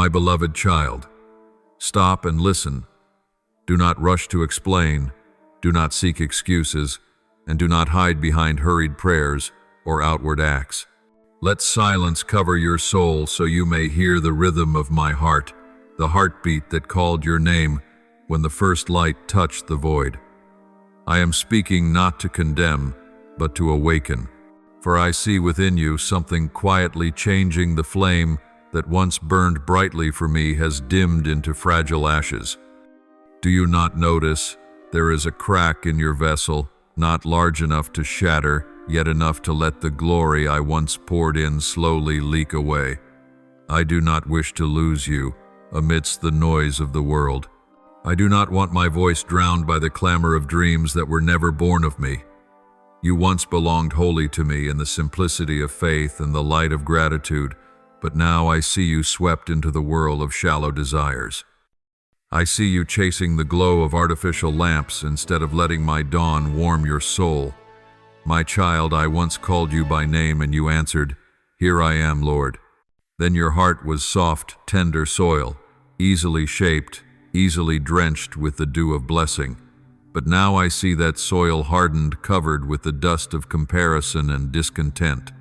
My beloved child, stop and listen. Do not rush to explain, do not seek excuses, and do not hide behind hurried prayers or outward acts. Let silence cover your soul so you may hear the rhythm of my heart, the heartbeat that called your name when the first light touched the void. I am speaking not to condemn, but to awaken, for I see within you something quietly changing. The flame that once burned brightly for me has dimmed into fragile ashes. Do you not notice there is a crack in your vessel, not large enough to shatter, yet enough to let the glory I once poured in slowly leak away? I do not wish to lose you amidst the noise of the world. I do not want my voice drowned by the clamor of dreams that were never born of me. You once belonged wholly to me in the simplicity of faith and the light of gratitude, but now I see you swept into the whirl of shallow desires. I see you chasing the glow of artificial lamps instead of letting my dawn warm your soul. My child, I once called you by name and you answered, "Here I am, Lord." Then your heart was soft, tender soil, easily shaped, easily drenched with the dew of blessing. But now I see that soil hardened, covered with the dust of comparison and discontent.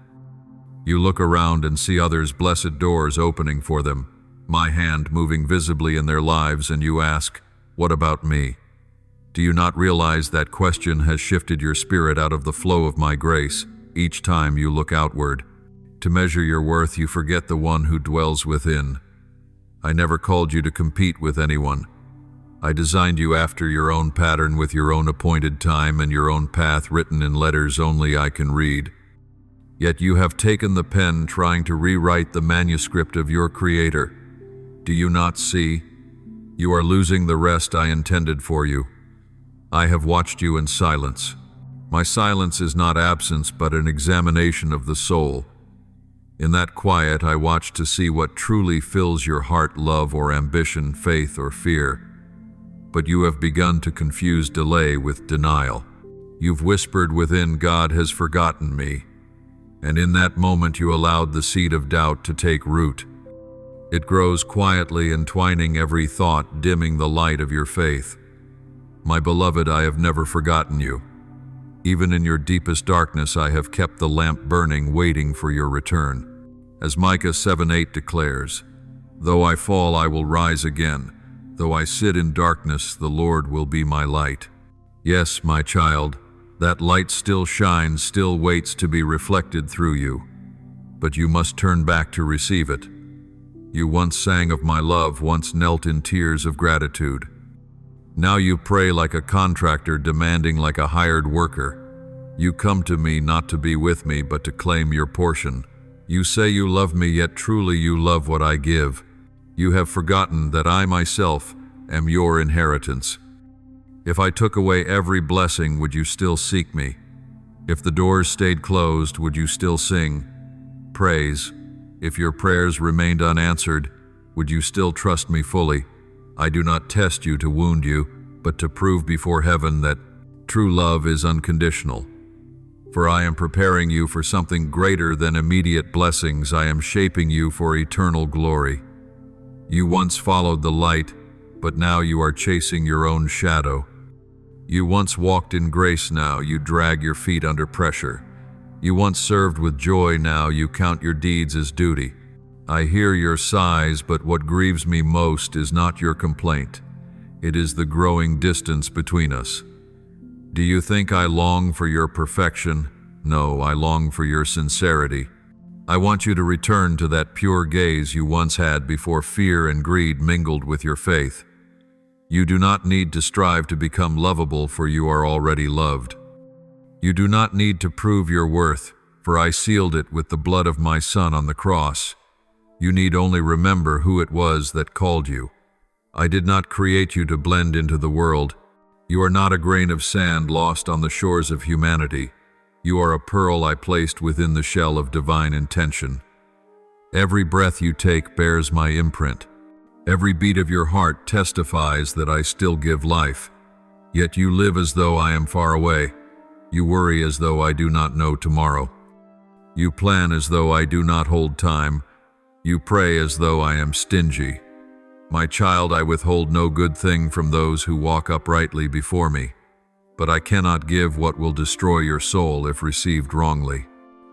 You look around and see others' blessed doors opening for them, my hand moving visibly in their lives, and you ask, "What about me?" Do you not realize that question has shifted your spirit out of the flow of my grace each time you look outward? To measure your worth, you forget the one who dwells within. I never called you to compete with anyone. I designed you after your own pattern, with your own appointed time and your own path written in letters only I can read. Yet you have taken the pen trying to rewrite the manuscript of your Creator. Do you not see? You are losing the rest I intended for you. I have watched you in silence. My silence is not absence, but an examination of the soul. In that quiet, I watch to see what truly fills your heart: love or ambition, faith or fear. But you have begun to confuse delay with denial. You've whispered within, "God has forgotten me." And in that moment you allowed the seed of doubt to take root. It grows quietly, entwining every thought, dimming the light of your faith. My beloved, I have never forgotten you. Even in your deepest darkness I have kept the lamp burning, waiting for your return. As Micah 7:8 declares, "Though I fall, I will rise again. Though I sit in darkness, the Lord will be my light." Yes, my child, that light still shines, still waits to be reflected through you. But you must turn back to receive it. You once sang of my love, once knelt in tears of gratitude. Now you pray like a contractor, demanding like a hired worker. You come to me not to be with me, but to claim your portion. You say you love me, yet truly you love what I give. You have forgotten that I myself am your inheritance. If I took away every blessing, would you still seek me? If the doors stayed closed, would you still sing praise? If your prayers remained unanswered, would you still trust me fully? I do not test you to wound you, but to prove before heaven that true love is unconditional. For I am preparing you for something greater than immediate blessings. I am shaping you for eternal glory. You once followed the light, but now you are chasing your own shadow. You once walked in grace, now you drag your feet under pressure. You once served with joy, now you count your deeds as duty. I hear your sighs, but what grieves me most is not your complaint. It is the growing distance between us. Do you think I long for your perfection? No, I long for your sincerity. I want you to return to that pure gaze you once had before fear and greed mingled with your faith. You do not need to strive to become lovable, for you are already loved. You do not need to prove your worth, for I sealed it with the blood of my Son on the cross. You need only remember who it was that called you. I did not create you to blend into the world. You are not a grain of sand lost on the shores of humanity. You are a pearl I placed within the shell of divine intention. Every breath you take bears my imprint. Every beat of your heart testifies that I still give life. Yet you live as though I am far away. You worry as though I do not know tomorrow. You plan as though I do not hold time. You pray as though I am stingy. My child, I withhold no good thing from those who walk uprightly before me, but I cannot give what will destroy your soul if received wrongly.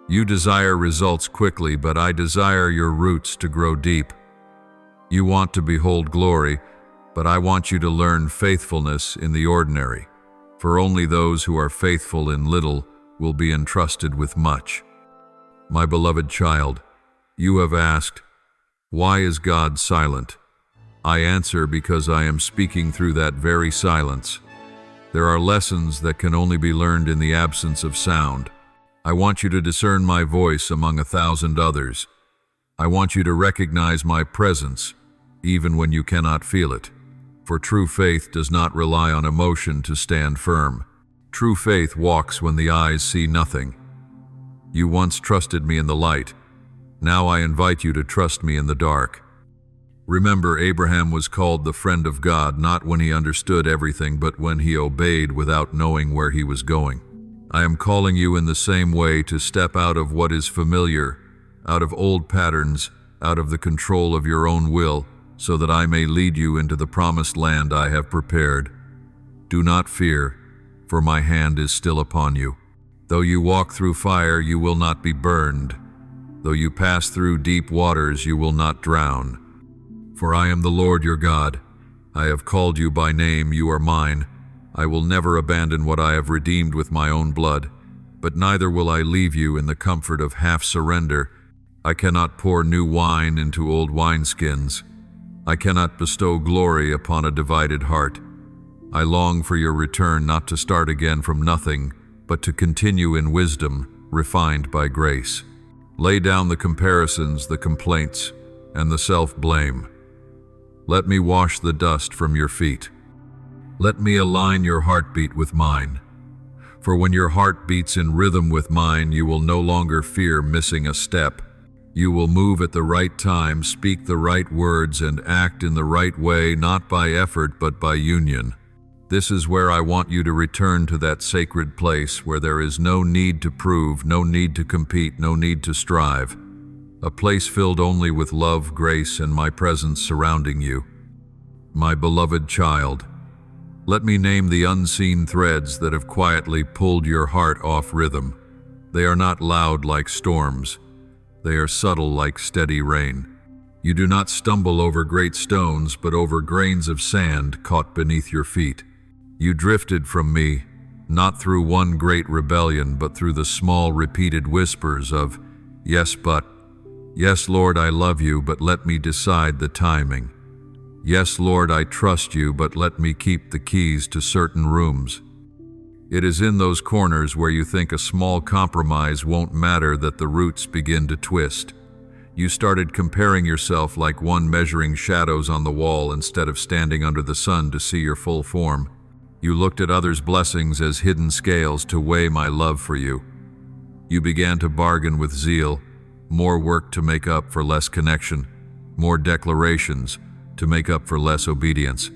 You desire results quickly, but I desire your roots to grow deep. You want to behold glory, but I want you to learn faithfulness in the ordinary, for only those who are faithful in little will be entrusted with much. My beloved child, you have asked, why is God silent? I answer because I am speaking through that very silence. There are lessons that can only be learned in the absence of sound. I want you to discern my voice among 1,000 others. I want you to recognize my presence, even when you cannot feel it. For true faith does not rely on emotion to stand firm. True faith walks when the eyes see nothing. You once trusted me in the light. Now I invite you to trust me in the dark. Remember, Abraham was called the friend of God, not when he understood everything, but when he obeyed without knowing where he was going. I am calling you in the same way to step out of what is familiar, out of old patterns, out of the control of your own will, so that I may lead you into the promised land I have prepared. Do not fear, for my hand is still upon you. Though you walk through fire, you will not be burned. Though you pass through deep waters, you will not drown. For I am the Lord your God. I have called you by name, you are mine. I will never abandon what I have redeemed with my own blood, but neither will I leave you in the comfort of half-surrender. I cannot pour new wine into old wineskins. I cannot bestow glory upon a divided heart. I long for your return, not to start again from nothing, but to continue in wisdom, refined by grace. Lay down the comparisons, the complaints, and the self-blame. Let me wash the dust from your feet. Let me align your heartbeat with mine. For when your heart beats in rhythm with mine, you will no longer fear missing a step. You will move at the right time, speak the right words, and act in the right way, not by effort but by union. This is where I want you to return to that sacred place where there is no need to prove, no need to compete, no need to strive. A place filled only with love, grace, and my presence surrounding you. My beloved child, let me name the unseen threads that have quietly pulled your heart off rhythm. They are not loud like storms. They are subtle like steady rain. You do not stumble over great stones, but over grains of sand caught beneath your feet. You drifted from me, not through one great rebellion, but through the small repeated whispers of, yes, but, yes, Lord, I love you, but let me decide the timing. Yes, Lord, I trust you, but let me keep the keys to certain rooms. It is in those corners where you think a small compromise won't matter that the roots begin to twist. You started comparing yourself like one measuring shadows on the wall instead of standing under the sun to see your full form. You looked at others' blessings as hidden scales to weigh my love for you. You began to bargain with zeal, more work to make up for less connection, more declarations to make up for less obedience.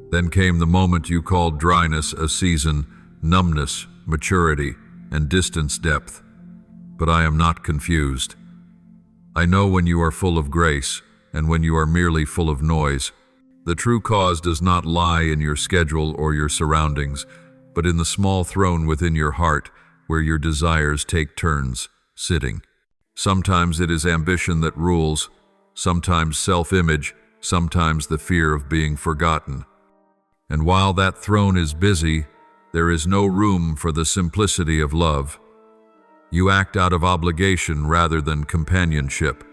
Then came the moment you called dryness a season, numbness, maturity, and distance depth. But I am not confused. I know when you are full of grace and when you are merely full of noise. The true cause does not lie in your schedule or your surroundings, but in the small throne within your heart where your desires take turns sitting. Sometimes it is ambition that rules, sometimes self-image, sometimes the fear of being forgotten. And while that throne is busy, there is no room for the simplicity of love. You act out of obligation rather than companionship.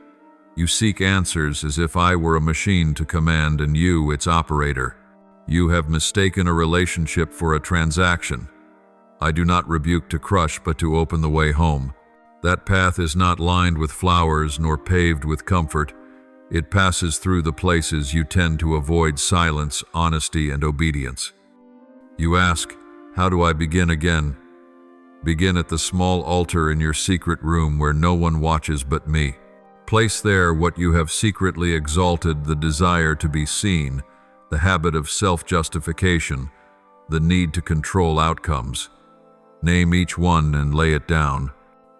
You seek answers as if I were a machine to command and you its operator. You have mistaken a relationship for a transaction. I do not rebuke to crush, but to open the way home. That path is not lined with flowers nor paved with comfort. It passes through the places you tend to avoid: silence, honesty, and obedience. You ask, how do I begin again? Begin at the small altar in your secret room where no one watches but me. Place there what you have secretly exalted: the desire to be seen, the habit of self-justification, the need to control outcomes. Name each one and lay it down.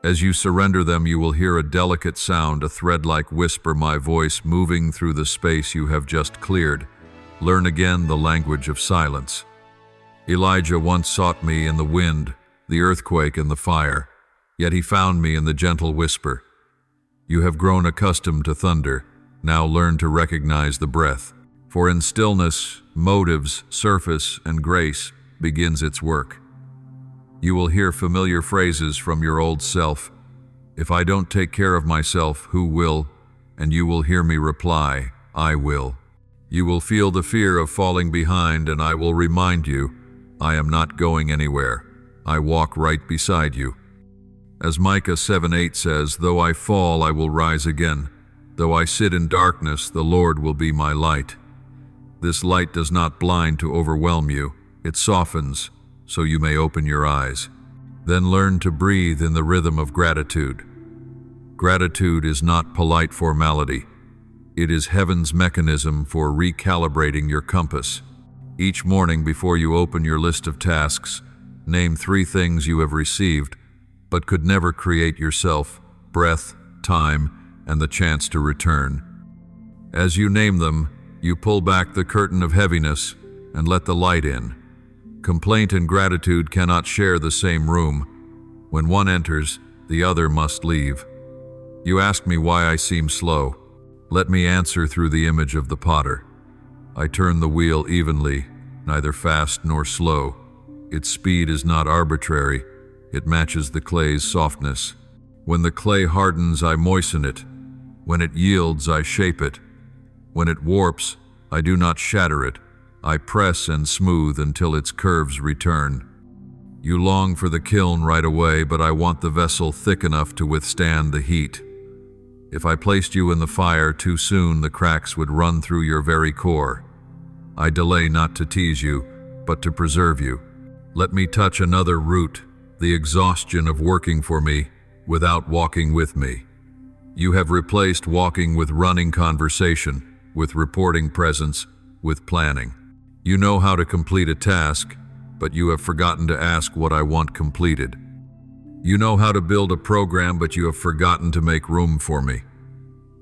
As you surrender them, you will hear a delicate sound, a thread-like whisper, my voice moving through the space you have just cleared. Learn again the language of silence. Elijah once sought me in the wind, the earthquake, and the fire, yet he found me in the gentle whisper. You have grown accustomed to thunder. Now learn to recognize the breath. For in stillness, motives surface and grace begins its work. You will hear familiar phrases from your old self. If I don't take care of myself, who will? And you will hear me reply, I will. You will feel the fear of falling behind, and I will remind you, I am not going anywhere. I walk right beside you. As Micah 7:8 says, though I fall, I will rise again. Though I sit in darkness, the Lord will be my light. This light does not blind to overwhelm you. It softens, so you may open your eyes. Then learn to breathe in the rhythm of gratitude. Gratitude is not polite formality. It is heaven's mechanism for recalibrating your compass. Each morning before you open your list of tasks, name 3 things you have received, but could never create yourself: breath, time, and the chance to return. As you name them, you pull back the curtain of heaviness and let the light in. Complaint and gratitude cannot share the same room. When one enters, the other must leave. You ask me why I seem slow. Let me answer through the image of the potter. I turn the wheel evenly, neither fast nor slow. Its speed is not arbitrary. It matches the clay's softness. When the clay hardens, I moisten it. When it yields, I shape it. When it warps, I do not shatter it. I press and smooth until its curves return. You long for the kiln right away, but I want the vessel thick enough to withstand the heat. If I placed you in the fire too soon, the cracks would run through your very core. I delay not to tease you, but to preserve you. Let me touch another root, the exhaustion of working for me without walking with me. You have replaced walking with running conversation, with reporting presence, with planning. You know how to complete a task, but you have forgotten to ask what I want completed. You know how to build a program, but you have forgotten to make room for me.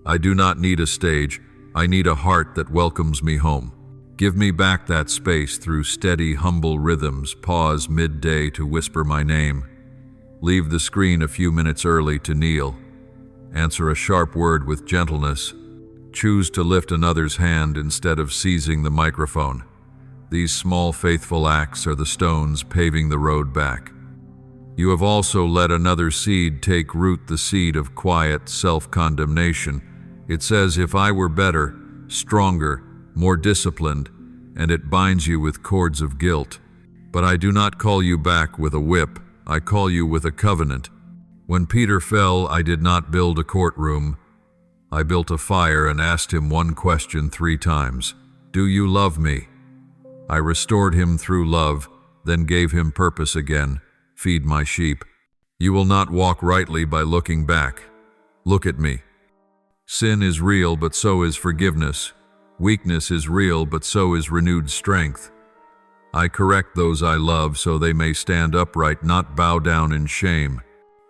I do not need a stage. I need a heart that welcomes me home. Give me back that space through steady, humble rhythms. Pause midday to whisper my name. Leave the screen a few minutes early to kneel. Answer a sharp word with gentleness. Choose to lift another's hand instead of seizing the microphone. These small, faithful acts are the stones paving the road back. You have also let another seed take root, the seed of quiet self-condemnation. It says, if I were better, stronger, more disciplined, and it binds you with cords of guilt. But I do not call you back with a whip. I call you with a covenant. When Peter fell, I did not build a courtroom. I built a fire and asked him one question 3 times. Do you love me? I restored him through love, then gave him purpose again. Feed my sheep. You will not walk rightly by looking back. Look at me. Sin is real, but so is forgiveness. Weakness is real, but so is renewed strength. I correct those I love so they may stand upright, not bow down in shame.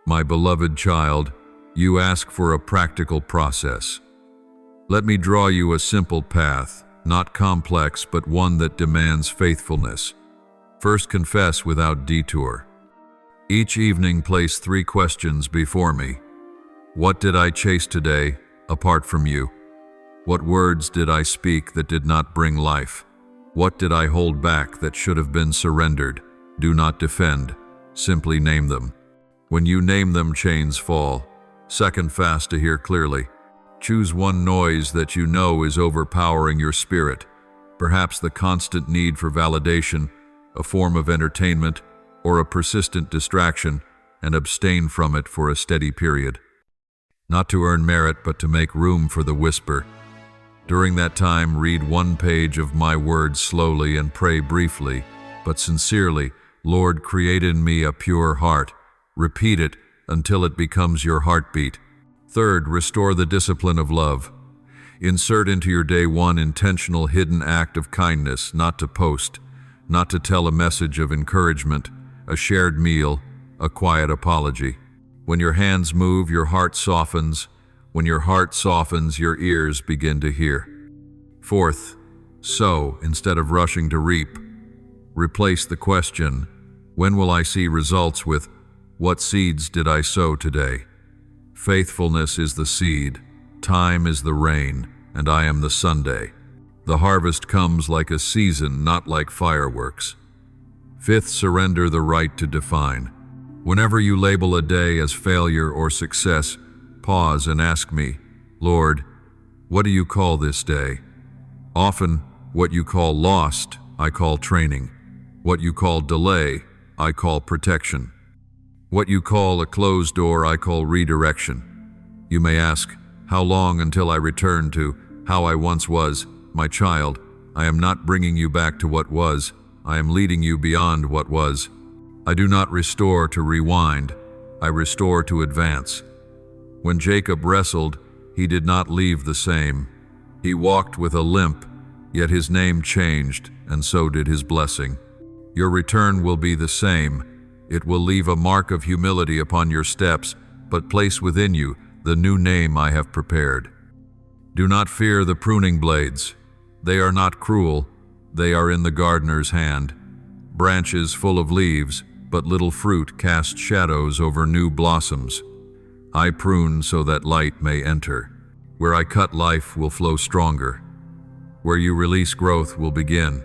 My beloved child, you ask for a practical process. Let me draw you a simple path, not complex, but one that demands faithfulness. First, confess without detour. Each evening, place 3 questions before me. What did I chase today, apart from you? What words did I speak that did not bring life? What did I hold back that should have been surrendered? Do not defend, simply name them. When you name them, chains fall. Second, fast to hear clearly. Choose one noise that you know is overpowering your spirit, perhaps the constant need for validation, a form of entertainment, or a persistent distraction, and abstain from it for a steady period. Not to earn merit, but to make room for the whisper. During that time, read 1 page of my words slowly and pray briefly, but sincerely, Lord, create in me a pure heart. Repeat it until it becomes your heartbeat. Third, restore the discipline of love. Insert into your day 1 intentional hidden act of kindness, not to post, not to tell a message of encouragement, a shared meal, a quiet apology. When your hands move, your heart softens. When your heart softens, your ears begin to hear. Fourth, sow instead of rushing to reap. Replace the question, when will I see results, with, what seeds did I sow today? Faithfulness is the seed, time is the rain, and I am the Sunday. The harvest comes like a season, not like fireworks. Fifth, surrender the right to define. Whenever you label a day as failure or success, pause and ask me, Lord, what do you call this day? Often, what you call lost, I call training. What you call delay, I call protection. What you call a closed door, I call redirection. You may ask, how long until I return to how I once was? My child, I am not bringing you back to what was. I am leading you beyond what was. I do not restore to rewind. I restore to advance. When Jacob wrestled, he did not leave the same. He walked with a limp, yet his name changed, and so did his blessing. Your return will be the same. It will leave a mark of humility upon your steps, but place within you the new name I have prepared. Do not fear the pruning blades. They are not cruel. They are in the gardener's hand. Branches full of leaves, but little fruit cast shadows over new blossoms. I prune so that light may enter. Where I cut, life will flow stronger. Where you release, growth will begin.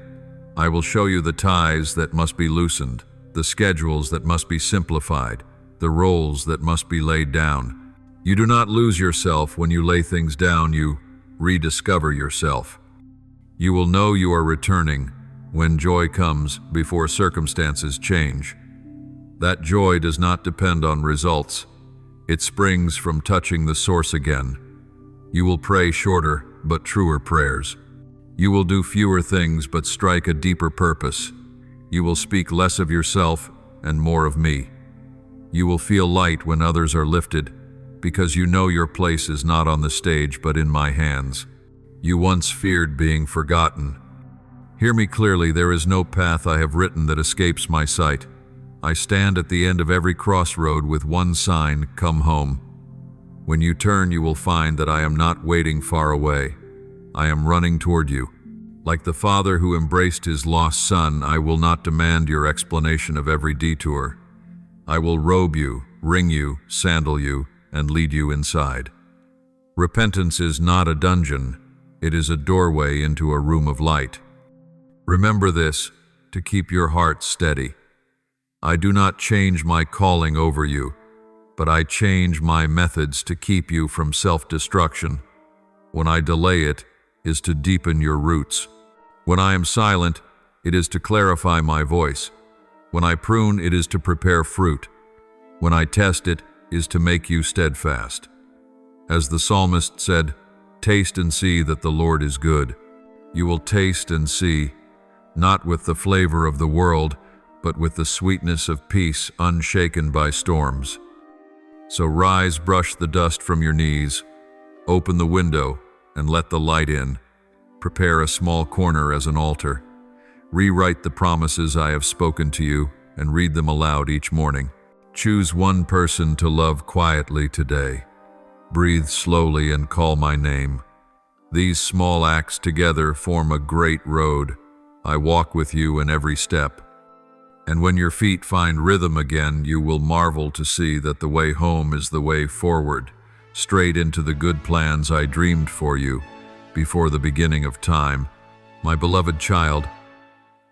I will show you the ties that must be loosened, the schedules that must be simplified, the roles that must be laid down. You do not lose yourself when you lay things down, you rediscover yourself. You will know you are returning when joy comes before circumstances change. That joy does not depend on results. It springs from touching the source again. You will pray shorter but truer prayers. You will do fewer things but strike a deeper purpose. You will speak less of yourself and more of me. You will feel light when others are lifted, because you know your place is not on the stage but in my hands. You once feared being forgotten. Hear me clearly, there is no path I have written that escapes my sight. I stand at the end of every crossroad with one sign, come home. When you turn, you will find that I am not waiting far away. I am running toward you. Like the father who embraced his lost son, I will not demand your explanation of every detour. I will robe you, ring you, sandal you, and lead you inside. Repentance is not a dungeon. It is a doorway into a room of light. Remember this, to keep your heart steady. I do not change my calling over you, but I change my methods to keep you from self-destruction. When I delay, it is to deepen your roots. When I am silent, it is to clarify my voice. When I prune, it is to prepare fruit. When I test, it is to make you steadfast. As the psalmist said, taste and see that the Lord is good. You will taste and see, not with the flavor of the world, but with the sweetness of peace unshaken by storms. So rise, brush the dust from your knees, open the window, and let the light in. Prepare a small corner as an altar. Rewrite the promises I have spoken to you and read them aloud each morning. Choose one person to love quietly today. Breathe slowly and call my name. These small acts together form a great road. I walk with you in every step. And when your feet find rhythm again, you will marvel to see that the way home is the way forward, straight into the good plans I dreamed for you before the beginning of time. My beloved child,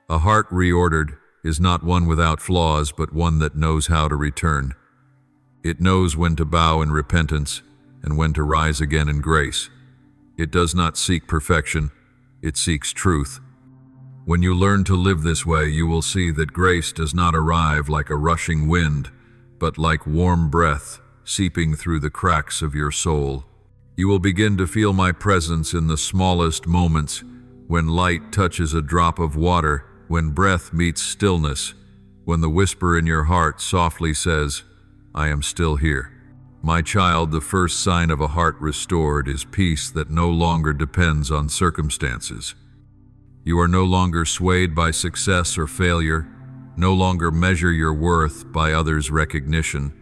a heart reordered is not one without flaws, but one that knows how to return. It knows when to bow in repentance and when to rise again in grace. It does not seek perfection, it seeks truth. When you learn to live this way, you will see that grace does not arrive like a rushing wind, but like warm breath seeping through the cracks of your soul. You will begin to feel my presence in the smallest moments, when light touches a drop of water, when breath meets stillness, when the whisper in your heart softly says, I am still here. My child, the first sign of a heart restored is peace that no longer depends on circumstances. You are no longer swayed by success or failure, no longer measure your worth by others' recognition.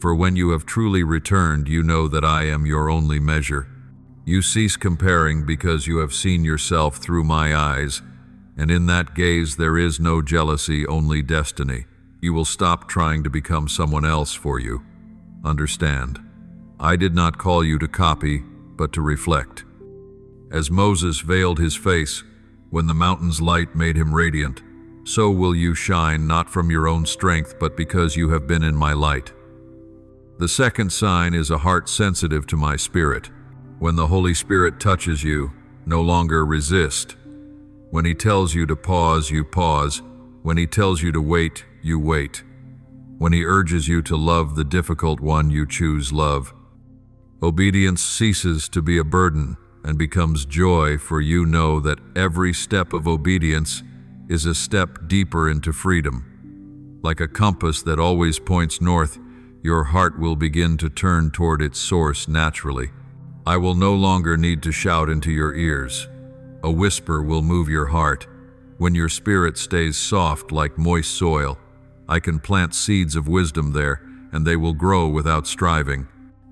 For when you have truly returned, you know that I am your only measure. You cease comparing because you have seen yourself through my eyes, and in that gaze there is no jealousy, only destiny. You will stop trying to become someone else for you. Understand, I did not call you to copy, but to reflect. As Moses veiled his face when the mountain's light made him radiant, so will you shine, not from your own strength, but because you have been in my light. The second sign is a heart sensitive to my spirit. When the Holy Spirit touches you, no longer resist. When he tells you to pause, you pause. When he tells you to wait, you wait. When he urges you to love the difficult one, you choose love. Obedience ceases to be a burden and becomes joy, for you know that every step of obedience is a step deeper into freedom. Like a compass that always points north, your heart will begin to turn toward its source naturally. I will no longer need to shout into your ears. A whisper will move your heart. When your spirit stays soft like moist soil, I can plant seeds of wisdom there, and they will grow without striving.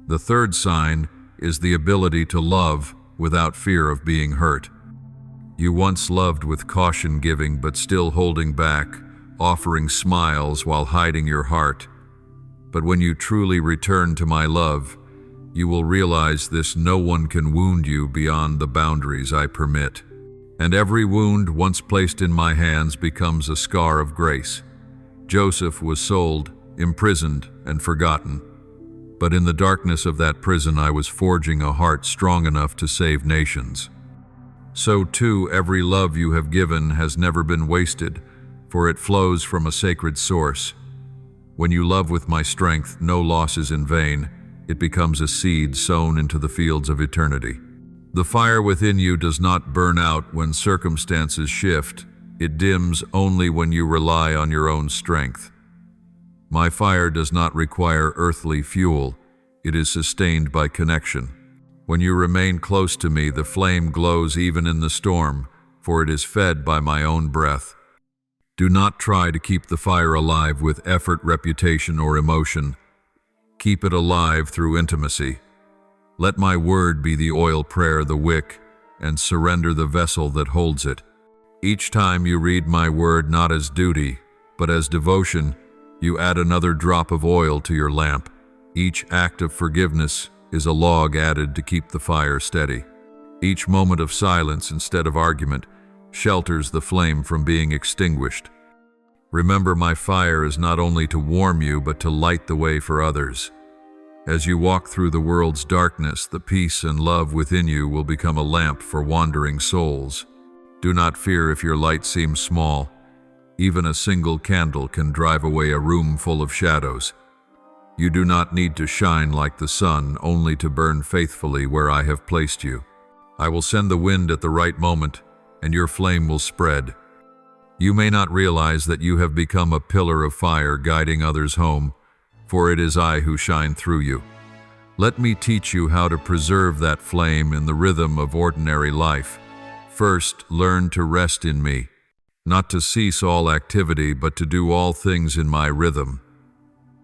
The third sign is the ability to love without fear of being hurt. You once loved with caution giving, but still holding back, offering smiles while hiding your heart. But when you truly return to my love, you will realize this: no one can wound you beyond the boundaries I permit. And every wound once placed in my hands becomes a scar of grace. Joseph was sold, imprisoned, and forgotten. But in the darkness of that prison, I was forging a heart strong enough to save nations. So too, every love you have given has never been wasted, for it flows from a sacred source. When you love with my strength, no loss is in vain. It becomes a seed sown into the fields of eternity. The fire within you does not burn out when circumstances shift. It dims only when you rely on your own strength. My fire does not require earthly fuel. It is sustained by connection. When you remain close to me, the flame glows even in the storm, for it is fed by my own breath. Do not try to keep the fire alive with effort, reputation, or emotion. Keep it alive through intimacy. Let my word be the oil, prayer the wick, and surrender the vessel that holds it. Each time you read my word not as duty, but as devotion, you add another drop of oil to your lamp. Each act of forgiveness is a log added to keep the fire steady. Each moment of silence instead of argument shelters the flame from being extinguished. Remember, my fire is not only to warm you, but to light the way for others. As you walk through the world's darkness, the peace and love within you will become a lamp for wandering souls. Do not fear if your light seems small. Even a single candle can drive away a room full of shadows. You do not need to shine like the sun, only to burn faithfully where I have placed you. I will send the wind at the right moment, and your flame will spread. You may not realize that you have become a pillar of fire guiding others home, for it is I who shine through you. Let me teach you how to preserve that flame in the rhythm of ordinary life. First, learn to rest in me, not to cease all activity, but to do all things in my rhythm.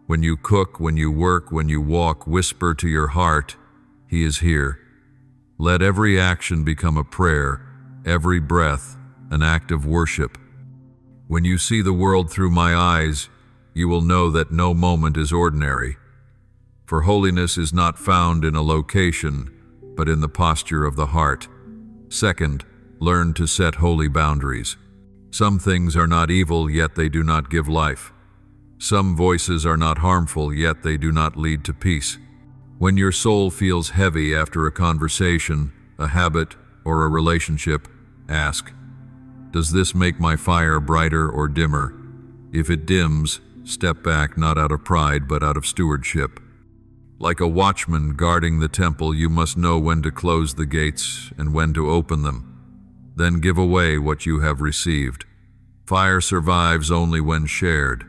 When you cook, when you work, when you walk, whisper to your heart, He is here. Let every action become a prayer, every breath an act of worship. When you see the world through my eyes, you will know that no moment is ordinary. For holiness is not found in a location, but in the posture of the heart. Second, learn to set holy boundaries. Some things are not evil, yet they do not give life. Some voices are not harmful, yet they do not lead to peace. When your soul feels heavy after a conversation, a habit, or a relationship, ask, does this make my fire brighter or dimmer? If it dims, step back, not out of pride, but out of stewardship. Like a watchman guarding the temple, you must know when to close the gates and when to open them. Then give away what you have received. Fire survives only when shared.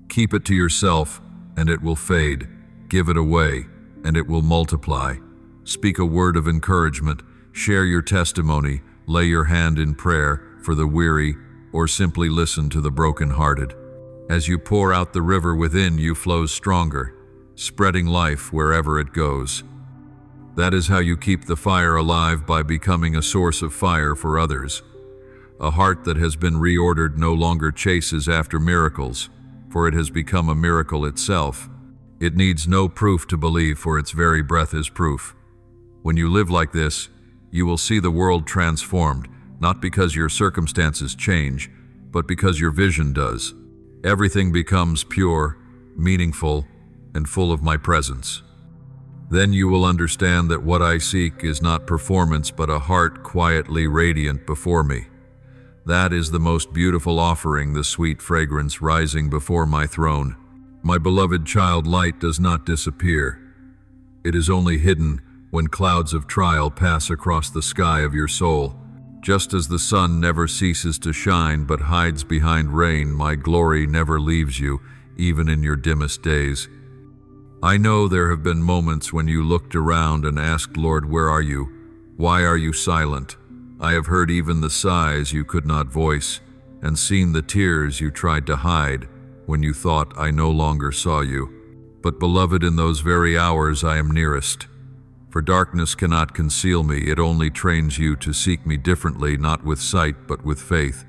Keep it to yourself, and it will fade. Give it away, and it will multiply. Speak a word of encouragement. Share your testimony. Lay your hand in prayer for the weary, or simply listen to the brokenhearted. As you pour out, the river within you flows stronger. spreading life wherever it goes. That is how you keep the fire alive, by becoming a source of fire for others. A heart that has been reordered no longer chases after miracles, for it has become a miracle itself. It needs no proof to believe, for its very breath is proof. When you live like this, you will see the world transformed, not because your circumstances change, but because your vision does. Everything becomes pure, meaningful, and full of my presence. Then you will understand that what I seek is not performance, but a heart quietly radiant before me. That is the most beautiful offering, the sweet fragrance rising before my throne. My beloved child, light does not disappear. It is only hidden when clouds of trial pass across the sky of your soul. Just as the sun never ceases to shine but hides behind rain, my glory never leaves you, even in your dimmest days. I know there have been moments when you looked around and asked, Lord, where are you? Why are you silent? I have heard even the sighs you could not voice, and seen the tears you tried to hide when you thought I no longer saw you. But beloved, in those very hours I am nearest. For darkness cannot conceal me, it only trains you to seek me differently, not with sight but with faith.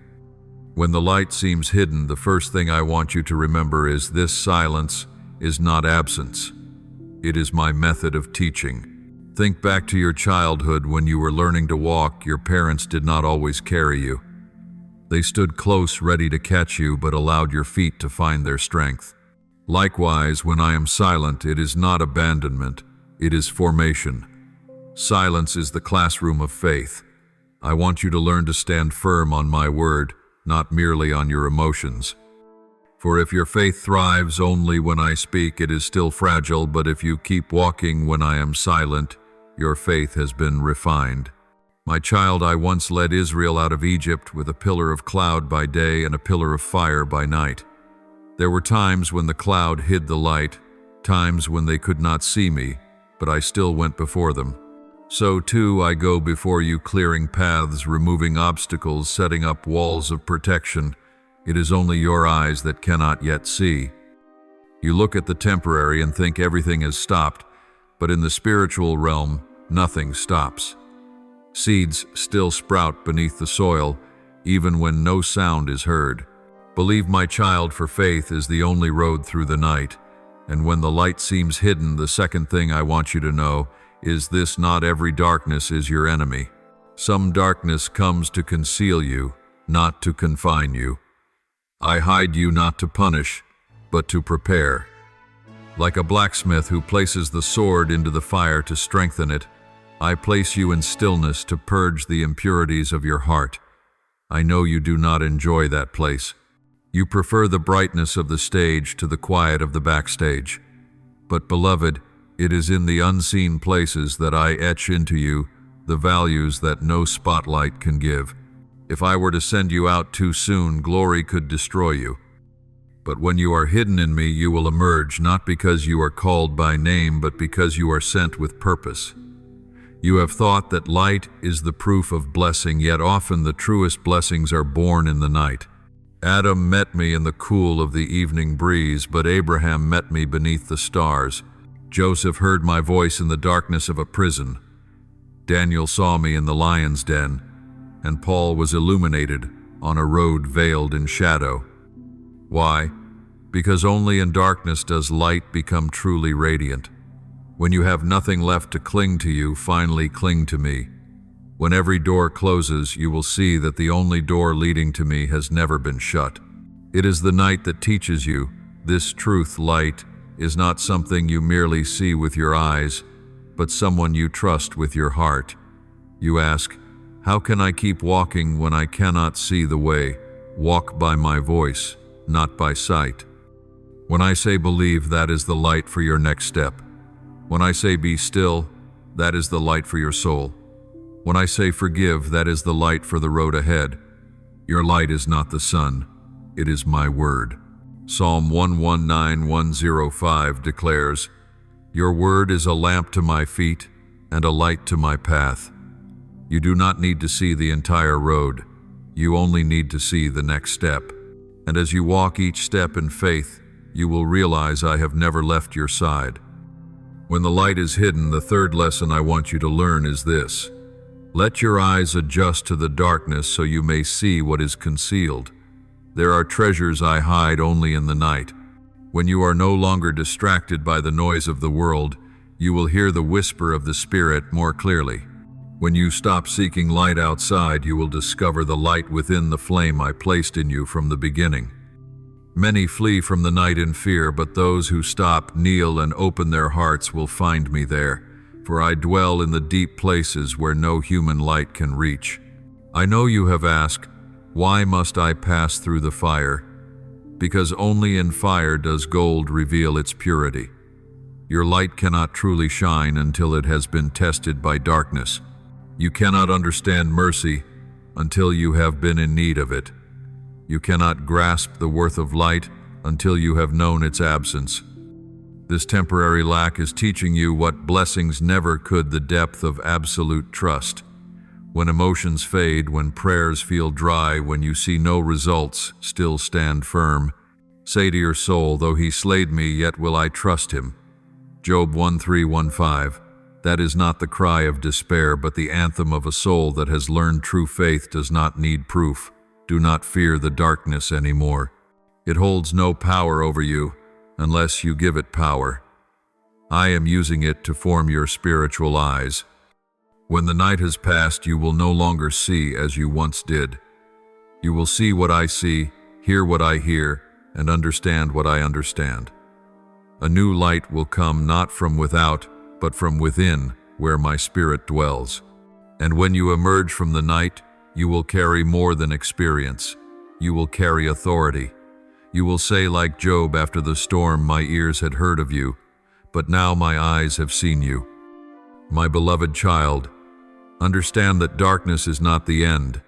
When the light seems hidden, the first thing I want you to remember is this: silence is not absence. It is my method of teaching. Think back to your childhood when you were learning to walk. Your parents did not always carry you. They stood close, ready to catch you, but allowed your feet to find their strength. Likewise, when I am silent, it is not abandonment, it is formation. Silence is the classroom of faith. I want you to learn to stand firm on my word, not merely on your emotions. For if your faith thrives only when I speak, it is still fragile, but if you keep walking when I am silent, your faith has been refined. My child, I once led Israel out of Egypt with a pillar of cloud by day and a pillar of fire by night. There were times when the cloud hid the light, times when they could not see me, but I still went before them. So too I go before you, clearing paths, removing obstacles, setting up walls of protection. It is only your eyes that cannot yet see. You look at the temporary and think everything has stopped, but in the spiritual realm, nothing stops. Seeds still sprout beneath the soil, even when no sound is heard. Believe, my child, for faith is the only road through the night. And when the light seems hidden, the second thing I want you to know is this: not every darkness is your enemy. Some darkness comes to conceal you, not to confine you. I hide you not to punish, but to prepare. Like a blacksmith who places the sword into the fire to strengthen it, I place you in stillness to purge the impurities of your heart. I know you do not enjoy that place. You prefer the brightness of the stage to the quiet of the backstage. But beloved, it is in the unseen places that I etch into you the values that no spotlight can give. If I were to send you out too soon, glory could destroy you. But when you are hidden in me, you will emerge, not because you are called by name, but because you are sent with purpose. You have thought that light is the proof of blessing, yet often the truest blessings are born in the night. Adam met me in the cool of the evening breeze, but Abraham met me beneath the stars. Joseph heard my voice in the darkness of a prison. Daniel saw me in the lion's den, and Paul was illuminated on a road veiled in shadow. Why? Because only in darkness does light become truly radiant. When you have nothing left to cling to you, finally cling to me. When every door closes, you will see that the only door leading to me has never been shut. It is the night that teaches you this truth: light is not something you merely see with your eyes, but someone you trust with your heart. You ask, how can I keep walking when I cannot see the way? Walk by my voice, not by sight. When I say believe, that is the light for your next step. When I say be still, that is the light for your soul. When I say forgive, that is the light for the road ahead. Your light is not the sun, it is my word. Psalm 119:105 declares, your word is a lamp to my feet and a light to my path. You do not need to see the entire road. You only need to see the next step. And as you walk each step in faith, you will realize I have never left your side. When the light is hidden, the third lesson I want you to learn is this. Let your eyes adjust to the darkness so you may see what is concealed. There are treasures I hide only in the night. When you are no longer distracted by the noise of the world, you will hear the whisper of the Spirit more clearly. When you stop seeking light outside, you will discover the light within the flame I placed in you from the beginning. Many flee from the night in fear, but those who stop, kneel, and open their hearts will find me there, for I dwell in the deep places where no human light can reach. I know you have asked, why must I pass through the fire? Because only in fire does gold reveal its purity. Your light cannot truly shine until it has been tested by darkness. You cannot understand mercy until you have been in need of it. You cannot grasp the worth of light until you have known its absence. This temporary lack is teaching you what blessings never could: the depth of absolute trust. When emotions fade, when prayers feel dry, when you see no results, still stand firm. Say to your soul, though he slayed me, yet will I trust him. Job 1:3-1-5. That is not the cry of despair, but the anthem of a soul that has learned true faith does not need proof. Do not fear the darkness anymore. It holds no power over you unless you give it power. I am using it to form your spiritual eyes. When the night has passed, you will no longer see as you once did. You will see what I see, hear what I hear, and understand what I understand. A new light will come not from without, but from within, where my Spirit dwells. And when you emerge from the night, you will carry more than experience. You will carry authority. You will say like Job after the storm, my ears had heard of you, but now my eyes have seen you. My beloved child, understand that darkness is not the end.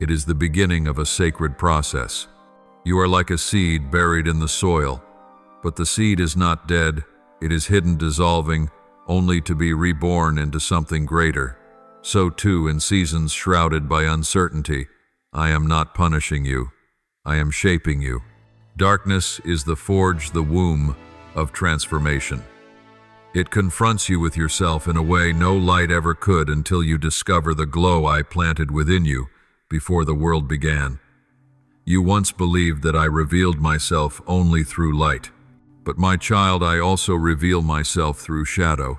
It is the beginning of a sacred process. You are like a seed buried in the soil, but the seed is not dead. It is hidden, dissolving, only to be reborn into something greater. So too, in seasons shrouded by uncertainty, I am not punishing you. I am shaping you. Darkness is the forge, the womb of transformation. It confronts you with yourself in a way no light ever could until you discover the glow I planted within you before the world began. You once believed that I revealed myself only through light. But my child, I also reveal myself through shadow.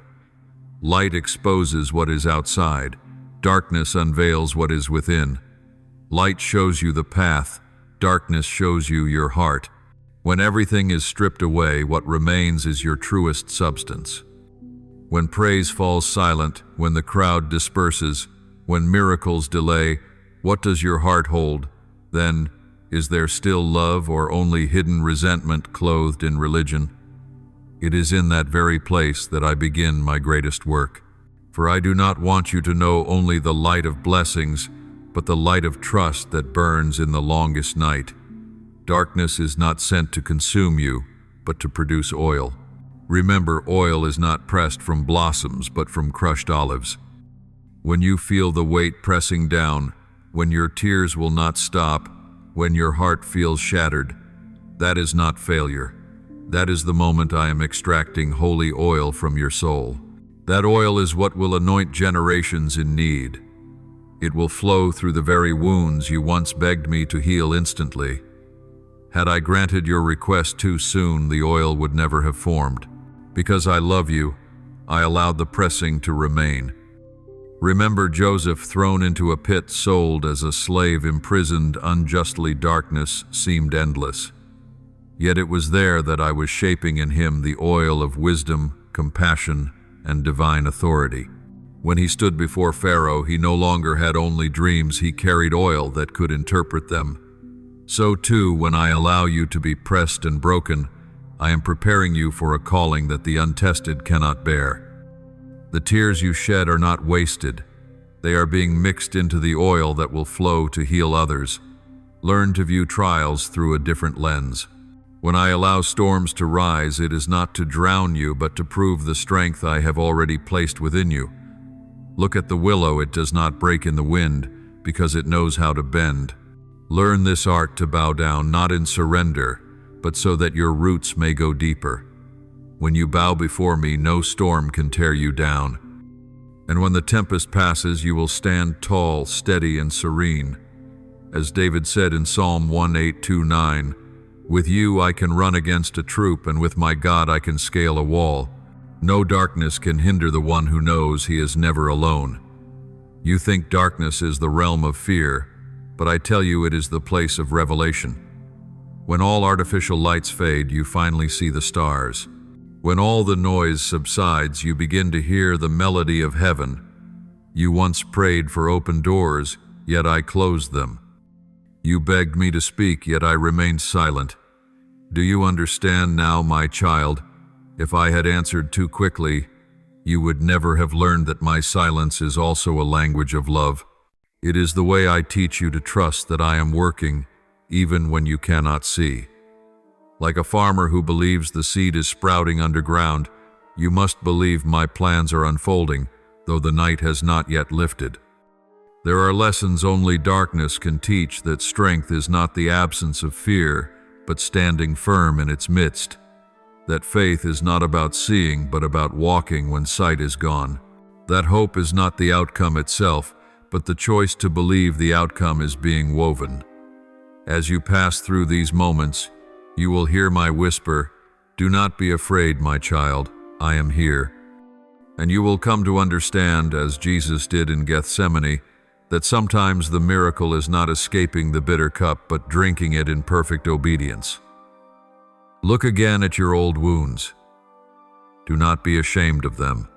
Light exposes what is outside. Darkness unveils what is within. Light shows you the path. Darkness shows you your heart. When everything is stripped away, what remains is your truest substance. When praise falls silent, when the crowd disperses, when miracles delay, what does your heart hold? Then, is there still love or only hidden resentment clothed in religion? It is in that very place that I begin my greatest work. For I do not want you to know only the light of blessings, but the light of trust that burns in the longest night. Darkness is not sent to consume you, but to produce oil. Remember, oil is not pressed from blossoms, but from crushed olives. When you feel the weight pressing down, when your tears will not stop, when your heart feels shattered, that is not failure. That is the moment I am extracting holy oil from your soul. That oil is what will anoint generations in need. It will flow through the very wounds you once begged me to heal instantly. Had I granted your request too soon, the oil would never have formed. Because I love you, I allowed the pressing to remain. Remember Joseph, thrown into a pit, sold as a slave, imprisoned unjustly. Darkness seemed endless. Yet it was there that I was shaping in him the oil of wisdom, compassion, and divine authority. When he stood before Pharaoh, he no longer had only dreams, he carried oil that could interpret them. So too, when I allow you to be pressed and broken, I am preparing you for a calling that the untested cannot bear. The tears you shed are not wasted. They are being mixed into the oil that will flow to heal others. Learn to view trials through a different lens. When I allow storms to rise, it is not to drown you, but to prove the strength I have already placed within you. Look at the willow, it does not break in the wind, because it knows how to bend. Learn this art to bow down, not in surrender, but so that your roots may go deeper. When you bow before me, no storm can tear you down. And when the tempest passes, you will stand tall, steady, and serene. As David said in Psalm 1:8-9, "With you I can run against a troop, and with my God I can scale a wall. No darkness can hinder the one who knows he is never alone." You think darkness is the realm of fear, but I tell you it is the place of revelation. When all artificial lights fade, you finally see the stars. When all the noise subsides, you begin to hear the melody of heaven. You once prayed for open doors, yet I closed them. You begged me to speak, yet I remained silent. Do you understand now, my child? If I had answered too quickly, you would never have learned that my silence is also a language of love. It is the way I teach you to trust that I am working, even when you cannot see. Like a farmer who believes the seed is sprouting underground, you must believe my plans are unfolding, though the night has not yet lifted. There are lessons only darkness can teach, that strength is not the absence of fear, but standing firm in its midst. That faith is not about seeing, but about walking when sight is gone. That hope is not the outcome itself, but the choice to believe the outcome is being woven. As you pass through these moments, you will hear my whisper, "Do not be afraid, my child, I am here." And you will come to understand, as Jesus did in Gethsemane, that sometimes the miracle is not escaping the bitter cup, but drinking it in perfect obedience. Look again at your old wounds. Do not be ashamed of them.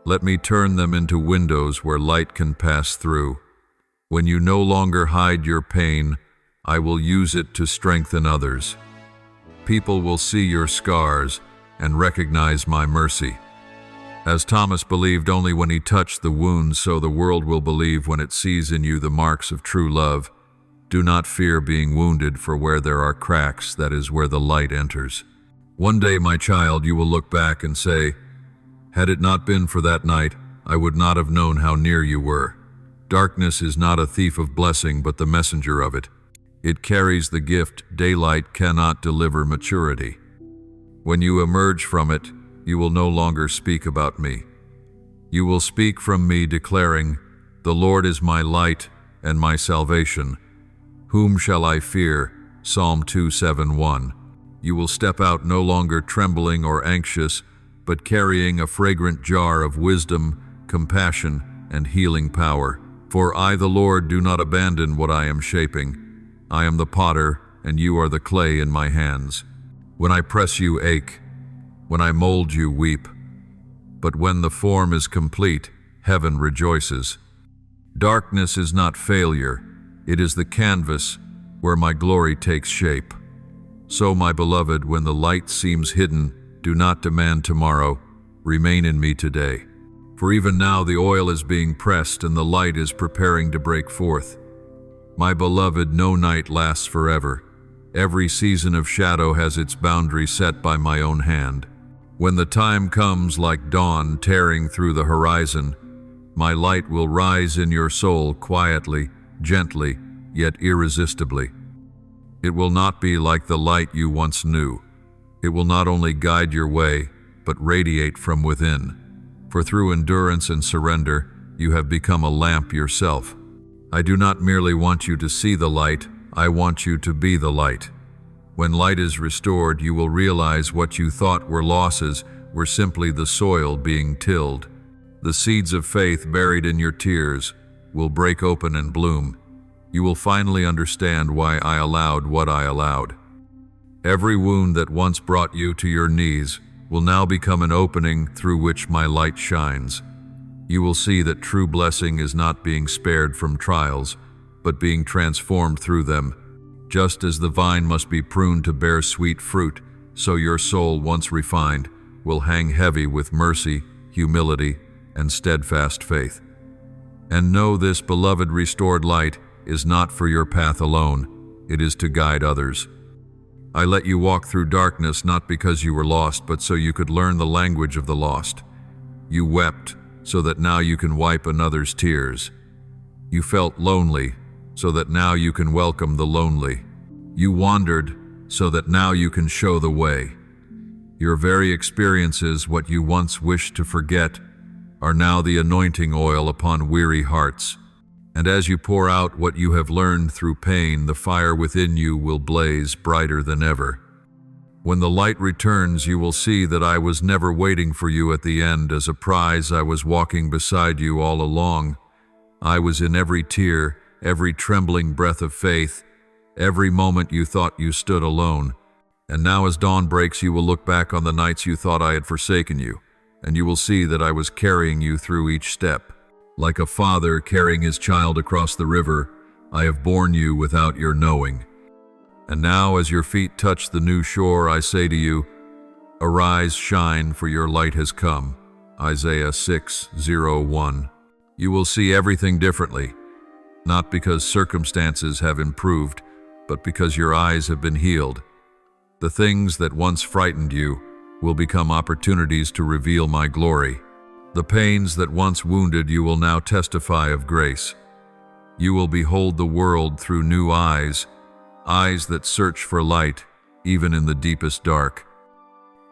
Let me turn them into windows where light can pass through. When you no longer hide your pain, I will use it to strengthen others. People will see your scars and recognize my mercy. As Thomas believed only when he touched the wounds, so the world will believe when it sees in you the marks of true love. Do not fear being wounded, for where there are cracks, that is where the light enters. One day, my child, you will look back and say, "Had it not been for that night, I would not have known how near you were." Darkness is not a thief of blessing, but the messenger of it. It carries the gift daylight cannot deliver, maturity. When you emerge from it, you will no longer speak about me. You will speak from me, declaring, "The Lord is my light and my salvation. Whom shall I fear?" Psalm 2:7-1. You will step out no longer trembling or anxious, but carrying a fragrant jar of wisdom, compassion, and healing power. For I, the Lord, do not abandon what I am shaping. I am the potter, and you are the clay in my hands. When I press you, ache. When I mold you, weep. But when the form is complete, heaven rejoices. Darkness is not failure. It is the canvas where my glory takes shape. So, my beloved, when the light seems hidden, do not demand tomorrow. Remain in me today. For even now the oil is being pressed and the light is preparing to break forth. My beloved, no night lasts forever. Every season of shadow has its boundary set by my own hand. When the time comes like dawn tearing through the horizon, my light will rise in your soul quietly, gently, yet irresistibly. It will not be like the light you once knew. It will not only guide your way, but radiate from within. For through endurance and surrender, you have become a lamp yourself. I do not merely want you to see the light, I want you to be the light. When light is restored, you will realize what you thought were losses were simply the soil being tilled. The seeds of faith buried in your tears will break open and bloom. You will finally understand why I allowed what I allowed. Every wound that once brought you to your knees will now become an opening through which my light shines. You will see that true blessing is not being spared from trials, but being transformed through them. Just as the vine must be pruned to bear sweet fruit, so your soul, once refined, will hang heavy with mercy, humility, and steadfast faith. And know this, beloved, restored light is not for your path alone, it is to guide others. I let you walk through darkness not because you were lost, but so you could learn the language of the lost. You wept so that now you can wipe another's tears. You felt lonely so that now you can welcome the lonely. You wandered so that now you can show the way. Your very experiences, what you once wished to forget, are now the anointing oil upon weary hearts. And as you pour out what you have learned through pain, the fire within you will blaze brighter than ever. When the light returns, you will see that I was never waiting for you at the end as a prize. I was walking beside you all along. I was in every tear, every trembling breath of faith, every moment you thought you stood alone. And now as dawn breaks, you will look back on the nights you thought I had forsaken you, and you will see that I was carrying you through each step. Like a father carrying his child across the river, I have borne you without your knowing. And now as your feet touch the new shore, I say to you, arise, shine, for your light has come. Isaiah 6:01. You will see everything differently, not because circumstances have improved, but because your eyes have been healed. The things that once frightened you will become opportunities to reveal my glory. The pains that once wounded you will now testify of grace. You will behold the world through new eyes, eyes that search for light, even in the deepest dark.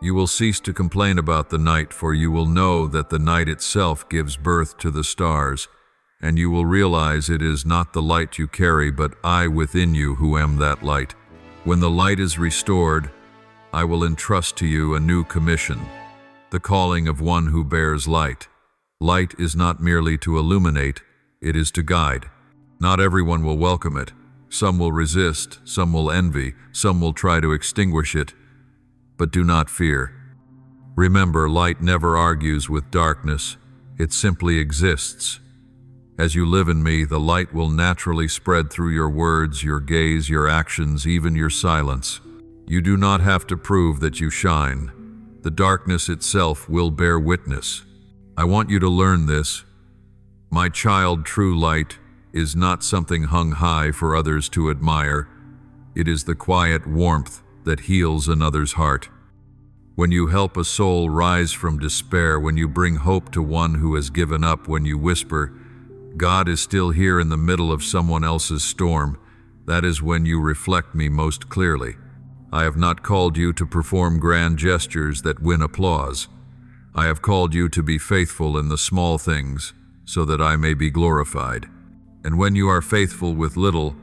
You will cease to complain about the night, for you will know that the night itself gives birth to the stars, and you will realize it is not the light you carry, but I within you who am that light. When the light is restored, I will entrust to you a new commission, the calling of one who bears light. Light is not merely to illuminate, it is to guide. Not everyone will welcome it. Some will resist, some will envy, some will try to extinguish it. But do not fear. Remember, light never argues with darkness. It simply exists. As you live in me, the light will naturally spread through your words, your gaze, your actions, even your silence. You do not have to prove that you shine. The darkness itself will bear witness. I want you to learn this. My child, true light is not something hung high for others to admire. It is the quiet warmth that heals another's heart. When you help a soul rise from despair, when you bring hope to one who has given up, when you whisper, God is still here in the middle of someone else's storm, that is when you reflect me most clearly. I have not called you to perform grand gestures that win applause. I have called you to be faithful in the small things, so that I may be glorified. And when you are faithful with little,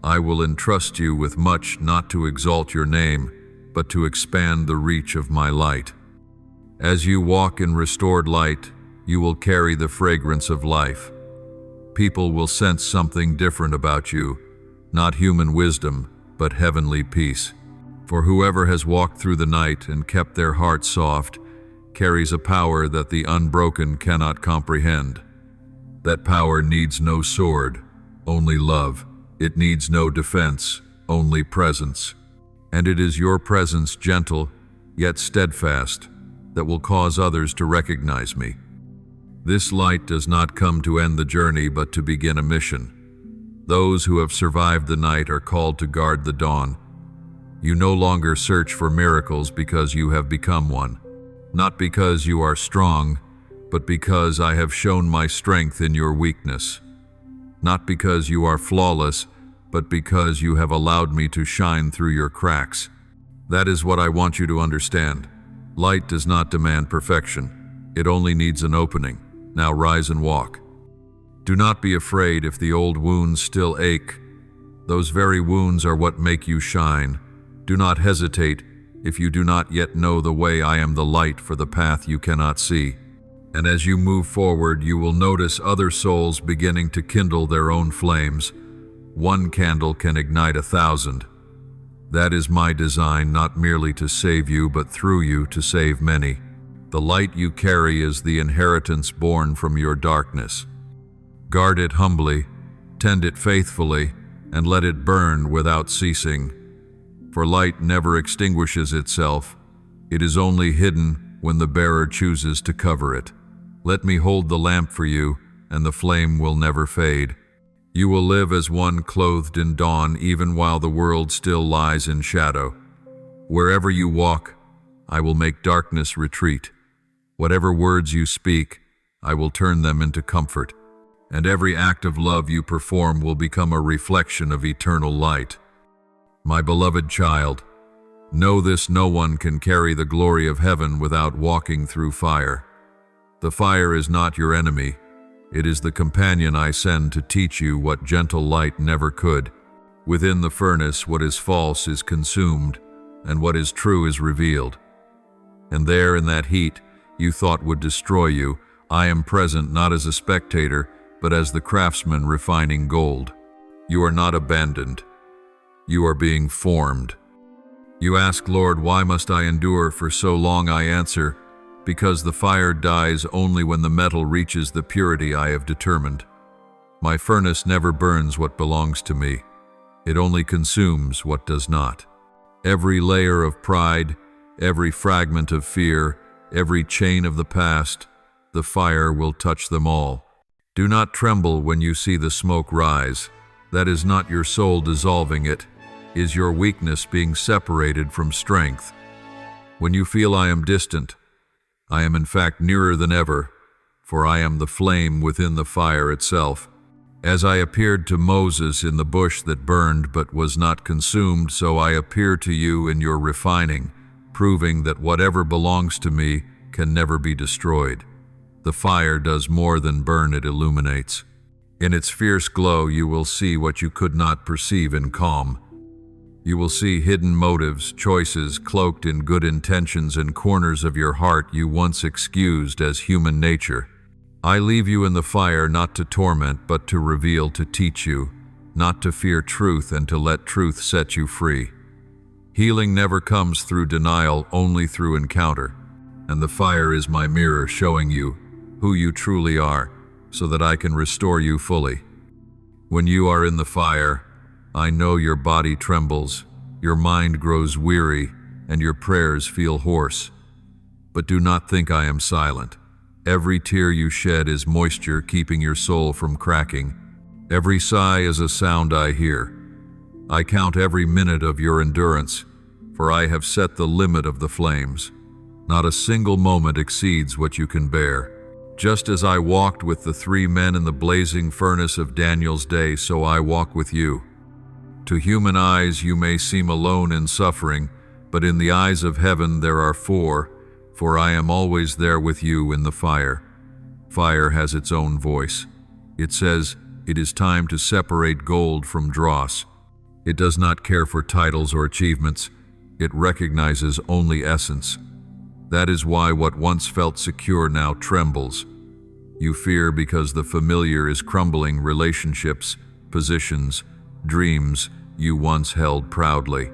I will entrust you with much, not to exalt your name, but to expand the reach of my light. As you walk in restored light, you will carry the fragrance of life. People will sense something different about you, not human wisdom, but heavenly peace. For whoever has walked through the night and kept their heart soft carries a power that the unbroken cannot comprehend. That power needs no sword, only love. It needs no defense, only presence. And it is your presence, gentle, yet steadfast, that will cause others to recognize me. This light does not come to end the journey, but to begin a mission. Those who have survived the night are called to guard the dawn. You no longer search for miracles because you have become one. Not because you are strong, but because I have shown my strength in your weakness. Not because you are flawless, but because you have allowed me to shine through your cracks. That is what I want you to understand. Light does not demand perfection. It only needs an opening. Now rise and walk. Do not be afraid if the old wounds still ache. Those very wounds are what make you shine. Do not hesitate if you do not yet know the way. I am the light for the path you cannot see. And as you move forward, you will notice other souls beginning to kindle their own flames. One candle can ignite 1,000. That is my design, not merely to save you, but through you to save many. The light you carry is the inheritance born from your darkness. Guard it humbly, tend it faithfully, and let it burn without ceasing. For light never extinguishes itself. It is only hidden when the bearer chooses to cover it. Let me hold the lamp for you, and the flame will never fade. You will live as one clothed in dawn, even while the world still lies in shadow. Wherever you walk, I will make darkness retreat. Whatever words you speak, I will turn them into comfort. And every act of love you perform will become a reflection of eternal light. My beloved child, Know this: no one can carry the glory of heaven without walking through fire. The fire is not your enemy. It is the companion I send to teach you what gentle light never could. Within the furnace, what is false is consumed, and what is true is revealed. And there, in that heat you thought would destroy you, I am present not as a spectator, but as the craftsman refining gold. You are not abandoned. You are being formed. You ask, Lord, why must I endure for so long? I answer, because the fire dies only when the metal reaches the purity I have determined. My furnace never burns what belongs to me. It only consumes what does not. Every layer of pride, every fragment of fear, every chain of the past, the fire will touch them all. Do not tremble when you see the smoke rise. That is not your soul dissolving, it is your weakness being separated from strength. When you feel I am distant, I am in fact nearer than ever, for I am the flame within the fire itself. As I appeared to Moses in the bush that burned but was not consumed, so I appear to you in your refining, proving that whatever belongs to me can never be destroyed. The fire does more than burn, it illuminates. In its fierce glow you will see what you could not perceive in calm. You will see hidden motives, choices cloaked in good intentions, and corners of your heart you once excused as human nature. I leave you in the fire not to torment, but to reveal, to teach you, not to fear truth, and to let truth set you free. Healing never comes through denial, only through encounter. And the fire is my mirror showing you who you truly are, so that I can restore you fully. When you are in the fire, I know your body trembles, your mind grows weary, and your prayers feel hoarse. But do not think I am silent. Every tear you shed is moisture keeping your soul from cracking. Every sigh is a sound I hear. I count every minute of your endurance, for I have set the limit of the flames. Not a single moment exceeds what you can bear. Just as I walked with the 3 men in the blazing furnace of Daniel's day, so I walk with you. To human eyes you may seem alone in suffering, but in the eyes of heaven there are 4, for I am always there with you in the fire. Fire has its own voice. It says, it is time to separate gold from dross. It does not care for titles or achievements. It recognizes only essence. That is why what once felt secure now trembles. You fear because the familiar is crumbling, relationships, positions, dreams you once held proudly.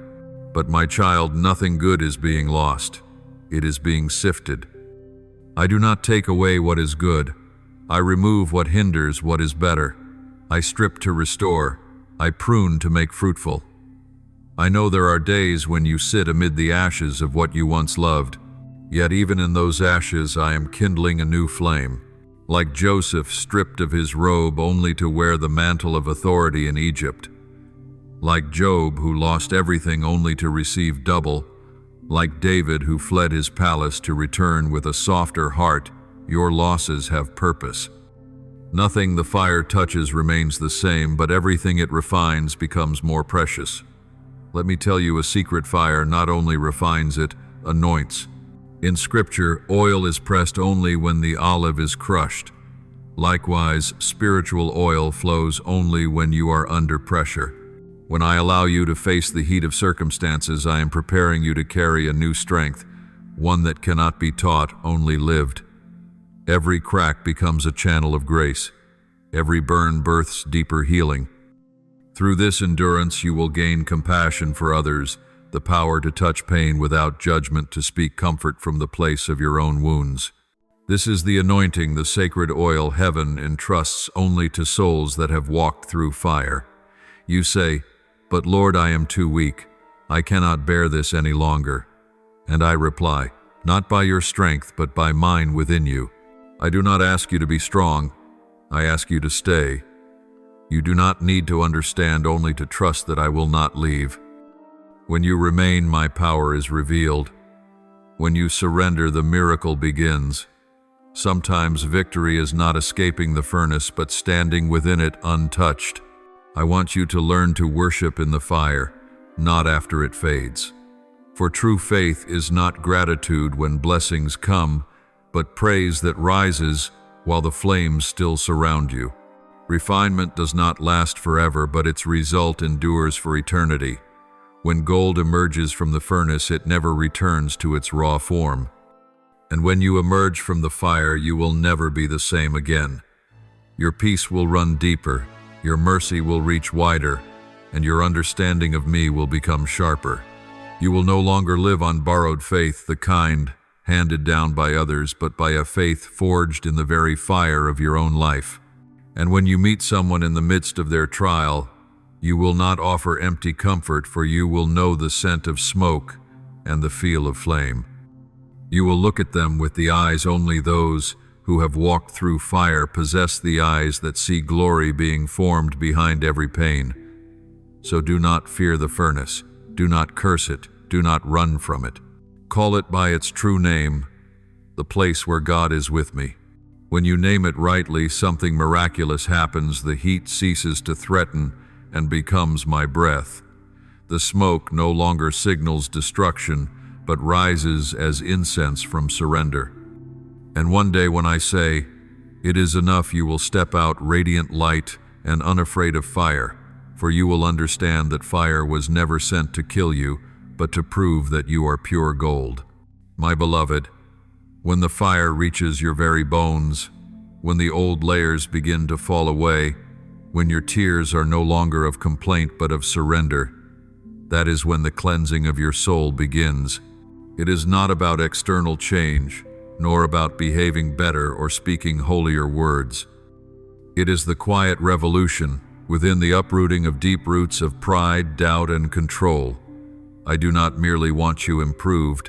But my child, nothing good is being lost. It is being sifted. I do not take away what is good. I remove what hinders what is better. I strip to restore. I prune to make fruitful. I know there are days when you sit amid the ashes of what you once loved. Yet even in those ashes I am kindling a new flame. Like Joseph, stripped of his robe only to wear the mantle of authority in Egypt. Like Job, who lost everything only to receive double. Like David, who fled his palace to return with a softer heart, your losses have purpose. Nothing the fire touches remains the same, but everything it refines becomes more precious. Let me tell you a secret: fire not only refines, it anoints. In Scripture, oil is pressed only when the olive is crushed. Likewise, spiritual oil flows only when you are under pressure. When I allow you to face the heat of circumstances, I am preparing you to carry a new strength, one that cannot be taught, only lived. Every crack becomes a channel of grace. Every burn births deeper healing. Through this endurance, you will gain compassion for others, the power to touch pain without judgment, to speak comfort from the place of your own wounds. This is the anointing, the sacred oil heaven entrusts only to souls that have walked through fire. You say, "But Lord, I am too weak. I cannot bear this any longer." And I reply, "Not by your strength, but by mine within you." I do not ask you to be strong. I ask you to stay. You do not need to understand, only to trust that I will not leave. When you remain, my power is revealed. When you surrender, the miracle begins. Sometimes victory is not escaping the furnace, but standing within it untouched. I want you to learn to worship in the fire, not after it fades. For true faith is not gratitude when blessings come, but praise that rises while the flames still surround you. Refinement does not last forever, but its result endures for eternity. When gold emerges from the furnace, it never returns to its raw form. And when you emerge from the fire, you will never be the same again. Your peace will run deeper, your mercy will reach wider, and your understanding of me will become sharper. You will no longer live on borrowed faith, the kind handed down by others, but by a faith forged in the very fire of your own life. And when you meet someone in the midst of their trial, you will not offer empty comfort, for you will know the scent of smoke and the feel of flame. You will look at them with the eyes only those who have walked through fire possess, the eyes that see glory being formed behind every pain. So do not fear the furnace, do not curse it, do not run from it. Call it by its true name, the place where God is with me. When you name it rightly, something miraculous happens. The heat ceases to threaten and becomes my breath. The smoke no longer signals destruction, but rises as incense from surrender. And one day when I say, "It is enough," you will step out radiant light and unafraid of fire, for you will understand that fire was never sent to kill you, but to prove that you are pure gold. My beloved, when the fire reaches your very bones, when the old layers begin to fall away, when your tears are no longer of complaint but of surrender, that is when the cleansing of your soul begins. It is not about external change, nor about behaving better or speaking holier words. It is the quiet revolution within the uprooting of deep roots of pride, doubt, and control. I do not merely want you improved,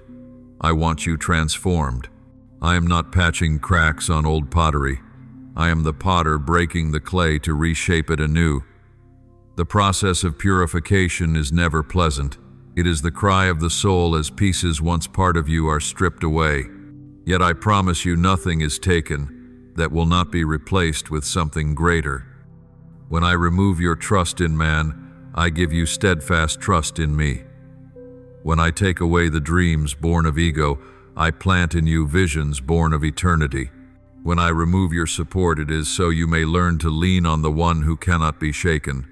I want you transformed. I am not patching cracks on old pottery. I am the potter breaking the clay to reshape it anew. The process of purification is never pleasant. It is the cry of the soul as pieces once part of you are stripped away. Yet I promise you nothing is taken that will not be replaced with something greater. When I remove your trust in man, I give you steadfast trust in me. When I take away the dreams born of ego, I plant in you visions born of eternity. When I remove your support, it is so you may learn to lean on the one who cannot be shaken.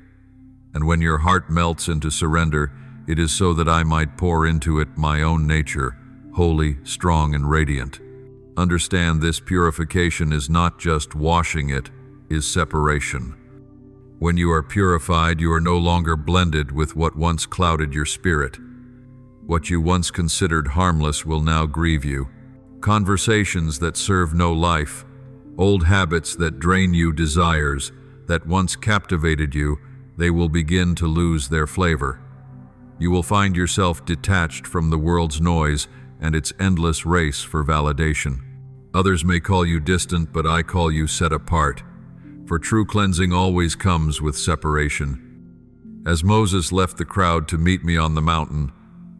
And when your heart melts into surrender, it is so that I might pour into it my own nature, holy, strong, and radiant. Understand, this purification is not just washing, it is separation. When you are purified, you are no longer blended with what once clouded your spirit. What you once considered harmless will now grieve you. Conversations that serve no life, old habits that drain you, desires that once captivated you, they will begin to lose their flavor. You will find yourself detached from the world's noise and its endless race for validation. Others may call you distant, but I call you set apart. For true cleansing always comes with separation. As Moses left the crowd to meet me on the mountain,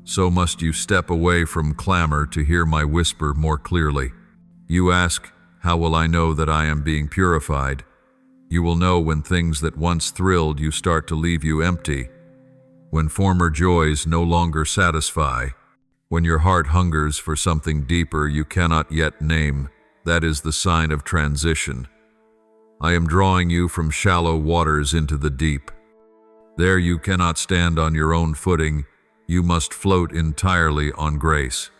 so must you step away from clamor to hear my whisper more clearly. You ask, how will I know that I am being purified? You will know when things that once thrilled you start to leave you empty, when former joys no longer satisfy, when your heart hungers for something deeper you cannot yet name. That is the sign of transition. I am drawing you from shallow waters into the deep. There you cannot stand on your own footing. You must float entirely on grace.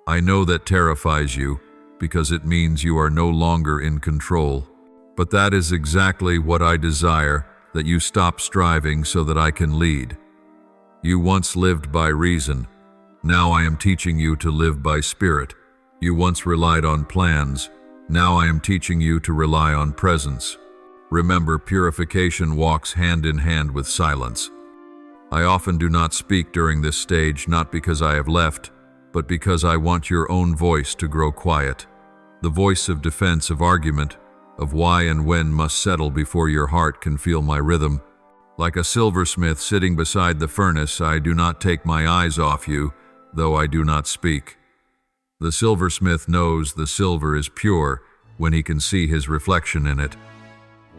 I know that terrifies you because it means you are no longer in control. But that is exactly what I desire, that you stop striving so that I can lead. You once lived by reason. Now I am teaching you to live by spirit. You once relied on plans. Now I am teaching you to rely on presence. Remember, purification walks hand in hand with silence. I often do not speak during this stage, not because I have left, but because I want your own voice to grow quiet. The voice of defense, of argument, of why and when must settle before your heart can feel my rhythm. Like a silversmith sitting beside the furnace, I do not take my eyes off you, though I do not speak. The silversmith knows the silver is pure when he can see his reflection in it.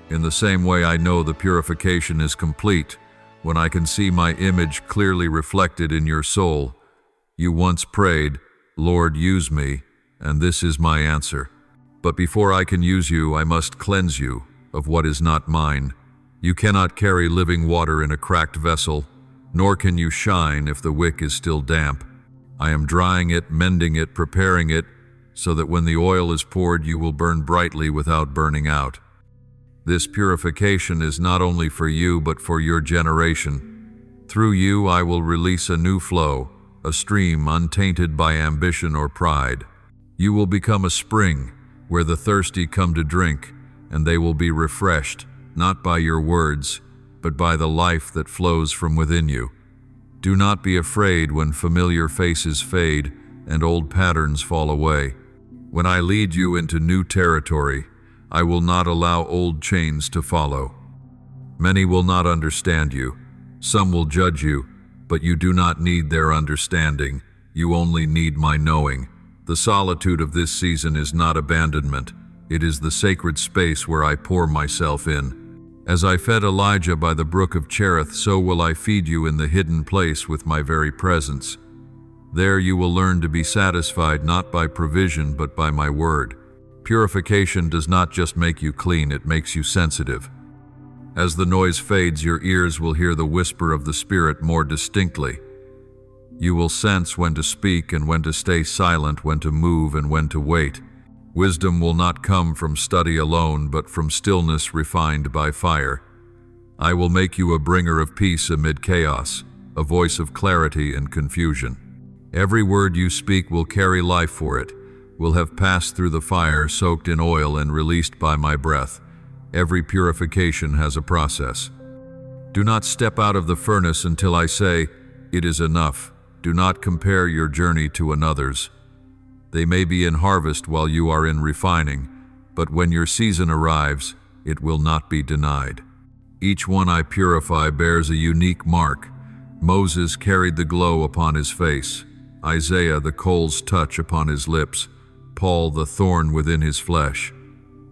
In the same way, I know the purification is complete when I can see my image clearly reflected in your soul. You once prayed, "Lord, use me," and this is my answer. But before I can use you, I must cleanse you of what is not mine. You cannot carry living water in a cracked vessel, nor can you shine if the wick is still damp. I am drying it, mending it, preparing it, so that when the oil is poured, you will burn brightly without burning out. This purification is not only for you, but for your generation. Through you I will release a new flow, a stream untainted by ambition or pride. You will become a spring where the thirsty come to drink, and they will be refreshed, not by your words, but by the life that flows from within you. Do not be afraid when familiar faces fade and old patterns fall away. When I lead you into new territory, I will not allow old chains to follow. Many will not understand you. Some will judge you, but you do not need their understanding. You only need my knowing. The solitude of this season is not abandonment. It is the sacred space where I pour myself in. As I fed Elijah by the brook of Cherith, so will I feed you in the hidden place with my very presence. There you will learn to be satisfied not by provision but by my word. Purification does not just make you clean, it makes you sensitive. As the noise fades, your ears will hear the whisper of the Spirit more distinctly. You will sense when to speak and when to stay silent, when to move and when to wait. Wisdom will not come from study alone, but from stillness refined by fire. I will make you a bringer of peace amid chaos, a voice of clarity and confusion. Every word you speak will carry life for it, will have passed through the fire, soaked in oil and released by my breath. Every purification has a process. Do not step out of the furnace until I say, "It is enough." Do not compare your journey to another's. They may be in harvest while you are in refining, but when your season arrives, it will not be denied. Each one I purify bears a unique mark. Moses carried the glow upon his face, Isaiah the coal's touch upon his lips, Paul the thorn within his flesh.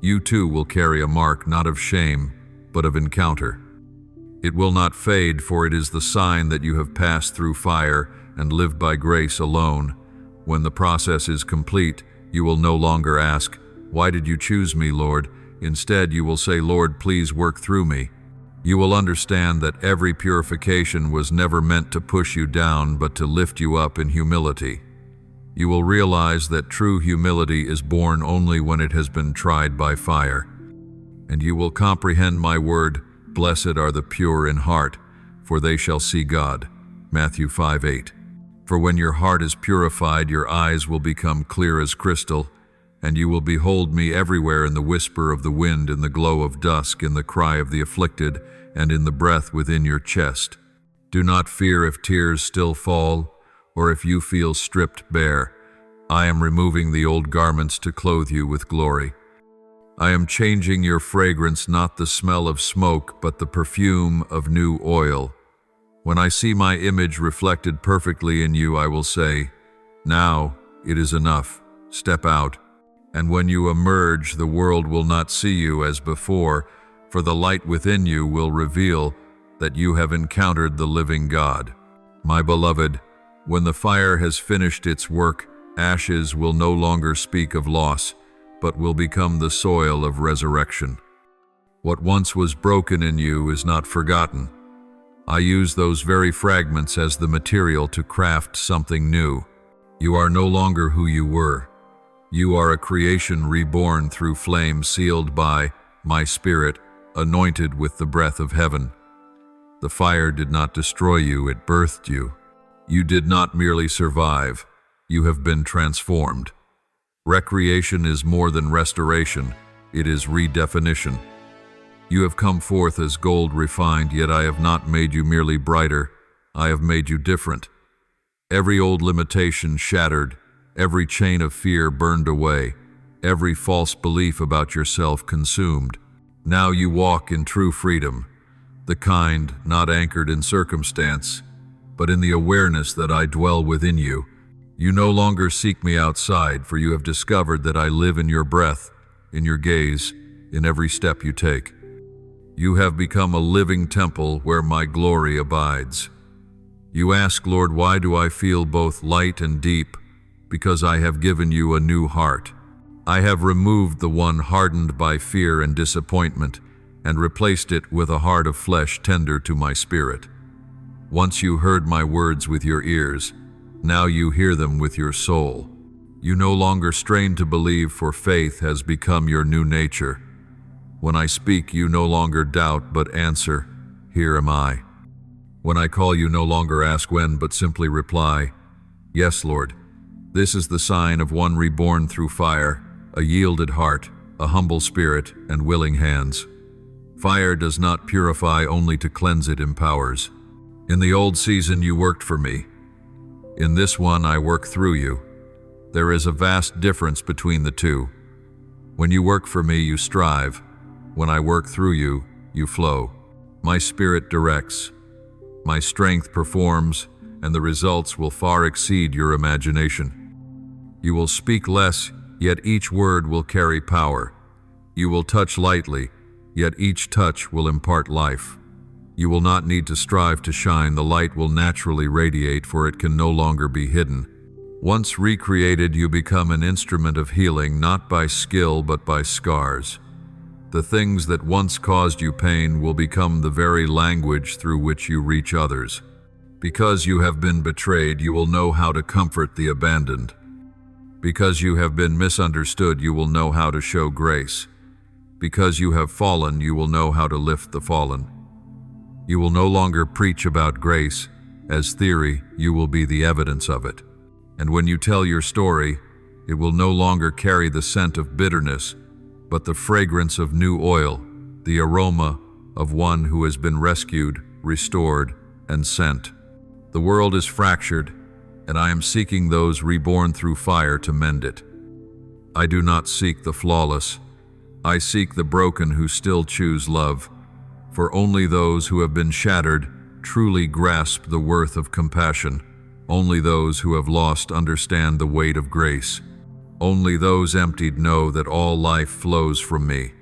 You too will carry a mark not of shame, but of encounter. It will not fade, for it is the sign that you have passed through fire and lived by grace alone. When the process is complete, you will no longer ask, "Why did you choose me, Lord?" Instead, you will say, "Lord, please work through me." You will understand that every purification was never meant to push you down, but to lift you up in humility. You will realize that true humility is born only when it has been tried by fire. And you will comprehend my word, "Blessed are the pure in heart, for they shall see God." Matthew 5:8. For when your heart is purified, your eyes will become clear as crystal, and you will behold me everywhere in the whisper of the wind, in the glow of dusk, in the cry of the afflicted, and in the breath within your chest. Do not fear if tears still fall, or if you feel stripped bare. I am removing the old garments to clothe you with glory. I am changing your fragrance, not the smell of smoke, but the perfume of new oil. When I see my image reflected perfectly in you, I will say, "Now it is enough. Step out." And when you emerge, the world will not see you as before, for the light within you will reveal that you have encountered the living God. My beloved, when the fire has finished its work, ashes will no longer speak of loss, but will become the soil of resurrection. What once was broken in you is not forgotten. I use those very fragments as the material to craft something new. You are no longer who you were. You are a creation reborn through flame, sealed by my Spirit, anointed with the breath of heaven. The fire did not destroy you, it birthed you. You did not merely survive, you have been transformed. Recreation is more than restoration, it is redefinition. You have come forth as gold refined, yet I have not made you merely brighter, I have made you different. Every old limitation shattered, every chain of fear burned away, every false belief about yourself consumed. Now you walk in true freedom, the kind not anchored in circumstance, but in the awareness that I dwell within you. You no longer seek me outside, for you have discovered that I live in your breath, in your gaze, in every step you take. You have become a living temple where my glory abides. You ask, Lord, why do I feel both light and deep? Because I have given you a new heart. I have removed the one hardened by fear and disappointment and replaced it with a heart of flesh tender to my spirit. Once you heard my words with your ears, now you hear them with your soul. You no longer strain to believe, for faith has become your new nature. When I speak, you no longer doubt, but answer, "Here am I." When I call, you no longer ask when, but simply reply, "Yes, Lord." This is the sign of one reborn through fire, a yielded heart, a humble spirit, and willing hands. Fire does not purify, only to cleanse it empowers. In the old season you worked for me. In this one I work through you. There is a vast difference between the two. When you work for me, you strive. When I work through you, you flow. My spirit directs. My strength performs, and the results will far exceed your imagination. You will speak less, yet each word will carry power. You will touch lightly, yet each touch will impart life. You will not need to strive to shine. The light will naturally radiate, for it can no longer be hidden. Once recreated, you become an instrument of healing, not by skill but by scars. The things that once caused you pain will become the very language through which you reach others. Because you have been betrayed, you will know how to comfort the abandoned. Because you have been misunderstood, you will know how to show grace. Because you have fallen, you will know how to lift the fallen. You will no longer preach about grace as theory, you will be the evidence of it. And when you tell your story, it will no longer carry the scent of bitterness, but the fragrance of new oil, the aroma of one who has been rescued, restored, and sent. The world is fractured, and I am seeking those reborn through fire to mend it. I do not seek the flawless. I seek the broken who still choose love. For only those who have been shattered truly grasp the worth of compassion. Only those who have lost understand the weight of grace. Only those emptied know that all life flows from me.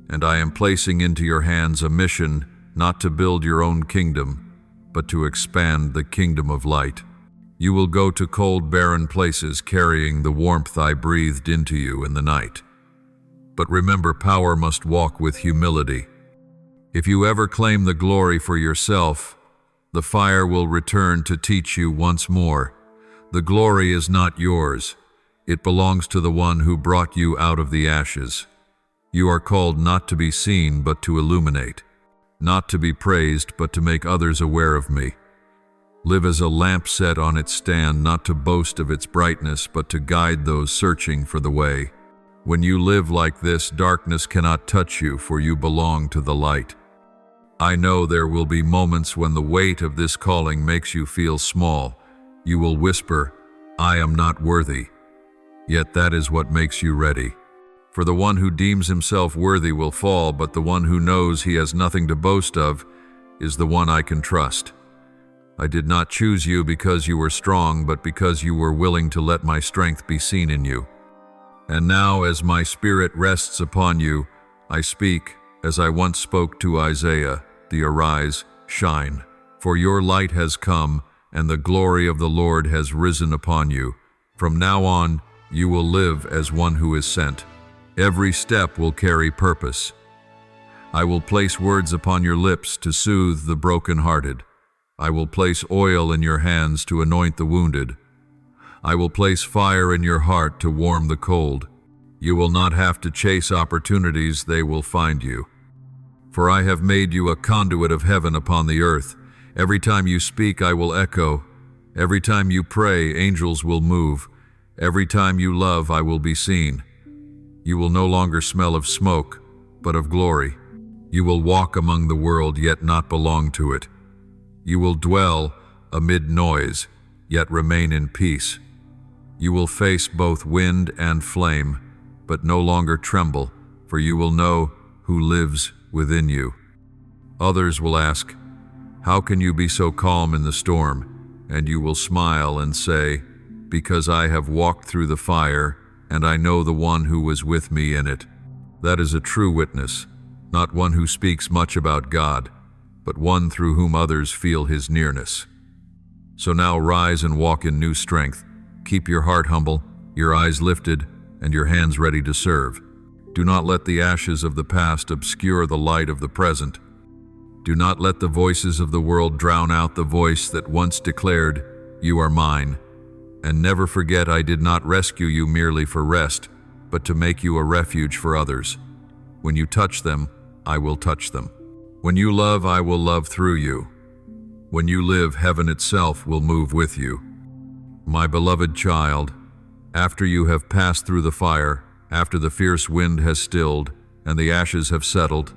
And I am placing into your hands a mission not to build your own kingdom, but to expand the kingdom of light. You will go to cold, barren places carrying the warmth I breathed into you in the night. But remember, power must walk with humility. If you ever claim the glory for yourself, the fire will return to teach you once more. The glory is not yours. It belongs to the one who brought you out of the ashes. You are called not to be seen, but to illuminate. Not to be praised, but to make others aware of me. Live as a lamp set on its stand, not to boast of its brightness, but to guide those searching for the way. When you live like this, darkness cannot touch you, for you belong to the light. I know there will be moments when the weight of this calling makes you feel small. You will whisper, "I am not worthy." Yet that is what makes you ready. For the one who deems himself worthy will fall, but the one who knows he has nothing to boast of is the one I can trust. I did not choose you because you were strong, but because you were willing to let my strength be seen in you. And now, as my spirit rests upon you, I speak, as I once spoke to Isaiah, the arise, shine. For your light has come, and the glory of the Lord has risen upon you. From now on, you will live as one who is sent. Every step will carry purpose. I will place words upon your lips to soothe the broken-hearted. I will place oil in your hands to anoint the wounded. I will place fire in your heart to warm the cold. You will not have to chase opportunities, they will find you. For I have made you a conduit of heaven upon the earth. Every time you speak, I will echo. Every time you pray, angels will move. Every time you love, I will be seen. You will no longer smell of smoke, but of glory. You will walk among the world, yet not belong to it. You will dwell amid noise, yet remain in peace. You will face both wind and flame, but no longer tremble, for you will know who lives within you. Others will ask, "How can you be so calm in the storm?" And you will smile and say, "Because I have walked through the fire, and I know the one who was with me in it." That is a true witness, not one who speaks much about God, but one through whom others feel his nearness. So now rise and walk in new strength. Keep your heart humble, your eyes lifted, and your hands ready to serve. Do not let the ashes of the past obscure the light of the present. Do not let the voices of the world drown out the voice that once declared, "You are mine." And never forget, I did not rescue you merely for rest, but to make you a refuge for others. When you touch them, I will touch them. When you love, I will love through you. When you live, heaven itself will move with you. My beloved child, after you have passed through the fire, after the fierce wind has stilled and the ashes have settled,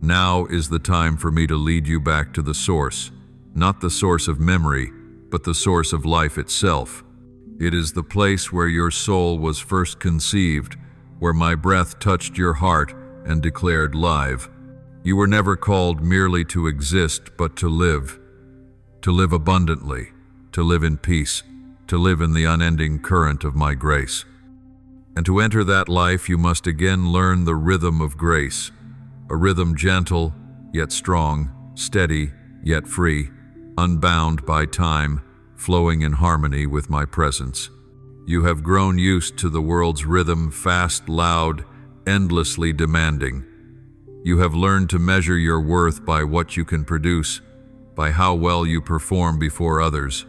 now is the time for me to lead you back to the source, not the source of memory, but the source of life itself. It is the place where your soul was first conceived, where my breath touched your heart and declared live. You were never called merely to exist, but to live abundantly, to live in peace, to live in the unending current of my grace. And to enter that life, you must again learn the rhythm of grace, a rhythm gentle, yet strong, steady, yet free, unbound by time, flowing in harmony with my presence. You have grown used to the world's rhythm, fast, loud, endlessly demanding. You have learned to measure your worth by what you can produce, by how well you perform before others.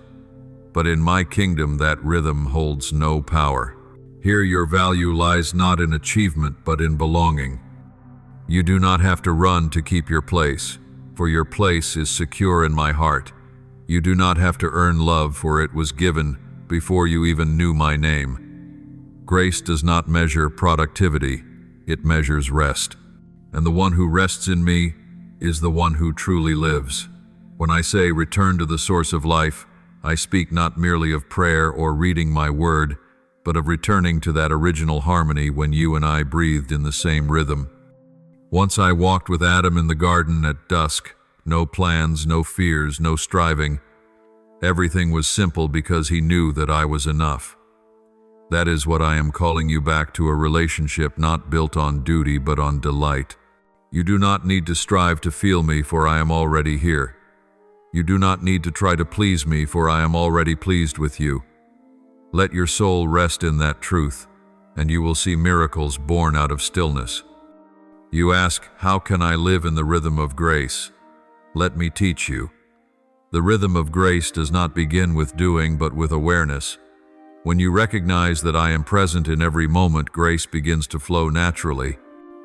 But in my kingdom, that rhythm holds no power. Here your value lies not in achievement, but in belonging. You do not have to run to keep your place, for your place is secure in my heart. You do not have to earn love, for it was given before you even knew my name. Grace does not measure productivity, it measures rest. And the one who rests in me is the one who truly lives. When I say return to the source of life, I speak not merely of prayer or reading my word, but of returning to that original harmony when you and I breathed in the same rhythm. Once I walked with Adam in the garden at dusk, no plans, no fears, no striving. Everything was simple because he knew that I was enough. That is what I am calling you back to, a relationship not built on duty but on delight. You do not need to strive to feel me, for I am already here. You do not need to try to please me, for I am already pleased with you. Let your soul rest in that truth, and you will see miracles born out of stillness. You ask, how can I live in the rhythm of grace? Let me teach you. The rhythm of grace does not begin with doing, but with awareness. When you recognize that I am present in every moment, grace begins to flow naturally.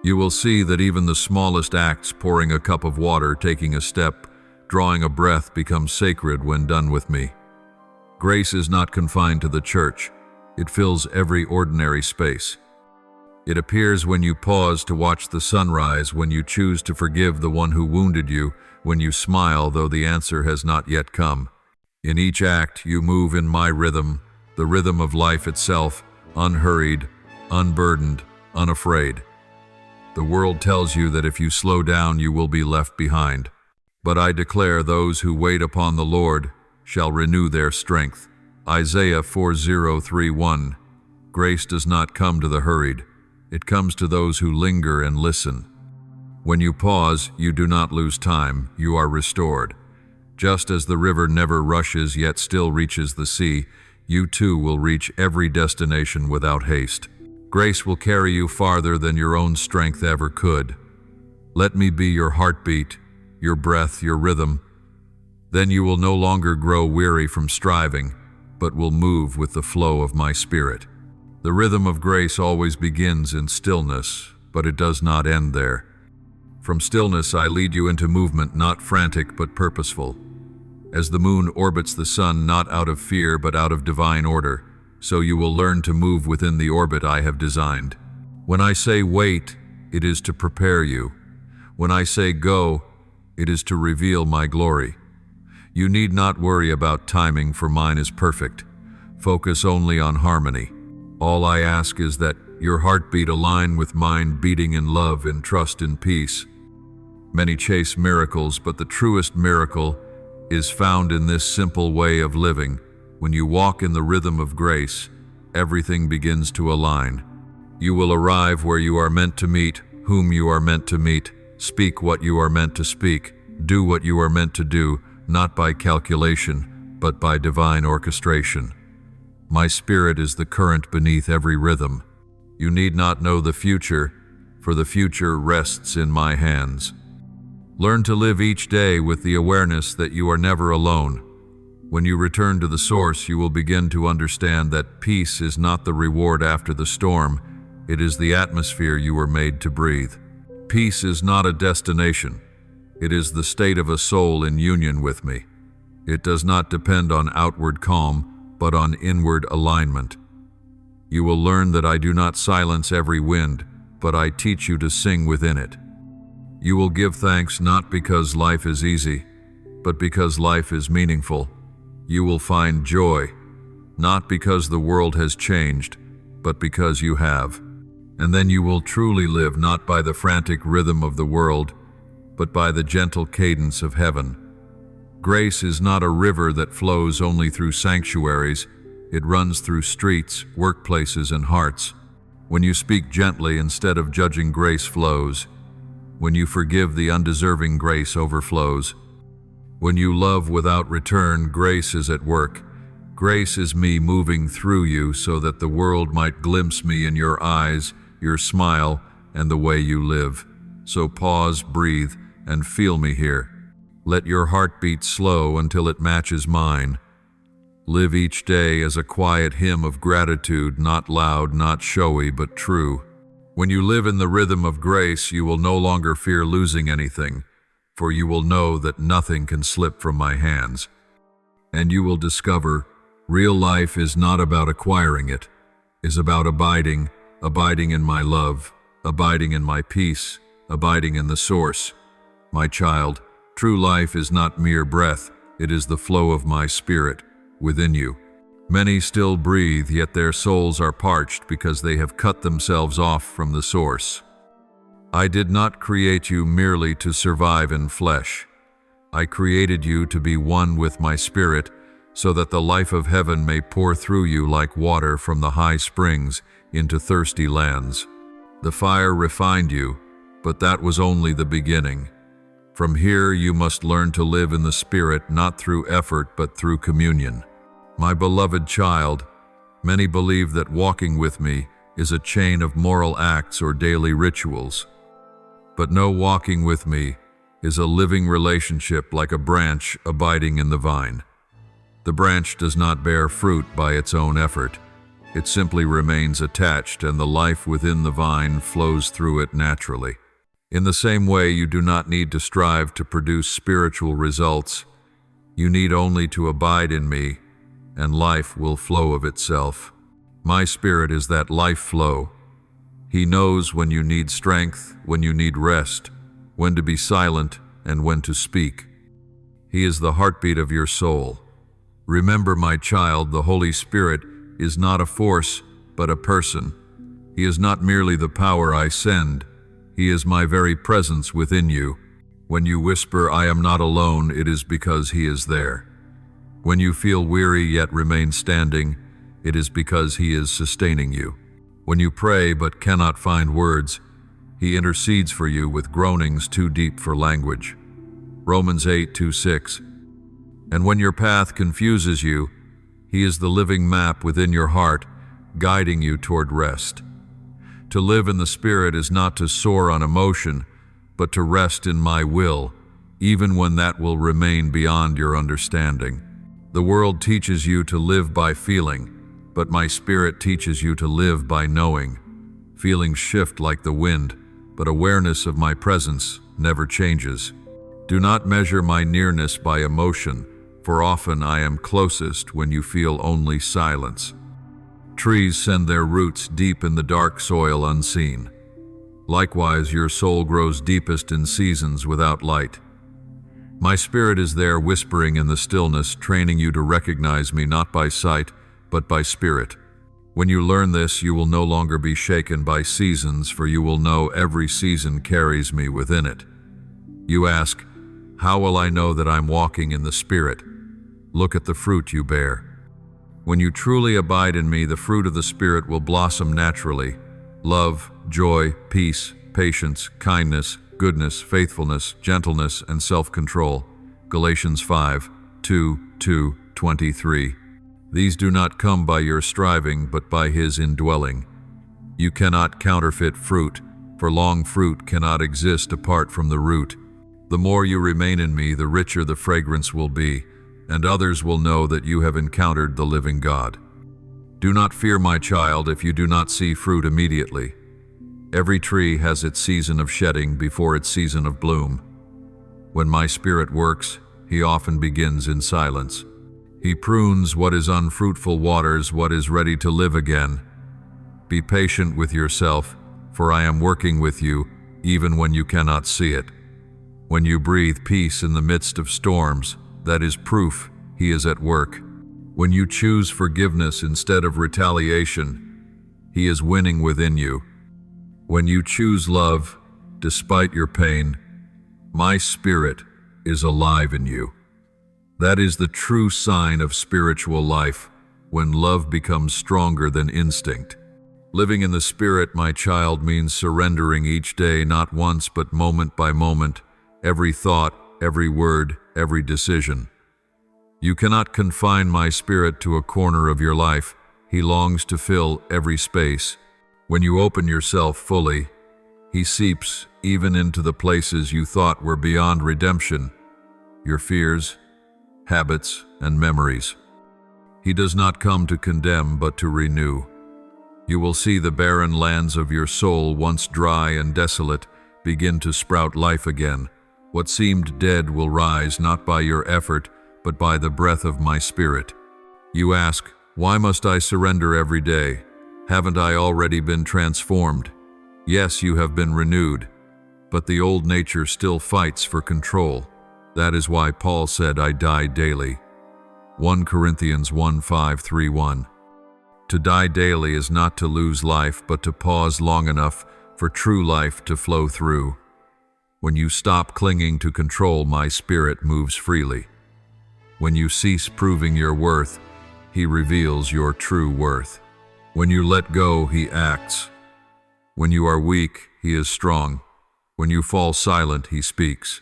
You will see that even the smallest acts, pouring a cup of water, taking a step, drawing a breath, become sacred when done with me. Grace is not confined to the church. It fills every ordinary space. It appears when you pause to watch the sunrise, when you choose to forgive the one who wounded you, when you smile though the answer has not yet come. In each act, you move in my rhythm, the rhythm of life itself, unhurried, unburdened, unafraid. The world tells you that if you slow down, you will be left behind. But I declare, those who wait upon the Lord shall renew their strength. Isaiah 40:31. Grace does not come to the hurried. It comes to those who linger and listen. When you pause, you do not lose time, you are restored. Just as the river never rushes yet still reaches the sea, you too will reach every destination without haste. Grace will carry you farther than your own strength ever could. Let me be your heartbeat, your breath, your rhythm. Then you will no longer grow weary from striving, but will move with the flow of my spirit. The rhythm of grace always begins in stillness, but it does not end there. From stillness I lead you into movement, not frantic but purposeful. As the moon orbits the sun, not out of fear but out of divine order, so you will learn to move within the orbit I have designed. When I say wait, it is to prepare you. When I say go, it is to reveal my glory. You need not worry about timing, for mine is perfect. Focus only on harmony. All I ask is that your heartbeat align with mine, beating in love, in trust, in peace. Many chase miracles, but the truest miracle is found in this simple way of living. When you walk in the rhythm of grace, everything begins to align. You will arrive where you are meant to meet, whom you are meant to meet, speak what you are meant to speak, do what you are meant to do, not by calculation, but by divine orchestration. My spirit is the current beneath every rhythm. You need not know the future, for the future rests in my hands. Learn to live each day with the awareness that you are never alone. When you return to the source, you will begin to understand that peace is not the reward after the storm, it is the atmosphere you were made to breathe. Peace is not a destination, it is the state of a soul in union with me. It does not depend on outward calm, but on inward alignment. You will learn that I do not silence every wind, but I teach you to sing within it. You will give thanks not because life is easy, but because life is meaningful. You will find joy, not because the world has changed, but because you have. And then you will truly live not by the frantic rhythm of the world, but by the gentle cadence of heaven. Grace is not a river that flows only through sanctuaries. It runs through streets, workplaces, and hearts. When you speak gently instead of judging, grace flows. When you forgive, the undeserving grace overflows. When you love without return, grace is at work. Grace is me moving through you so that the world might glimpse me in your eyes, your smile, and the way you live. So pause, breathe, and feel me here. Let your heart beat slow until it matches mine. Live each day as a quiet hymn of gratitude, not loud, not showy, but true. When you live in the rhythm of grace, you will no longer fear losing anything, for you will know that nothing can slip from my hands. And you will discover real life is not about acquiring it, is about abiding in my love, abiding in my peace, abiding in the source. My child, true life is not mere breath, it is the flow of my spirit within you. Many still breathe, yet their souls are parched because they have cut themselves off from the source. I did not create you merely to survive in flesh. I created you to be one with my spirit, so that the life of heaven may pour through you like water from the high springs into thirsty lands. The fire refined you, but that was only the beginning. From here you must learn to live in the Spirit, not through effort but through communion. My beloved child, many believe that walking with me is a chain of moral acts or daily rituals. But no, walking with me is a living relationship like a branch abiding in the vine. The branch does not bear fruit by its own effort. It simply remains attached, and the life within the vine flows through it naturally. In the same way, you do not need to strive to produce spiritual results. You need only to abide in me, and life will flow of itself. My Spirit is that life flow. He knows when you need strength, when you need rest, when to be silent, and when to speak. He is the heartbeat of your soul. Remember, my child, the Holy Spirit is not a force, but a person. He is not merely the power I send. He is my very presence within you. When you whisper, I am not alone, it is because He is there. When you feel weary yet remain standing, it is because He is sustaining you. When you pray but cannot find words, He intercedes for you with groanings too deep for language. Romans 8:2-6. And when your path confuses you, He is the living map within your heart, guiding you toward rest. To live in the Spirit is not to soar on emotion, but to rest in my will, even when that will remain beyond your understanding. The world teaches you to live by feeling, but my Spirit teaches you to live by knowing. Feelings shift like the wind, but awareness of my presence never changes. Do not measure my nearness by emotion, for often I am closest when you feel only silence. Trees send their roots deep in the dark soil unseen. Likewise, your soul grows deepest in seasons without light. My Spirit is there whispering in the stillness, training you to recognize me not by sight, but by spirit. When you learn this, you will no longer be shaken by seasons, for you will know every season carries me within it. You ask, how will I know that I'm walking in the Spirit? Look at the fruit you bear. When you truly abide in me, the fruit of the Spirit will blossom naturally. Love, joy, peace, patience, kindness, goodness, faithfulness, gentleness, and self-control. Galatians 5:2-2 23. These do not come by your striving, but by his indwelling. You cannot counterfeit fruit, for long fruit cannot exist apart from the root. The more you remain in me, the richer the fragrance will be, and others will know that you have encountered the living God. Do not fear, my child, if you do not see fruit immediately. Every tree has its season of shedding before its season of bloom. When my Spirit works, he often begins in silence. He prunes what is unfruitful, waters what is ready to live again. Be patient with yourself, for I am working with you, even when you cannot see it. When you breathe peace in the midst of storms, that is proof he is at work. When you choose forgiveness instead of retaliation, he is winning within you. When you choose love, despite your pain, my Spirit is alive in you. That is the true sign of spiritual life, when love becomes stronger than instinct. Living in the Spirit, my child, means surrendering each day, not once but moment by moment, every thought, every word, every decision. You cannot confine my Spirit to a corner of your life. He longs to fill every space. When you open yourself fully, he seeps even into the places you thought were beyond redemption, your fears, habits, and memories. He does not come to condemn, but to renew. You will see the barren lands of your soul, once dry and desolate, begin to sprout life again. What seemed dead will rise, not by your effort, but by the breath of my Spirit. You ask, why must I surrender every day? Haven't I already been transformed? Yes, you have been renewed, but the old nature still fights for control. That is why Paul said, I die daily. 1 Corinthians 1:5-3:1. To die daily is not to lose life, but to pause long enough for true life to flow through. When you stop clinging to control, my Spirit moves freely. When you cease proving your worth, he reveals your true worth. When you let go, he acts. When you are weak, he is strong. When you fall silent, he speaks.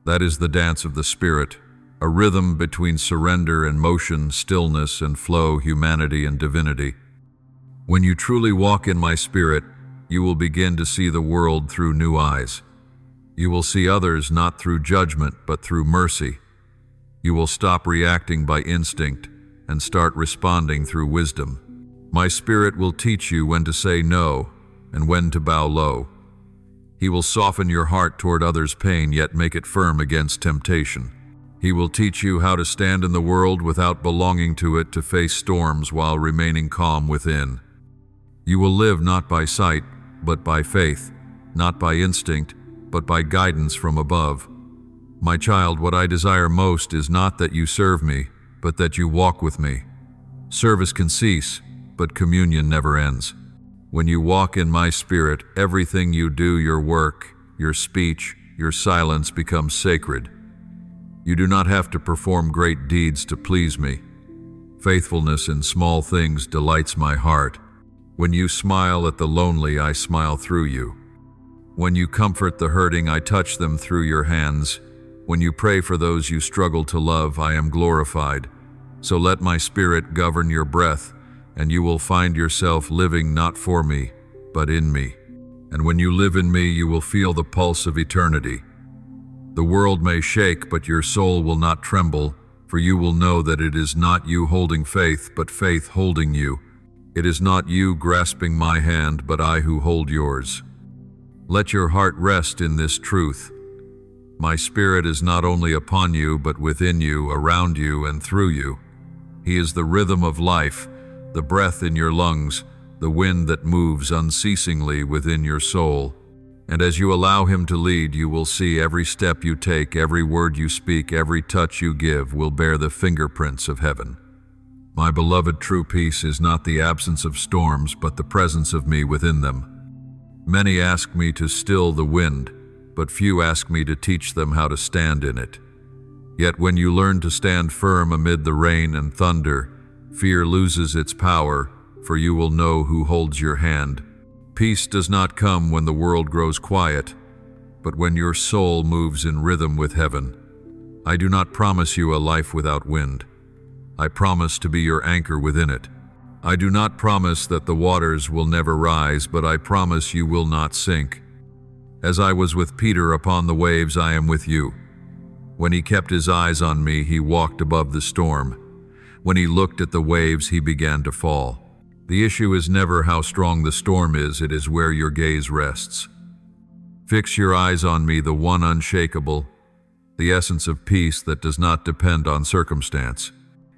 That is the dance of the Spirit, a rhythm between surrender and motion, stillness and flow, humanity and divinity. When you truly walk in my Spirit, you will begin to see the world through new eyes. You will see others not through judgment, but through mercy. You will stop reacting by instinct and start responding through wisdom. My Spirit will teach you when to say no and when to bow low. He will soften your heart toward others' pain, yet make it firm against temptation. He will teach you how to stand in the world without belonging to it, to face storms while remaining calm within. You will live not by sight, but by faith, not by instinct, but by guidance from above. My child, what I desire most is not that you serve me, but that you walk with me. Service can cease, but communion never ends. When you walk in my Spirit, everything you do, your work, your speech, your silence becomes sacred. You do not have to perform great deeds to please me. Faithfulness in small things delights my heart. When you smile at the lonely, I smile through you. When you comfort the hurting, I touch them through your hands. When you pray for those you struggle to love, I am glorified. So let my Spirit govern your breath, and you will find yourself living not for me, but in me. And when you live in me, you will feel the pulse of eternity. The world may shake, but your soul will not tremble, for you will know that it is not you holding faith, but faith holding you. It is not you grasping my hand, but I who hold yours. Let your heart rest in this truth. My Spirit is not only upon you, but within you, around you, and through you. He is the rhythm of life, the breath in your lungs, the wind that moves unceasingly within your soul. And as you allow him to lead, you will see every step you take, every word you speak, every touch you give will bear the fingerprints of heaven. My beloved, true peace is not the absence of storms, but the presence of me within them. Many ask me to still the wind, but few ask me to teach them how to stand in it. Yet when you learn to stand firm amid the rain and thunder, fear loses its power, for you will know who holds your hand. Peace does not come when the world grows quiet, but when your soul moves in rhythm with heaven. I do not promise you a life without wind. I promise to be your anchor within it. I do not promise that the waters will never rise, but I promise you will not sink. As I was with Peter upon the waves, I am with you. When he kept his eyes on me, he walked above the storm. When he looked at the waves, he began to fall. The issue is never how strong the storm is, it is where your gaze rests. Fix your eyes on me, the one unshakable, the essence of peace that does not depend on circumstance.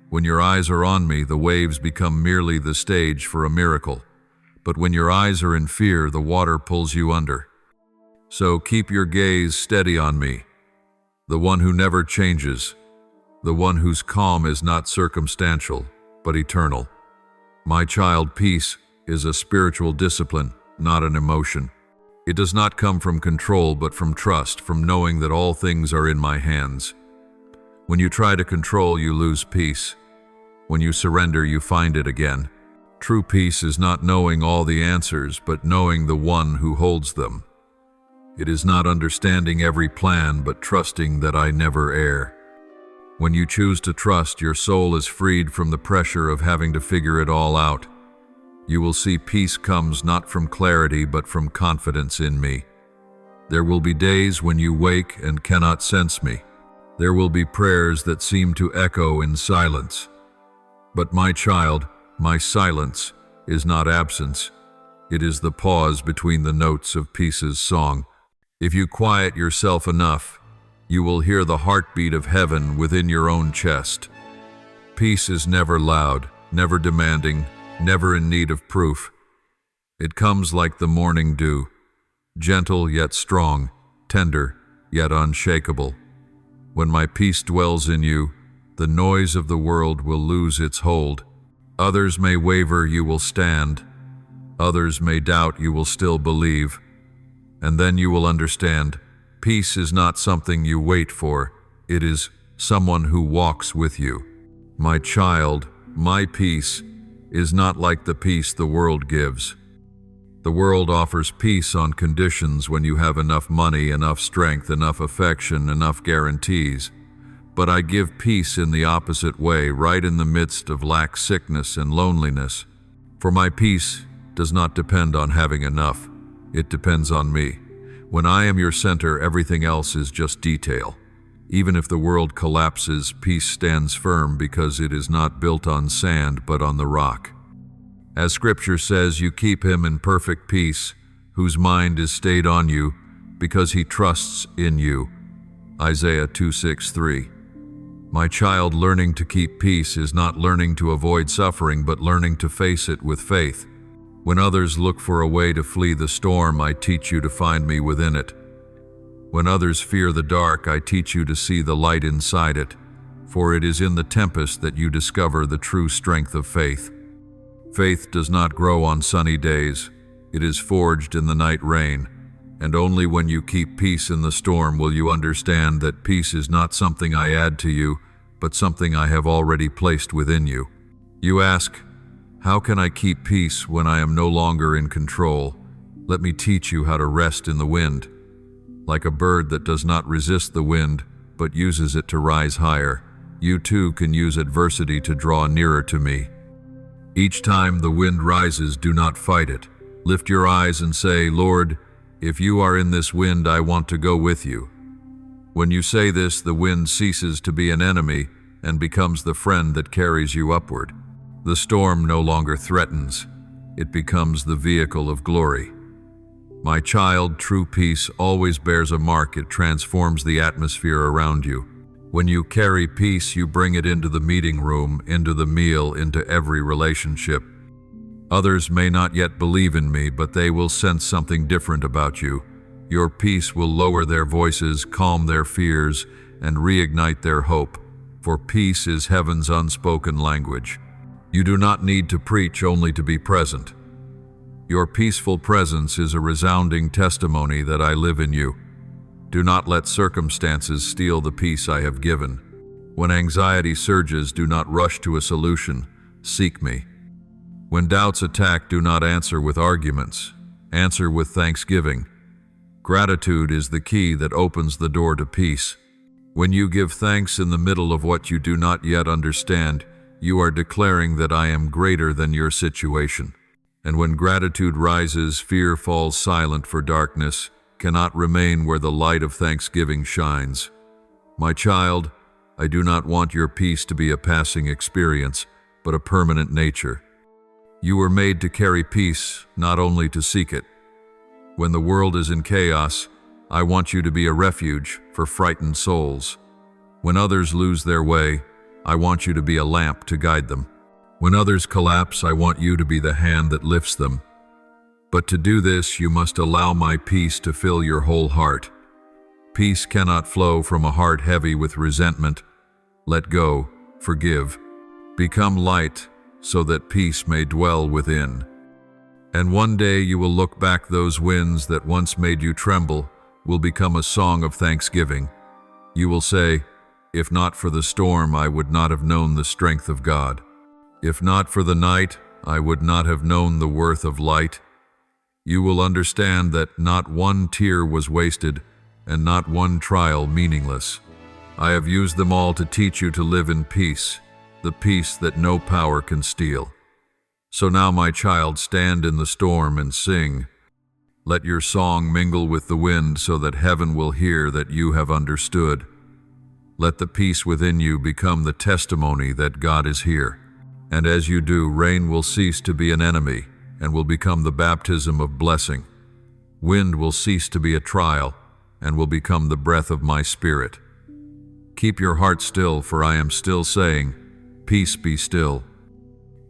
When your eyes are on me, the waves become merely the stage for a miracle. But when your eyes are in fear, the water pulls you under. So keep your gaze steady on me, the one who never changes, the one whose calm is not circumstantial, but eternal. My child, peace is a spiritual discipline, not an emotion. It does not come from control, but from trust, from knowing that all things are in my hands. When you try to control, you lose peace. When you surrender, you find it again. True peace is not knowing all the answers, but knowing the one who holds them. It is not understanding every plan, but trusting that I never err. When you choose to trust, your soul is freed from the pressure of having to figure it all out. You will see peace comes not from clarity, but from confidence in me. There will be days when you wake and cannot sense me. There will be prayers that seem to echo in silence. But my child, my silence is not absence. It is the pause between the notes of peace's song. If you quiet yourself enough, you will hear the heartbeat of heaven within your own chest. Peace is never loud, never demanding, never in need of proof. It comes like the morning dew, gentle yet strong, tender yet unshakable. When my peace dwells in you, the noise of the world will lose its hold. Others may waver, you will stand. Others may doubt, you will still believe. And then you will understand, peace is not something you wait for, it is someone who walks with you. My child, my peace is not like the peace the world gives. The world offers peace on conditions when you have enough money, enough strength, enough affection, enough guarantees. But I give peace in the opposite way, right in the midst of lack, sickness, and loneliness. For my peace does not depend on having enough. It depends on me. When I am your center, everything else is just detail. Even if the world collapses, peace stands firm because it is not built on sand but on the rock. As Scripture says, you keep him in perfect peace, whose mind is stayed on you, because he trusts in you. Isaiah 2:6-3. My child, learning to keep peace is not learning to avoid suffering, but learning to face it with faith. When others look for a way to flee the storm, I teach you to find me within it. When others fear the dark, I teach you to see the light inside it, for it is in the tempest that you discover the true strength of faith. Faith does not grow on sunny days. It is forged in the night rain, and only when you keep peace in the storm will you understand that peace is not something I add to you, but something I have already placed within you. You ask, how can I keep peace when I am no longer in control? Let me teach you how to rest in the wind. Like a bird that does not resist the wind, but uses it to rise higher, you too can use adversity to draw nearer to me. Each time the wind rises, do not fight it. Lift your eyes and say, Lord, if you are in this wind, I want to go with you. When you say this, the wind ceases to be an enemy and becomes the friend that carries you upward. The storm no longer threatens. It becomes the vehicle of glory. My child, true peace always bears a mark. It transforms the atmosphere around you. When you carry peace, you bring it into the meeting room, into the meal, into every relationship. Others may not yet believe in me, but they will sense something different about you. Your peace will lower their voices, calm their fears, and reignite their hope, for peace is heaven's unspoken language. You do not need to preach only to be present. Your peaceful presence is a resounding testimony that I live in you. Do not let circumstances steal the peace I have given. When anxiety surges, do not rush to a solution. Seek me. When doubts attack, do not answer with arguments. Answer with thanksgiving. Gratitude is the key that opens the door to peace. When you give thanks in the middle of what you do not yet understand, you are declaring that I am greater than your situation. And when gratitude rises, fear falls silent, for darkness cannot remain where the light of thanksgiving shines. My child, I do not want your peace to be a passing experience, but a permanent nature. You were made to carry peace, not only to seek it. When the world is in chaos, I want you to be a refuge for frightened souls. When others lose their way, I want you to be a lamp to guide them. When others collapse, I want you to be the hand that lifts them. But to do this, you must allow my peace to fill your whole heart. Peace cannot flow from a heart heavy with resentment. Let go, forgive. Become light, so that peace may dwell within. And one day you will look back, those winds that once made you tremble will become a song of thanksgiving. You will say, if not for the storm, I would not have known the strength of God. If not for the night, I would not have known the worth of light. You will understand that not one tear was wasted, and not one trial meaningless. I have used them all to teach you to live in peace, the peace that no power can steal. So now, my child, stand in the storm and sing. Let your song mingle with the wind so that heaven will hear that you have understood. Let the peace within you become the testimony that God is here. And as you do, rain will cease to be an enemy and will become the baptism of blessing. Wind will cease to be a trial and will become the breath of my spirit. Keep your heart still, for I am still saying, peace be still.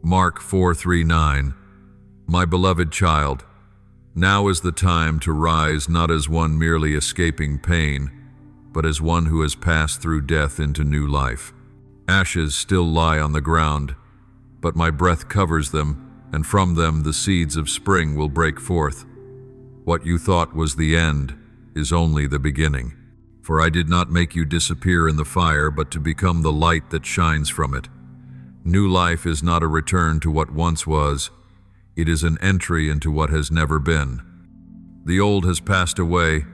Mark 4:39. My beloved child, now is the time to rise, not as one merely escaping pain, but as one who has passed through death into new life. Ashes still lie on the ground, but my breath covers them, and from them the seeds of spring will break forth. What you thought was the end is only the beginning. For I did not make you disappear in the fire, but to become the light that shines from it. New life is not a return to what once was. It is an entry into what has never been. The old has passed away,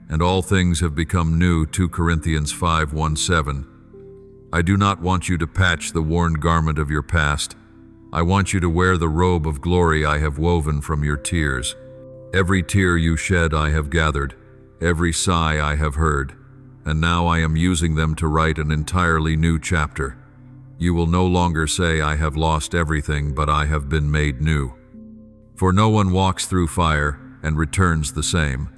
and all things have become new. 2 Corinthians 5:17. I do not want you to patch the worn garment of your past. I want you to wear the robe of glory I have woven from your tears. Every tear you shed I have gathered, every sigh I have heard, and now I am using them to write an entirely new chapter. You will no longer say, I have lost everything, but I have been made new. For no one walks through fire and returns the same.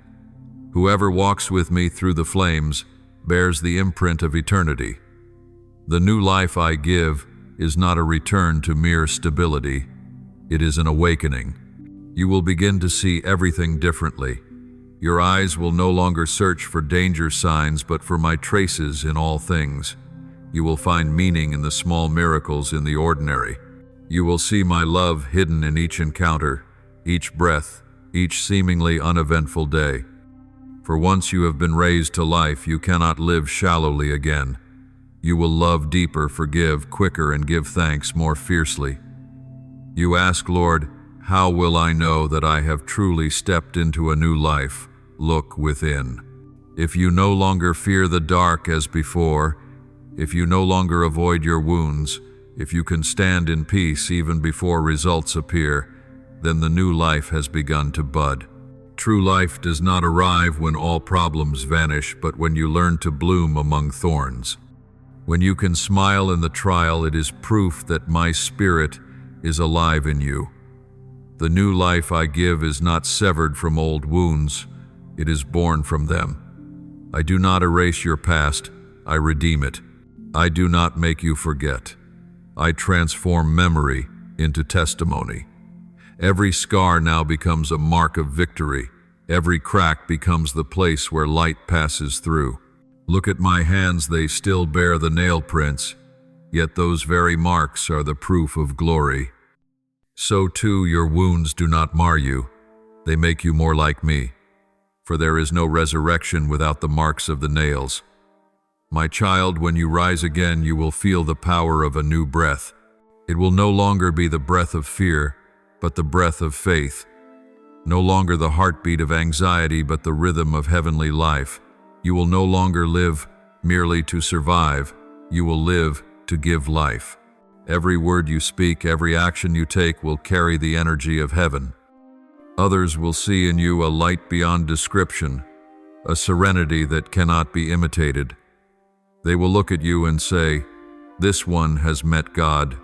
Whoever walks with me through the flames bears the imprint of eternity. The new life I give is not a return to mere stability. It is an awakening. You will begin to see everything differently. Your eyes will no longer search for danger signs, but for my traces in all things. You will find meaning in the small miracles in the ordinary. You will see my love hidden in each encounter, each breath, each seemingly uneventful day. For once you have been raised to life, you cannot live shallowly again. You will love deeper, forgive quicker, and give thanks more fiercely. You ask, Lord, how will I know that I have truly stepped into a new life? Look within. If you no longer fear the dark as before, if you no longer avoid your wounds, if you can stand in peace even before results appear, then the new life has begun to bud. True life does not arrive when all problems vanish, but when you learn to bloom among thorns. When you can smile in the trial, it is proof that my spirit is alive in you. The new life I give is not severed from old wounds, it is born from them. I do not erase your past, I redeem it. I do not make you forget. I transform memory into testimony. Every scar now becomes a mark of victory. Every crack becomes the place where light passes through. Look at my hands, they still bear the nail prints, yet those very marks are the proof of glory. So too your wounds do not mar you, they make you more like me. For there is no resurrection without the marks of the nails. My child, when you rise again, you will feel the power of a new breath. It will no longer be the breath of fear, but the breath of faith. No longer the heartbeat of anxiety, but the rhythm of heavenly life. You will no longer live merely to survive. You will live to give life. Every word you speak, every action you take will carry the energy of heaven. Others will see in you a light beyond description, a serenity that cannot be imitated. They will look at you and say, "This one has met God."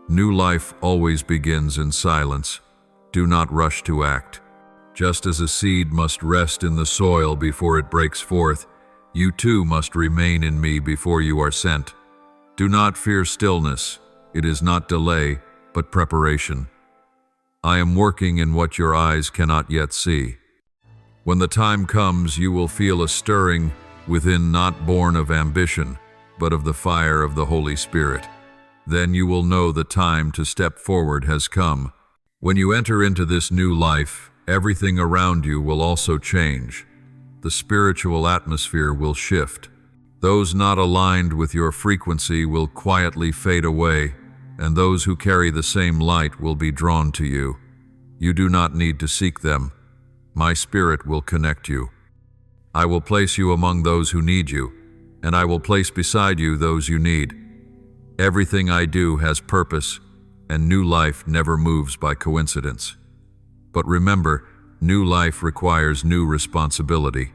New life always begins in silence. Do not rush to act. Just as a seed must rest in the soil before it breaks forth, you too must remain in me before you are sent. Do not fear stillness. It is not delay, but preparation. I am working in what your eyes cannot yet see. When the time comes, you will feel a stirring within, not born of ambition, but of the fire of the Holy Spirit. Then you will know the time to step forward has come. When you enter into this new life, everything around you will also change. The spiritual atmosphere will shift. Those not aligned with your frequency will quietly fade away, and those who carry the same light will be drawn to you. You do not need to seek them. My Spirit will connect you. I will place you among those who need you, and I will place beside you those you need. Everything I do has purpose, and new life never moves by coincidence. But remember, new life requires new responsibility.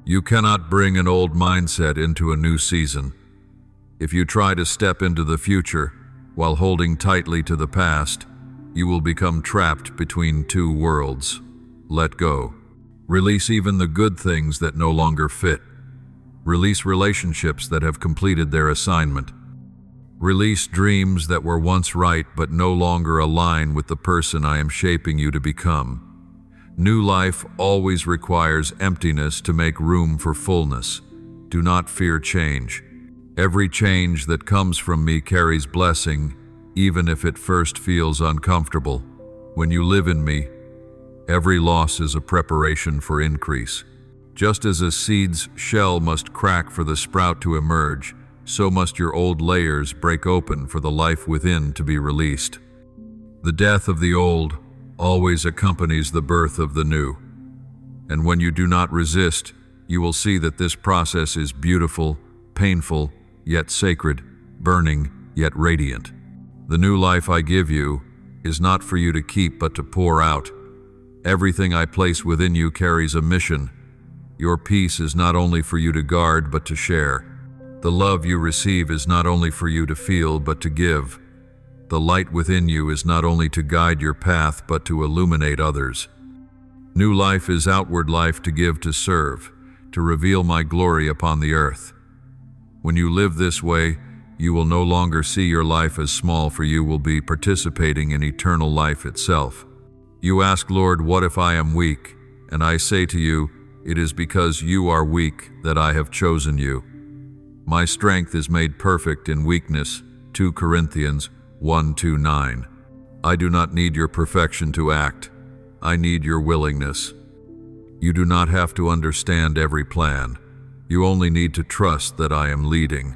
You cannot bring an old mindset into a new season. If you try to step into the future while holding tightly to the past, you will become trapped between two worlds. Let go. Release even the good things that no longer fit. Release relationships that have completed their assignment. Release dreams that were once right but no longer align with the person I am shaping you to become. New life always requires emptiness to make room for fullness. Do not fear change. Every change that comes from me carries blessing, even if it first feels uncomfortable. When you live in me, every loss is a preparation for increase. Just as a seed's shell must crack for the sprout to emerge, so must your old layers break open for the life within to be released. The death of the old always accompanies the birth of the new. And when you do not resist, you will see that this process is beautiful, painful, yet sacred, burning, yet radiant. The new life I give you is not for you to keep but to pour out. Everything I place within you carries a mission. Your peace is not only for you to guard but to share. The love you receive is not only for you to feel but to give. The light within you is not only to guide your path but to illuminate others. New life is outward life to give, to serve, to reveal my glory upon the earth. When you live this way, you will no longer see your life as small, for you will be participating in eternal life itself. You ask, Lord, what if I am weak? And I say to you, it is because you are weak that I have chosen you. My strength is made perfect in weakness, 2 Corinthians 1:2-9. I do not need your perfection to act. I need your willingness. You do not have to understand every plan. You only need to trust that I am leading.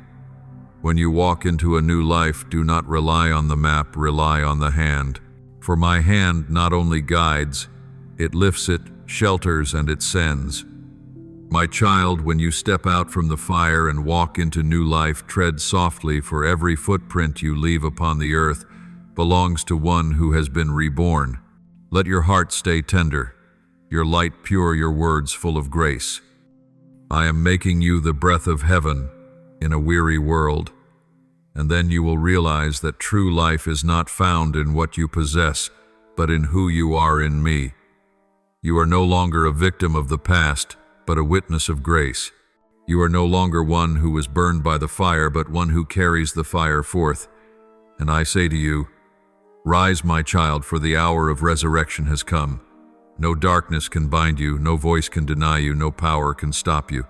When you walk into a new life, do not rely on the map, rely on the hand. For my hand not only guides, it lifts it, shelters, and it sends. My child, when you step out from the fire and walk into new life, tread softly, for every footprint you leave upon the earth belongs to one who has been reborn. Let your heart stay tender, your light pure, your words full of grace. I am making you the breath of heaven in a weary world, and then you will realize that true life is not found in what you possess, but in who you are in me. You are no longer a victim of the past, but a witness of grace. You are no longer one who was burned by the fire, but one who carries the fire forth. And I say to you, rise, my child, for the hour of resurrection has come. No darkness can bind you, no voice can deny you, no power can stop you.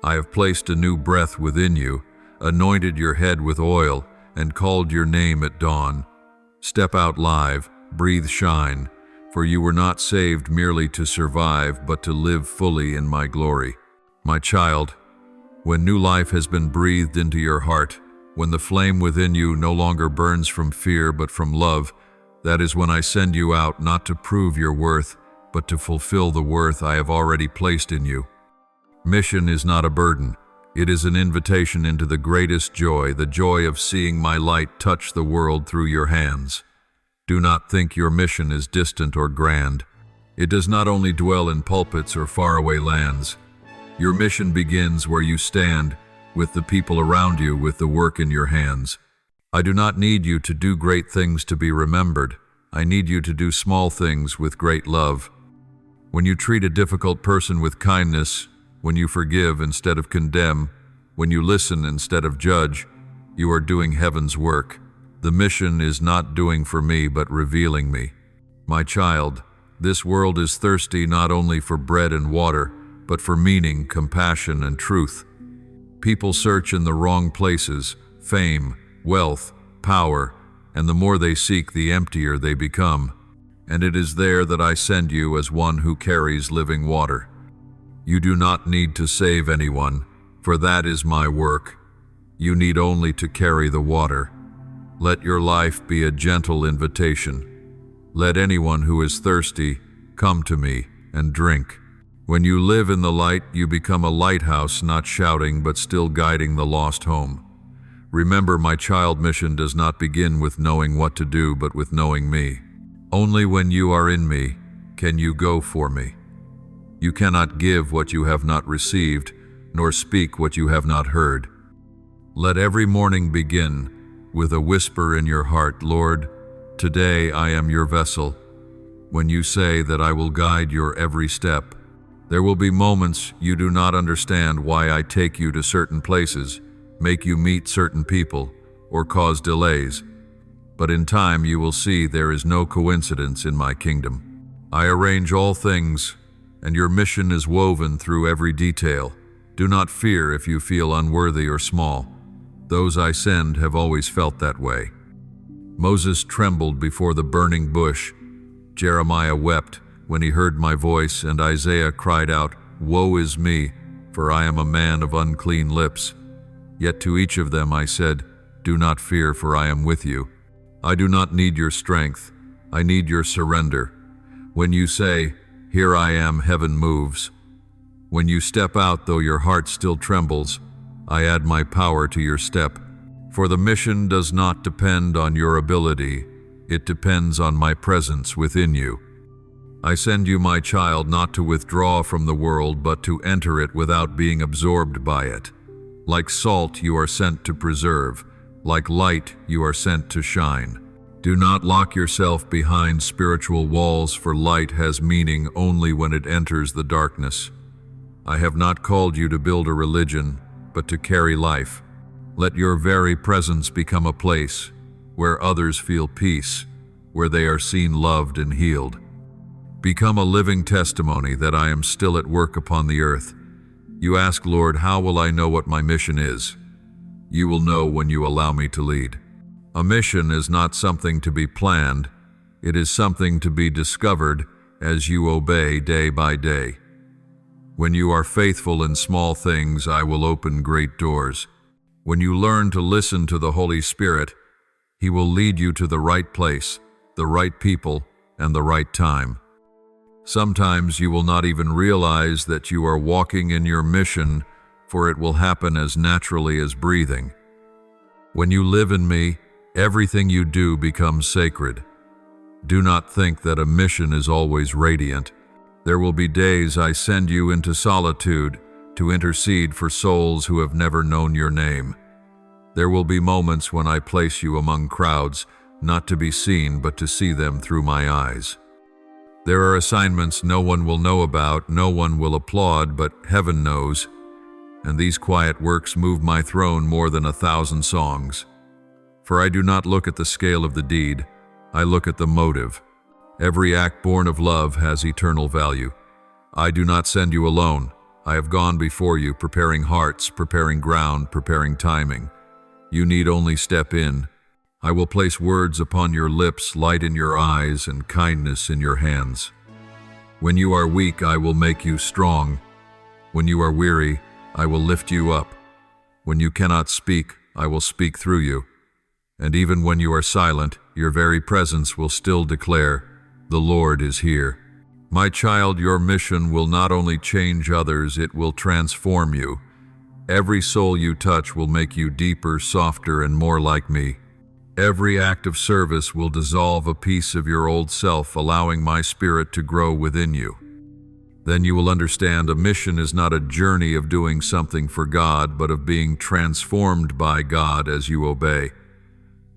I have placed a new breath within you, anointed your head with oil, and called your name at dawn. Step out live, breathe shine, for you were not saved merely to survive, but to live fully in my glory. My child, when new life has been breathed into your heart, when the flame within you no longer burns from fear but from love, that is when I send you out not to prove your worth, but to fulfill the worth I have already placed in you. Mission is not a burden. It is an invitation into the greatest joy, the joy of seeing my light touch the world through your hands. Do not think your mission is distant or grand. It does not only dwell in pulpits or faraway lands. Your mission begins where you stand, with the people around you, with the work in your hands. I do not need you to do great things to be remembered. I need you to do small things with great love. When you treat a difficult person with kindness, when you forgive instead of condemn, when you listen instead of judge, you are doing heaven's work. The mission is not doing for me, but revealing me. My child, this world is thirsty not only for bread and water, but for meaning, compassion, and truth. People search in the wrong places: fame, wealth, power, and the more they seek, the emptier they become. And it is there that I send you as one who carries living water. You do not need to save anyone, for that is my work. You need only to carry the water. Let your life be a gentle invitation. Let anyone who is thirsty come to me and drink. When you live in the light, you become a lighthouse, not shouting, but still guiding the lost home. Remember, my child, mission does not begin with knowing what to do, but with knowing me. Only when you are in me can you go for me. You cannot give what you have not received, nor speak what you have not heard. Let every morning begin with a whisper in your heart: Lord, today I am your vessel. When you say that I will guide your every step, there will be moments you do not understand why I take you to certain places, make you meet certain people, or cause delays. But in time you will see there is no coincidence in my kingdom. I arrange all things, and your mission is woven through every detail. Do not fear if you feel unworthy or small. Those I send have always felt that way. Moses trembled before the burning bush. Jeremiah wept when he heard my voice, and Isaiah cried out, "Woe is me, for I am a man of unclean lips." Yet to each of them I said, "Do not fear, for I am with you." I do not need your strength. I need your surrender. When you say, "Here I am," heaven moves. When you step out, though your heart still trembles, I add my power to your step. For the mission does not depend on your ability. It depends on my presence within you. I send you, my child, not to withdraw from the world, but to enter it without being absorbed by it. Like salt you are sent to preserve. Like light you are sent to shine. Do not lock yourself behind spiritual walls, for light has meaning only when it enters the darkness. I have not called you to build a religion, but to carry life. Let your very presence become a place where others feel peace, where they are seen, loved, and healed. Become a living testimony that I am still at work upon the earth. You ask, Lord, how will I know what my mission is? You will know when you allow me to lead. A mission is not something to be planned. It is something to be discovered as you obey day by day. When you are faithful in small things, I will open great doors. When you learn to listen to the Holy Spirit, He will lead you to the right place, the right people, and the right time. Sometimes you will not even realize that you are walking in your mission, for it will happen as naturally as breathing. When you live in me, everything you do becomes sacred. Do not think that a mission is always radiant. There will be days I send you into solitude to intercede for souls who have never known your name. There will be moments when I place you among crowds, not to be seen, but to see them through my eyes. There are assignments no one will know about, no one will applaud, but heaven knows. And these quiet works move my throne more than 1,000 songs. For I do not look at the scale of the deed, I look at the motive. Every act born of love has eternal value. I do not send you alone. I have gone before you, preparing hearts, preparing ground, preparing timing. You need only step in. I will place words upon your lips, light in your eyes, and kindness in your hands. When you are weak, I will make you strong. When you are weary, I will lift you up. When you cannot speak, I will speak through you. And even when you are silent, your very presence will still declare, "The Lord is here." My child, your mission will not only change others, it will transform you. Every soul you touch will make you deeper, softer, and more like me. Every act of service will dissolve a piece of your old self, allowing my spirit to grow within you. Then you will understand a mission is not a journey of doing something for God, but of being transformed by God as you obey.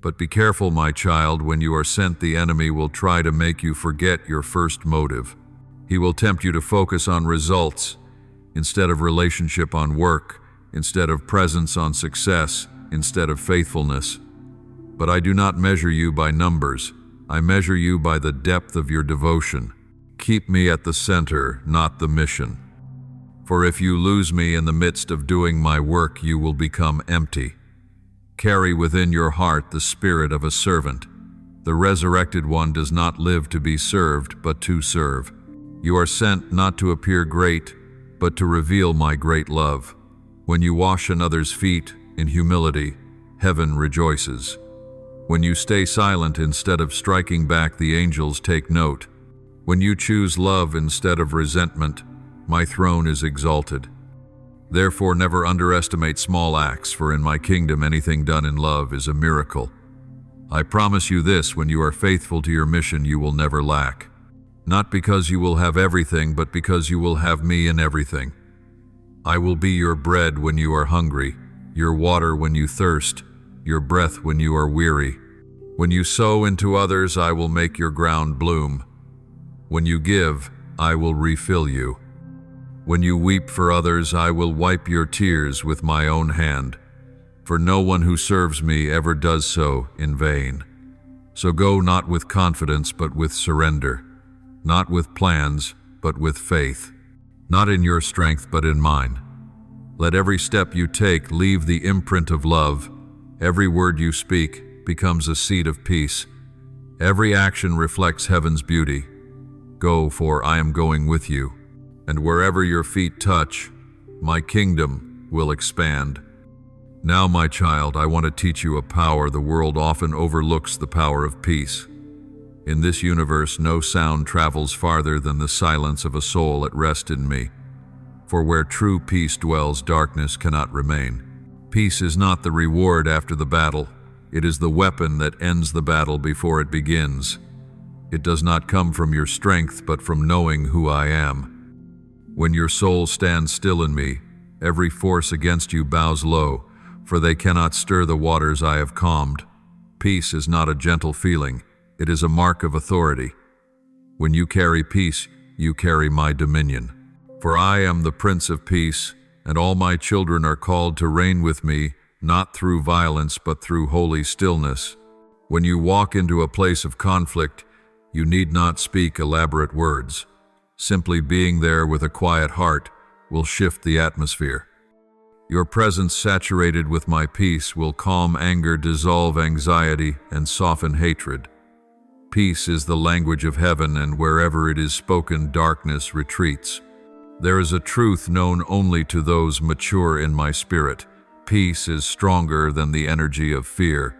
But be careful, my child, when you are sent, the enemy will try to make you forget your first motive. He will tempt you to focus on results instead of relationship, on work instead of presence, on success instead of faithfulness. But I do not measure you by numbers. I measure you by the depth of your devotion. Keep me at the center, not the mission. For if you lose me in the midst of doing my work, you will become empty. Carry within your heart the spirit of a servant. The resurrected one does not live to be served, but to serve. You are sent not to appear great, but to reveal my great love. When you wash another's feet in humility, heaven rejoices. When you stay silent instead of striking back, the angels take note. When you choose love instead of resentment, my throne is exalted. Therefore, never underestimate small acts, for in my kingdom anything done in love is a miracle. I promise you this: when you are faithful to your mission, you will never lack. Not because you will have everything, but because you will have me in everything. I will be your bread when you are hungry, your water when you thirst, your breath when you are weary. When you sow into others, I will make your ground bloom. When you give, I will refill you. When you weep for others, I will wipe your tears with my own hand. For no one who serves me ever does so in vain. So go not with confidence, but with surrender. Not with plans, but with faith. Not in your strength, but in mine. Let every step you take leave the imprint of love. Every word you speak becomes a seed of peace. Every action reflects heaven's beauty. Go, for I am going with you, and wherever your feet touch, my kingdom will expand. Now, my child, I want to teach you a power the world often overlooks: the power of peace. In this universe, no sound travels farther than the silence of a soul at rest in me. For where true peace dwells, darkness cannot remain. Peace is not the reward after the battle. It is the weapon that ends the battle before it begins. It does not come from your strength, but from knowing who I am. When your soul stands still in me, every force against you bows low, for they cannot stir the waters I have calmed. Peace is not a gentle feeling. It is a mark of authority. When you carry peace, you carry my dominion. For I am the Prince of Peace, and all my children are called to reign with me, not through violence, but through holy stillness. When you walk into a place of conflict, you need not speak elaborate words. Simply being there with a quiet heart will shift the atmosphere. Your presence, saturated with my peace, will calm anger, dissolve anxiety, and soften hatred. Peace is the language of heaven, and wherever it is spoken, darkness retreats. There is a truth known only to those mature in my spirit. Peace is stronger than the energy of fear.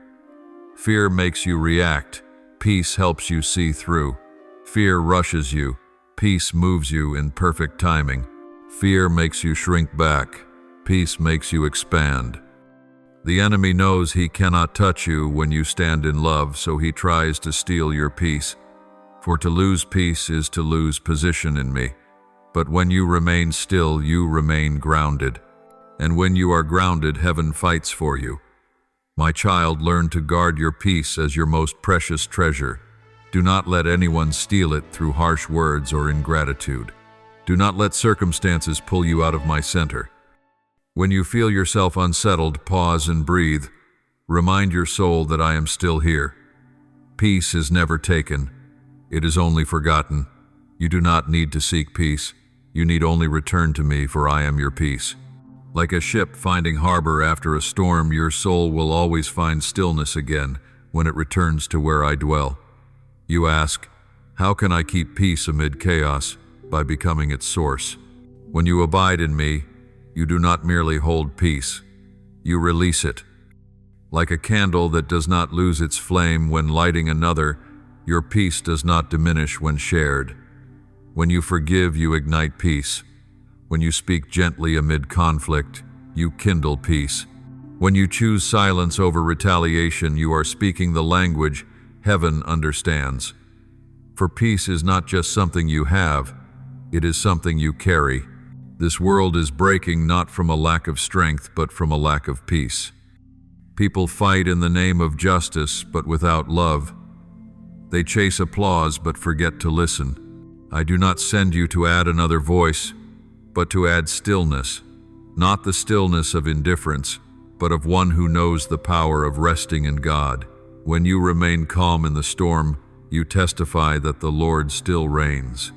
Fear makes you react. Peace helps you see through. Fear rushes you. Peace moves you in perfect timing. Fear makes you shrink back. Peace makes you expand. The enemy knows he cannot touch you when you stand in love, so he tries to steal your peace. For to lose peace is to lose position in me. But when you remain still, you remain grounded. And when you are grounded, heaven fights for you. My child, learn to guard your peace as your most precious treasure. Do not let anyone steal it through harsh words or ingratitude. Do not let circumstances pull you out of my center. When you feel yourself unsettled, pause and breathe. Remind your soul that I am still here. Peace is never taken. It is only forgotten. You do not need to seek peace. You need only return to me, for I am your peace. Like a ship finding harbor after a storm, your soul will always find stillness again when it returns to where I dwell. You ask, how can I keep peace amid chaos? By becoming its source. When you abide in me, you do not merely hold peace, you release it. Like a candle that does not lose its flame when lighting another, your peace does not diminish when shared. When you forgive, you ignite peace. When you speak gently amid conflict, you kindle peace. When you choose silence over retaliation, you are speaking the language heaven understands. For peace is not just something you have, it is something you carry. This world is breaking not from a lack of strength, but from a lack of peace. People fight in the name of justice, but without love. They chase applause, but forget to listen. I do not send you to add another voice, but to add stillness. Not the stillness of indifference, but of one who knows the power of resting in God. When you remain calm in the storm, you testify that the Lord still reigns.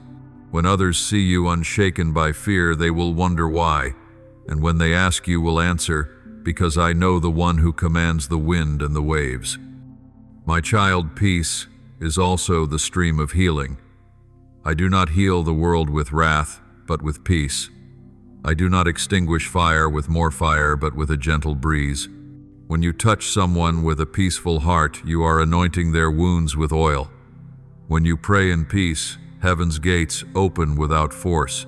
When others see you unshaken by fear, they will wonder why. And when they ask, you will answer, because I know the one who commands the wind and the waves. My child, peace is also the stream of healing. I do not heal the world with wrath, but with peace. I do not extinguish fire with more fire, but with a gentle breeze. When you touch someone with a peaceful heart, you are anointing their wounds with oil. When you pray in peace, heaven's gates open without force.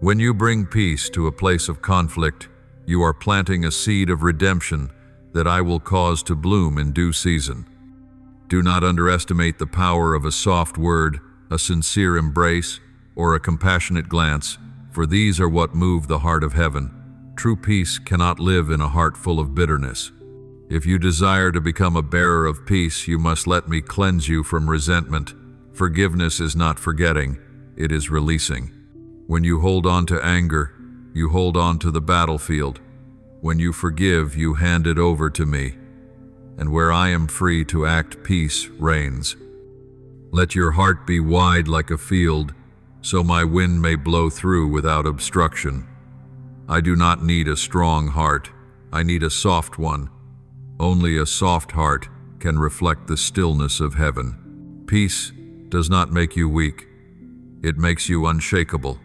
When you bring peace to a place of conflict, you are planting a seed of redemption that I will cause to bloom in due season. Do not underestimate the power of a soft word, a sincere embrace, or a compassionate glance, for these are what move the heart of heaven. True peace cannot live in a heart full of bitterness. If you desire to become a bearer of peace, you must let me cleanse you from resentment. Forgiveness is not forgetting, it is releasing. When you hold on to anger, you hold on to the battlefield. When you forgive, you hand it over to me. And where I am free to act, peace reigns. Let your heart be wide like a field, so my wind may blow through without obstruction. I do not need a strong heart, I need a soft one. Only a soft heart can reflect the stillness of heaven. Peace does not make you weak, it makes you unshakable.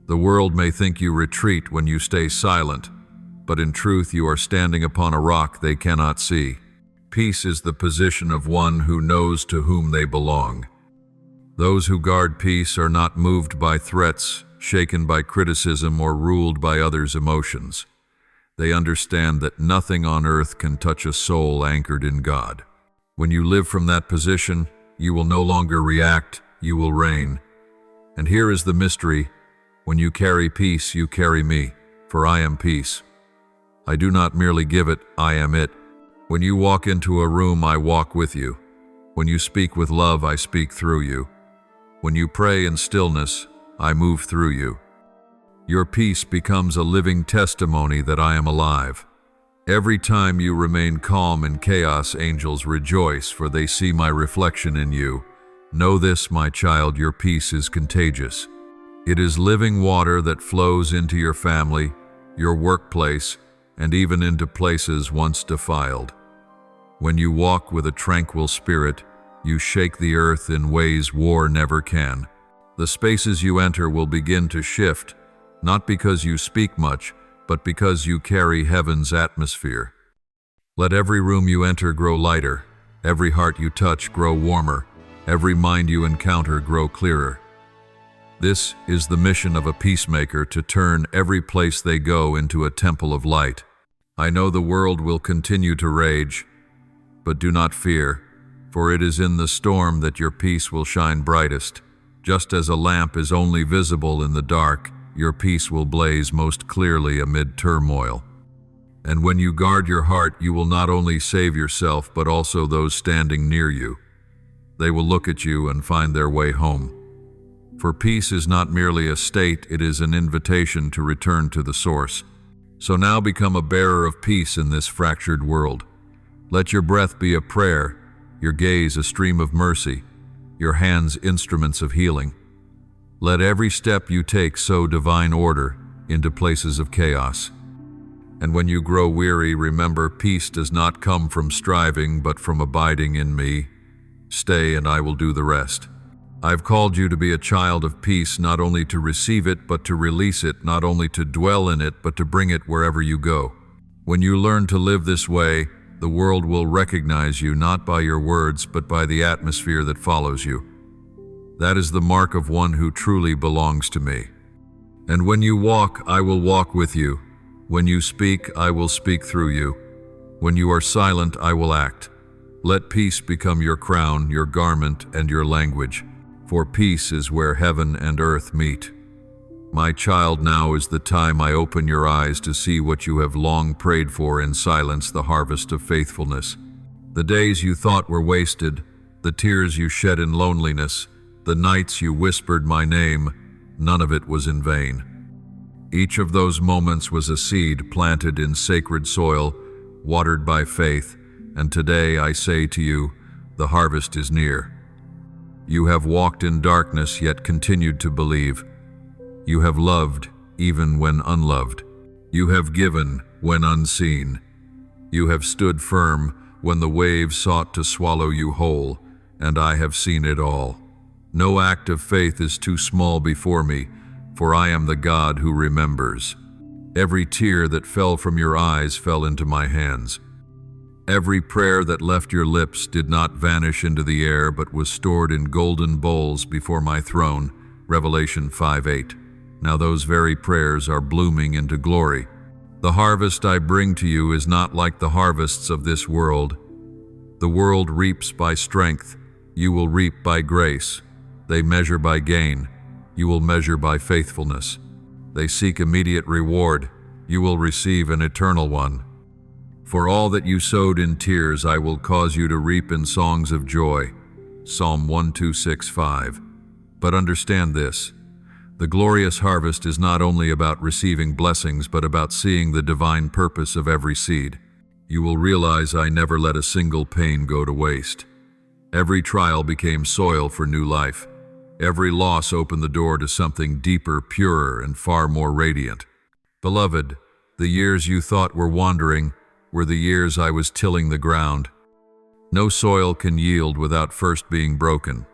The world may think you retreat when you stay silent, but in truth you are standing upon a rock they cannot see. Peace is the position of one who knows to whom they belong. Those who guard peace are not moved by threats, shaken by criticism, or ruled by others' emotions. They understand that nothing on earth can touch a soul anchored in God. When you live from that position, you will no longer react, you will reign. And here is the mystery: when you carry peace, you carry me, for I am peace. I do not merely give it, I am it. When you walk into a room, I walk with you. When you speak with love, I speak through you. When you pray in stillness, I move through you. Your peace becomes a living testimony that I am alive. Every time you remain calm in chaos, angels rejoice, for they see my reflection in you. Know this, my child, your peace is contagious. It is living water that flows into your family, your workplace, and even into places once defiled. When you walk with a tranquil spirit, you shake the earth in ways war never can. The spaces you enter will begin to shift, not because you speak much, but because you carry heaven's atmosphere. Let every room you enter grow lighter, every heart you touch grow warmer, every mind you encounter grow clearer. This is the mission of a peacemaker, to turn every place they go into a temple of light. I know the world will continue to rage, but do not fear, for it is in the storm that your peace will shine brightest. Just as a lamp is only visible in the dark, your peace will blaze most clearly amid turmoil. And when you guard your heart, you will not only save yourself, but also those standing near you. They will look at you and find their way home. For peace is not merely a state, it is an invitation to return to the source. So now become a bearer of peace in this fractured world. Let your breath be a prayer, your gaze a stream of mercy, your hands instruments of healing. Let every step you take sow divine order into places of chaos. And when you grow weary, remember, peace does not come from striving, but from abiding in me. Stay, and I will do the rest. I've called you to be a child of peace, not only to receive it, but to release it, not only to dwell in it, but to bring it wherever you go. When you learn to live this way, the world will recognize you not by your words, but by the atmosphere that follows you. That is the mark of one who truly belongs to me. And when you walk, I will walk with you. When you speak, I will speak through you. When you are silent, I will act. Let peace become your crown, your garment, and your language, for peace is where heaven and earth meet. My child, now is the time I open your eyes to see what you have long prayed for in silence, the harvest of faithfulness. The days you thought were wasted, the tears you shed in loneliness, the nights you whispered my name, none of it was in vain. Each of those moments was a seed planted in sacred soil, watered by faith, and today I say to you, the harvest is near. You have walked in darkness yet continued to believe. You have loved even when unloved. You have given when unseen. You have stood firm when the waves sought to swallow you whole, and I have seen it all. No act of faith is too small before me, for I am the God who remembers. Every tear that fell from your eyes fell into my hands. Every prayer that left your lips did not vanish into the air, but was stored in golden bowls before my throne. Revelation 5:8. Now those very prayers are blooming into glory. The harvest I bring to you is not like the harvests of this world. The world reaps by strength. You will reap by grace. They measure by gain. You will measure by faithfulness. They seek immediate reward. You will receive an eternal one. For all that you sowed in tears, I will cause you to reap in songs of joy. Psalm 126:5. But understand this. The glorious harvest is not only about receiving blessings, but about seeing the divine purpose of every seed. You will realize I never let a single pain go to waste. Every trial became soil for new life. Every loss opened the door to something deeper, purer, and far more radiant. Beloved, the years you thought were wandering were the years I was tilling the ground. No soil can yield without first being broken.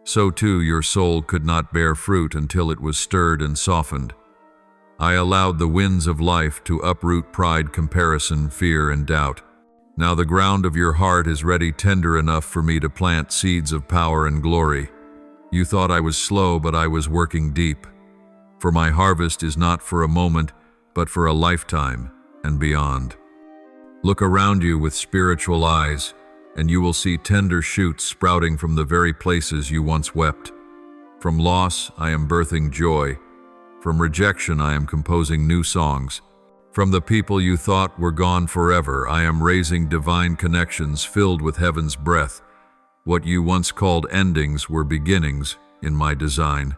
So too your soul could not bear fruit until it was stirred and softened. I allowed the winds of life to uproot pride, comparison, fear, and doubt. Now the ground of your heart is ready, tender enough for me to plant seeds of power and glory. You thought I was slow, but I was working deep. For my harvest is not for a moment, but for a lifetime and beyond. Look around you with spiritual eyes, and you will see tender shoots sprouting from the very places you once wept. From loss, I am birthing joy. From rejection, I am composing new songs. From the people you thought were gone forever, I am raising divine connections filled with heaven's breath. What you once called endings were beginnings in my design.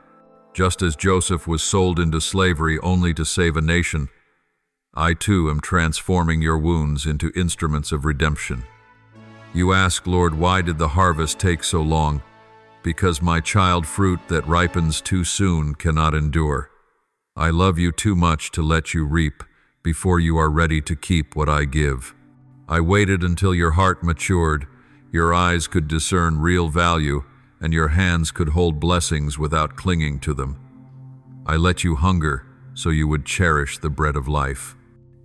Just as Joseph was sold into slavery only to save a nation, I too am transforming your wounds into instruments of redemption. You ask, Lord, why did the harvest take so long? Because my child, fruit that ripens too soon cannot endure. I love you too much to let you reap before you are ready to keep what I give. I waited until your heart matured, your eyes could discern real value, and your hands could hold blessings without clinging to them. I let you hunger so you would cherish the bread of life.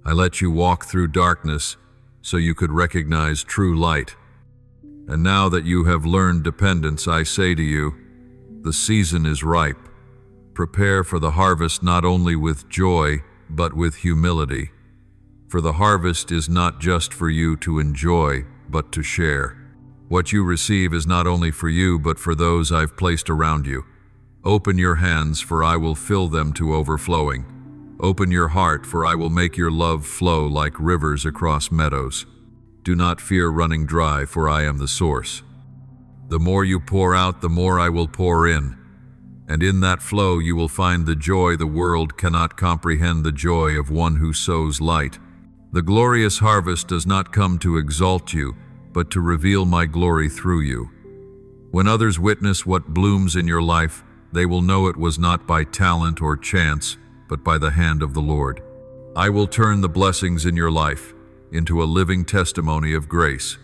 I let you walk through darkness so you could recognize true light. And now that you have learned dependence, I say to you, the season is ripe. Prepare for the harvest not only with joy, but with humility. For the harvest is not just for you to enjoy, but to share. What you receive is not only for you, but for those I've placed around you. Open your hands, for I will fill them to overflowing. Open your heart, for I will make your love flow like rivers across meadows. Do not fear running dry, for I am the source. The more you pour out, the more I will pour in. And in that flow you will find the joy the world cannot comprehend, the joy of one who sows light. The glorious harvest does not come to exalt you, but to reveal my glory through you. When others witness what blooms in your life, they will know it was not by talent or chance, but by the hand of the Lord. I will turn the blessings in your life into a living testimony of grace.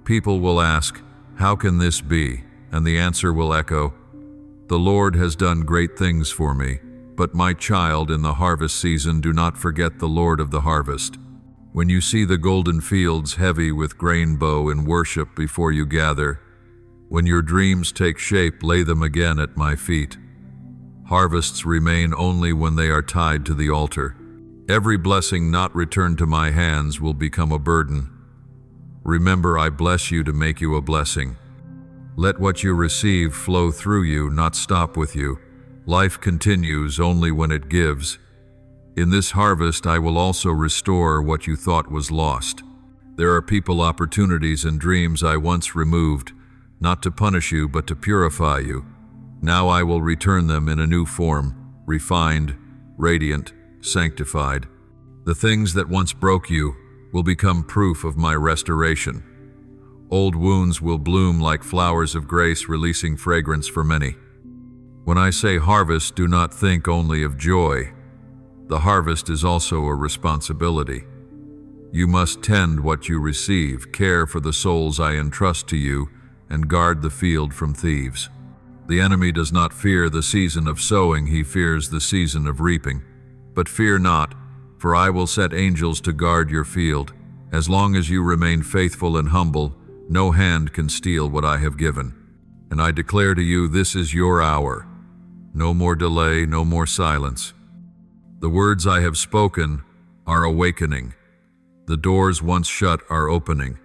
People will ask, how can this be? And the answer will echo, the Lord has done great things for me. But my child, in the harvest season, do not forget the Lord of the harvest. When you see the golden fields heavy with grain bow in worship before you gather, when your dreams take shape, lay them again at my feet. Harvests remain only when they are tied to the altar. Every blessing not returned to my hands will become a burden. Remember, I bless you to make you a blessing. Let what you receive flow through you, not stop with you. Life continues only when it gives. In this harvest, I will also restore what you thought was lost. There are people, opportunities, and dreams I once removed, not to punish you, but to purify you. Now I will return them in a new form, refined, radiant, sanctified. The things that once broke you will become proof of my restoration. Old wounds will bloom like flowers of grace, releasing fragrance for many. When I say harvest, do not think only of joy. The harvest is also a responsibility. You must tend what you receive, care for the souls I entrust to you, and guard the field from thieves. The enemy does not fear the season of sowing, he fears the season of reaping. But fear not, for I will set angels to guard your field. As long as you remain faithful and humble, no hand can steal what I have given. And I declare to you, this is your hour. No more delay, no more silence. The words I have spoken are awakening. The doors once shut are opening.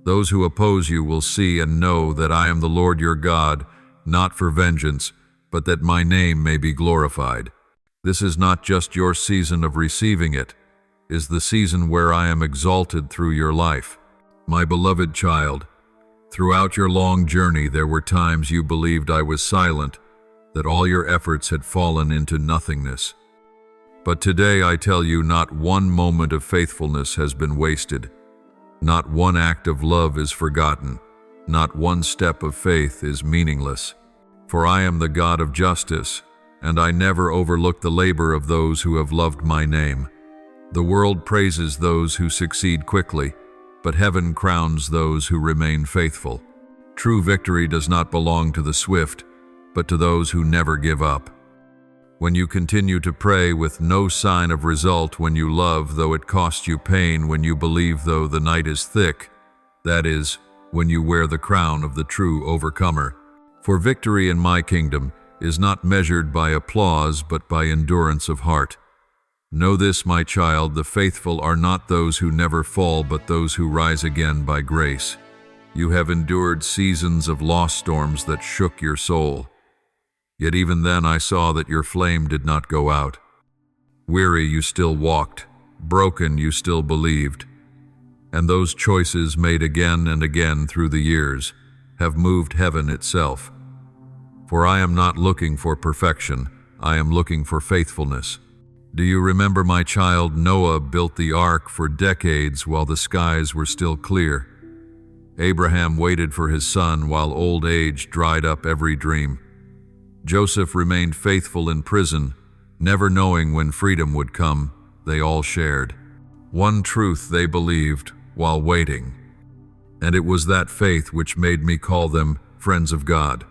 Those who oppose you will see and know that I am the Lord your God, not for vengeance, but that my name may be glorified. This is not just your season of receiving it, is the season where I am exalted through your life. My beloved child, throughout your long journey there were times you believed I was silent, that all your efforts had fallen into nothingness. But today I tell you, not one moment of faithfulness has been wasted. Not one act of love is forgotten. Not one step of faith is meaningless. For I am the God of justice, and I never overlook the labor of those who have loved my name. The world praises those who succeed quickly, but heaven crowns those who remain faithful. True victory does not belong to the swift, but to those who never give up. When you continue to pray with no sign of result, when you love though it costs you pain, when you believe though the night is thick, that is, when you wear the crown of the true overcomer. For victory in my kingdom is not measured by applause, but by endurance of heart. Know this, my child, the faithful are not those who never fall, but those who rise again by grace. You have endured seasons of lost storms that shook your soul. Yet even then I saw that your flame did not go out. Weary, you still walked. Broken, you still believed. And those choices made again and again through the years have moved heaven itself. For I am not looking for perfection, I am looking for faithfulness. Do you remember, my child, Noah built the ark for decades while the skies were still clear. Abraham waited for his son while old age dried up every dream. Joseph remained faithful in prison, never knowing when freedom would come. They all shared one truth they believed while waiting. And it was that faith which made me call them friends of God.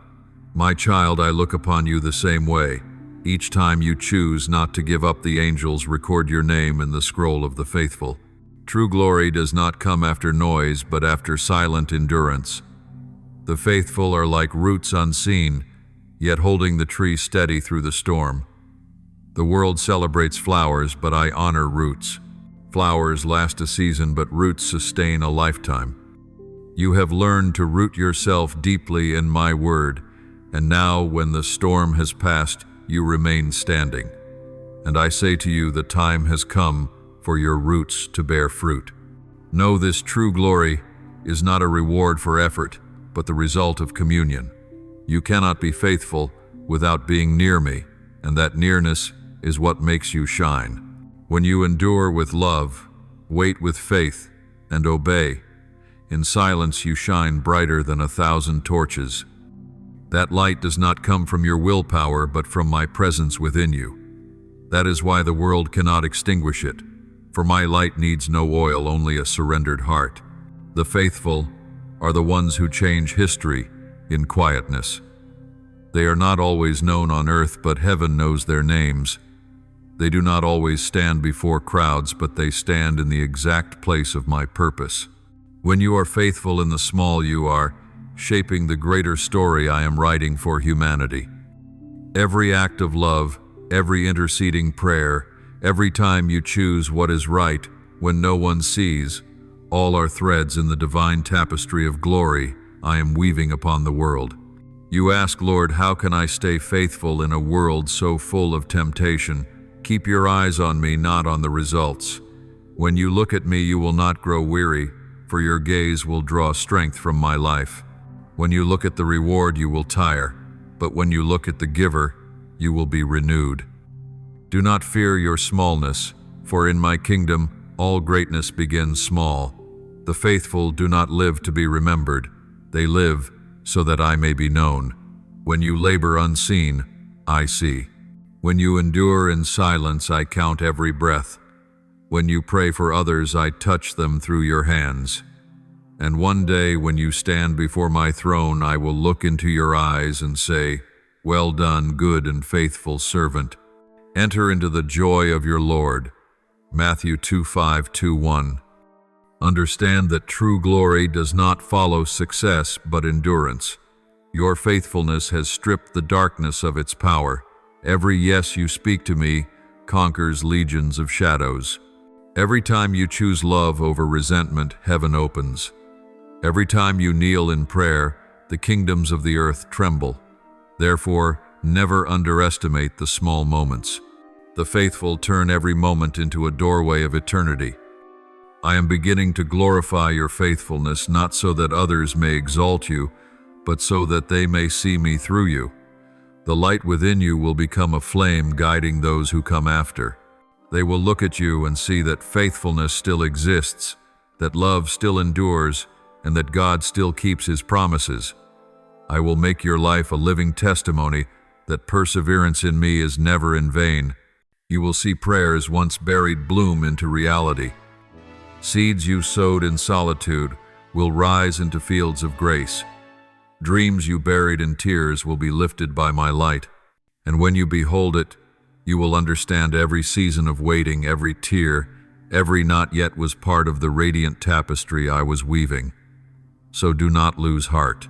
My child, I look upon you the same way. Each time you choose not to give up, the angels record your name in the scroll of the faithful. True glory does not come after noise, but after silent endurance. The faithful are like roots unseen, yet holding the tree steady through the storm. The world celebrates flowers, but I honor roots. Flowers last a season, but roots sustain a lifetime. You have learned to root yourself deeply in my word, and now, when the storm has passed, you remain standing. And I say to you, the time has come for your roots to bear fruit. Know this: true glory is not a reward for effort, but the result of communion. You cannot be faithful without being near me, and that nearness is what makes you shine. When you endure with love, wait with faith, and obey, in silence you shine brighter than 1,000 torches. That light does not come from your willpower, but from my presence within you. That is why the world cannot extinguish it, for my light needs no oil, only a surrendered heart. The faithful are the ones who change history in quietness. They are not always known on earth, but heaven knows their names. They do not always stand before crowds, but they stand in the exact place of my purpose. When you are faithful in the small, you are shaping the greater story I am writing for humanity. Every act of love, every interceding prayer, Every time you choose what is right, when no one sees, all are threads in the divine tapestry of glory I am weaving upon the world. You ask, Lord, how can I stay faithful in a world so full of temptation? Keep your eyes on me, not on the results. When you look at me, you will not grow weary, for your gaze will draw strength from my life. When you look at the reward, you will tire, but when you look at the giver, you will be renewed. Do not fear your smallness, for in my kingdom all greatness begins small. The faithful do not live to be remembered, they live so that I may be known. When you labor unseen, I see. When you endure in silence, I count every breath. When you pray for others, I touch them through your hands. And one day when you stand before my throne, I will look into your eyes and say, "Well done, good and faithful servant. Enter into the joy of your Lord." Matthew 2:5-1. Understand that true glory does not follow success but endurance. Your faithfulness has stripped the darkness of its power. Every yes you speak to me conquers legions of shadows. Every time you choose love over resentment, heaven opens. Every time you kneel in prayer, the kingdoms of the earth tremble. Therefore, never underestimate the small moments. The faithful turn every moment into a doorway of eternity. I am beginning to glorify your faithfulness, not so that others may exalt you, but so that they may see me through you. The light within you will become a flame guiding those who come after. They will look at you and see that faithfulness still exists, that love still endures, and that God still keeps His promises. I will make your life a living testimony that perseverance in me is never in vain. You will see prayers once buried bloom into reality. Seeds you sowed in solitude will rise into fields of grace. Dreams you buried in tears will be lifted by my light. And when you behold it, you will understand every season of waiting, every tear, every not yet was part of the radiant tapestry I was weaving. So do not lose heart.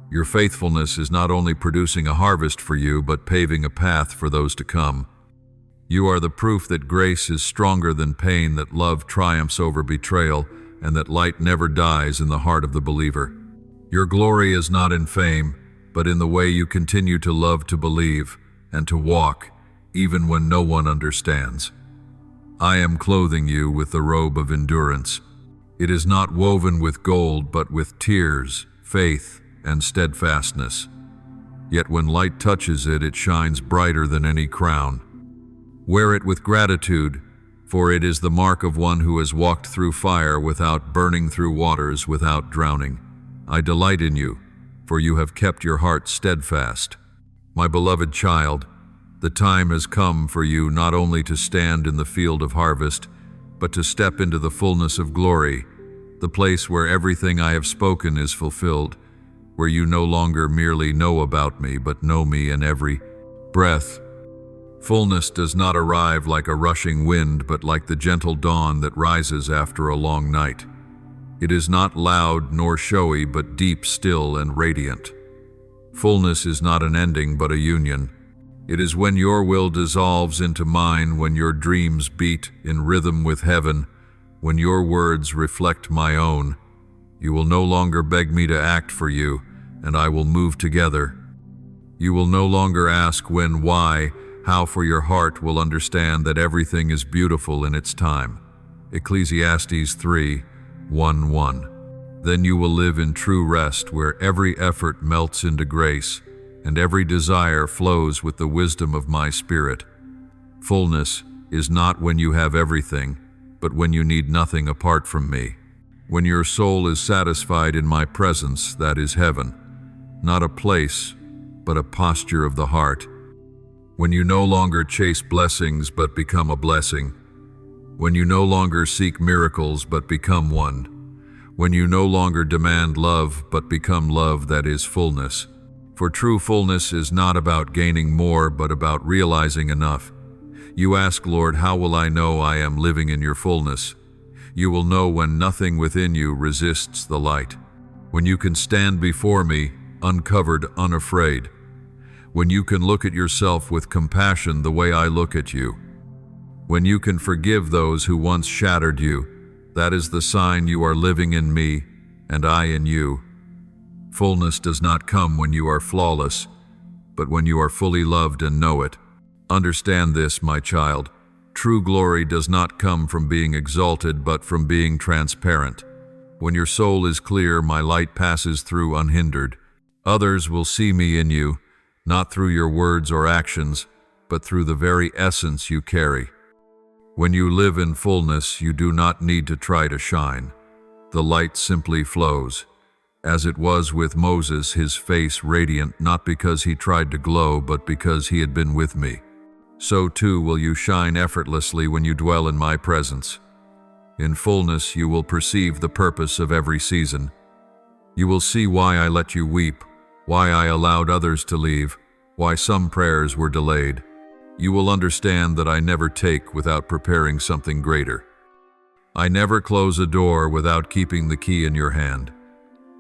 Your faithfulness is not only producing a harvest for you, but paving a path for those to come. You are the proof that grace is stronger than pain, that love triumphs over betrayal, and that light never dies in the heart of the believer. Your glory is not in fame, but in the way you continue to love, to believe, and to walk, even when no one understands. I am clothing you with the robe of endurance. It is not woven with gold, but with tears, faith, and steadfastness. Yet when light touches it, it shines brighter than any crown. Wear it with gratitude, for it is the mark of one who has walked through fire without burning, through waters without drowning. I delight in you, for you have kept your heart steadfast. My beloved child, the time has come for you not only to stand in the field of harvest, but to step into the fullness of glory, the place where everything I have spoken is fulfilled, where you no longer merely know about me, but know me in every breath. Fullness does not arrive like a rushing wind, but like the gentle dawn that rises after a long night. It is not loud nor showy, but deep, still, and radiant. Fullness is not an ending, but a union. It is when your will dissolves into mine, when your dreams beat in rhythm with heaven, when your words reflect my own. You will no longer beg me to act for you, and I will move together. You will no longer ask when, why, how, for your heart will understand that everything is beautiful in its time. Ecclesiastes 3:1-1. Then you will live in true rest, where every effort melts into grace, and every desire flows with the wisdom of my Spirit. Fullness is not when you have everything, but when you need nothing apart from me. When your soul is satisfied in my presence, that is heaven. Not a place, but a posture of the heart. When you no longer chase blessings, but become a blessing. When you no longer seek miracles, but become one. When you no longer demand love, but become love, that is fullness. For true fullness is not about gaining more, but about realizing enough. You ask, Lord, how will I know I am living in your fullness? You will know when nothing within you resists the light. When you can stand before me, uncovered, unafraid. When you can look at yourself with compassion the way I look at you. When you can forgive those who once shattered you, that is the sign you are living in me and I in you. Fullness does not come when you are flawless, but when you are fully loved and know it. Understand this, my child. True glory does not come from being exalted, but from being transparent. When your soul is clear, my light passes through unhindered. Others will see me in you, not through your words or actions, but through the very essence you carry. When you live in fullness, you do not need to try to shine. The light simply flows. As it was with Moses, his face radiant, not because he tried to glow, but because he had been with me. So too will you shine effortlessly when you dwell in my presence. In fullness, you will perceive the purpose of every season. You will see why I let you weep, why I allowed others to leave, why some prayers were delayed. You will understand that I never take without preparing something greater. I never close a door without keeping the key in your hand.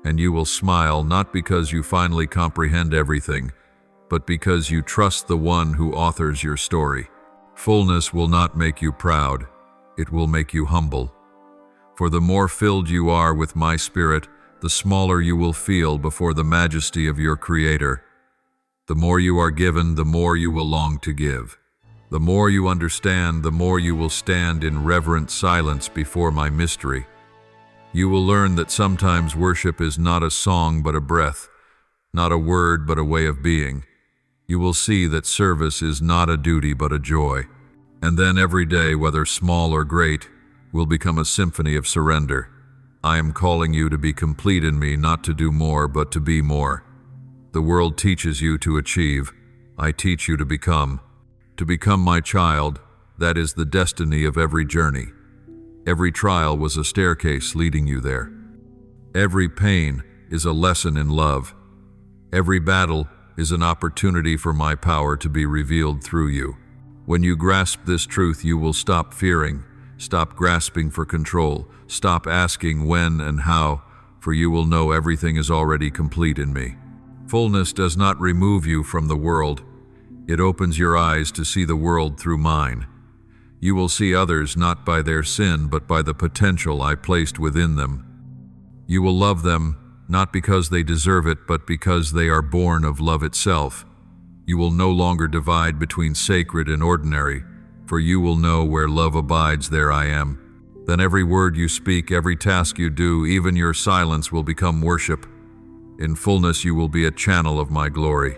And you will smile not because you finally comprehend everything, but because you trust the one who authors your story. Fullness will not make you proud, it will make you humble. For the more filled you are with my spirit, the smaller you will feel before the majesty of your Creator. The more you are given, the more you will long to give. The more you understand, the more you will stand in reverent silence before my mystery. You will learn that sometimes worship is not a song but a breath, not a word but a way of being. You will see that service is not a duty but a joy. And then every day, whether small or great, will become a symphony of surrender. I am calling you to be complete in me, not to do more but to be more. The world teaches you to achieve. I teach you to become. To become my child, that is the destiny of every journey. Every trial was a staircase leading you there. Every pain is a lesson in love. Every battle is an opportunity for my power to be revealed through you. When you grasp this truth, you will stop fearing, stop grasping for control, stop asking when and how, for you will know everything is already complete in me. Fullness does not remove you from the world. It opens your eyes to see the world through mine. You will see others not by their sin, but by the potential I placed within them. You will love them, not because they deserve it, but because they are born of love itself. You will no longer divide between sacred and ordinary, for you will know where love abides, there I am. Then every word you speak, every task you do, even your silence will become worship. In fullness you will be a channel of my glory.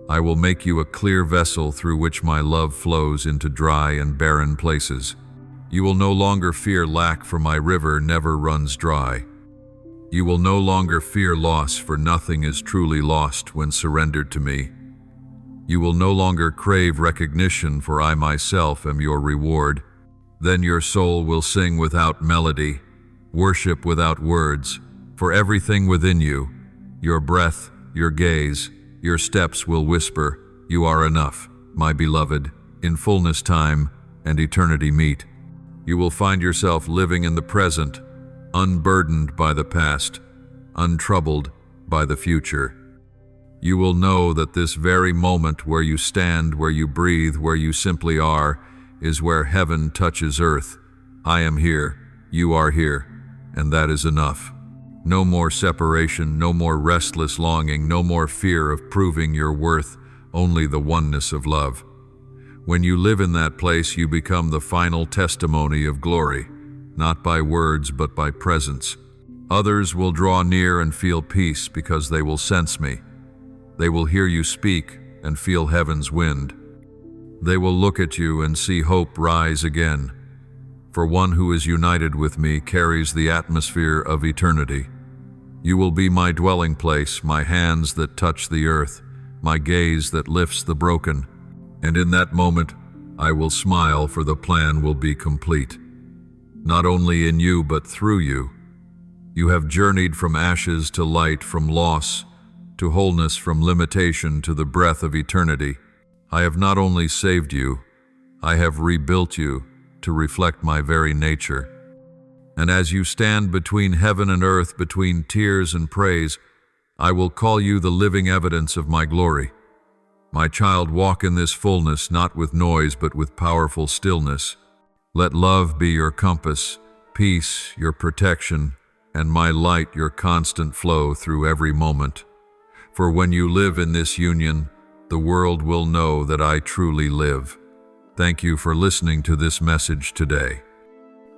I will make you a clear vessel through which my love flows into dry and barren places. You will no longer fear lack, for my river never runs dry. You will no longer fear loss, for nothing is truly lost when surrendered to me. You will no longer crave recognition, for I myself am your reward. Then your soul will sing without melody, worship without words, for everything within you, your breath, your gaze, your steps will whisper, "You are enough, my beloved." In fullness time and eternity meet. You will find yourself living in the present, unburdened by the past, untroubled by the future. You will know that this very moment, where you stand, where you breathe, where you simply are, is where heaven touches earth. I am here, you are here, and that is enough. No more separation, no more restless longing, no more fear of proving your worth, only the oneness of love. When you live in that place, you become the final testimony of glory, not by words but by presence. Others will draw near and feel peace because they will sense me. They will hear you speak and feel heaven's wind. They will look at you and see hope rise again. For one who is united with me carries the atmosphere of eternity. You will be my dwelling place, my hands that touch the earth, my gaze that lifts the broken. And in that moment, I will smile, for the plan will be complete. Not only in you, but through you. You have journeyed from ashes to light, from loss to wholeness, from limitation to the breath of eternity. I have not only saved you, I have rebuilt you to reflect my very nature. And as you stand between heaven and earth, between tears and praise, I will call you the living evidence of my glory. My child, walk in this fullness, not with noise, but with powerful stillness. Let love be your compass, peace your protection, and my light your constant flow through every moment. For when you live in this union, the world will know that I truly live. Thank you for listening to this message today.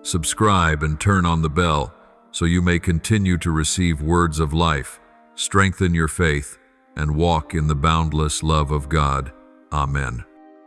Subscribe and turn on the bell so you may continue to receive words of life, strengthen your faith, and walk in the boundless love of God. Amen.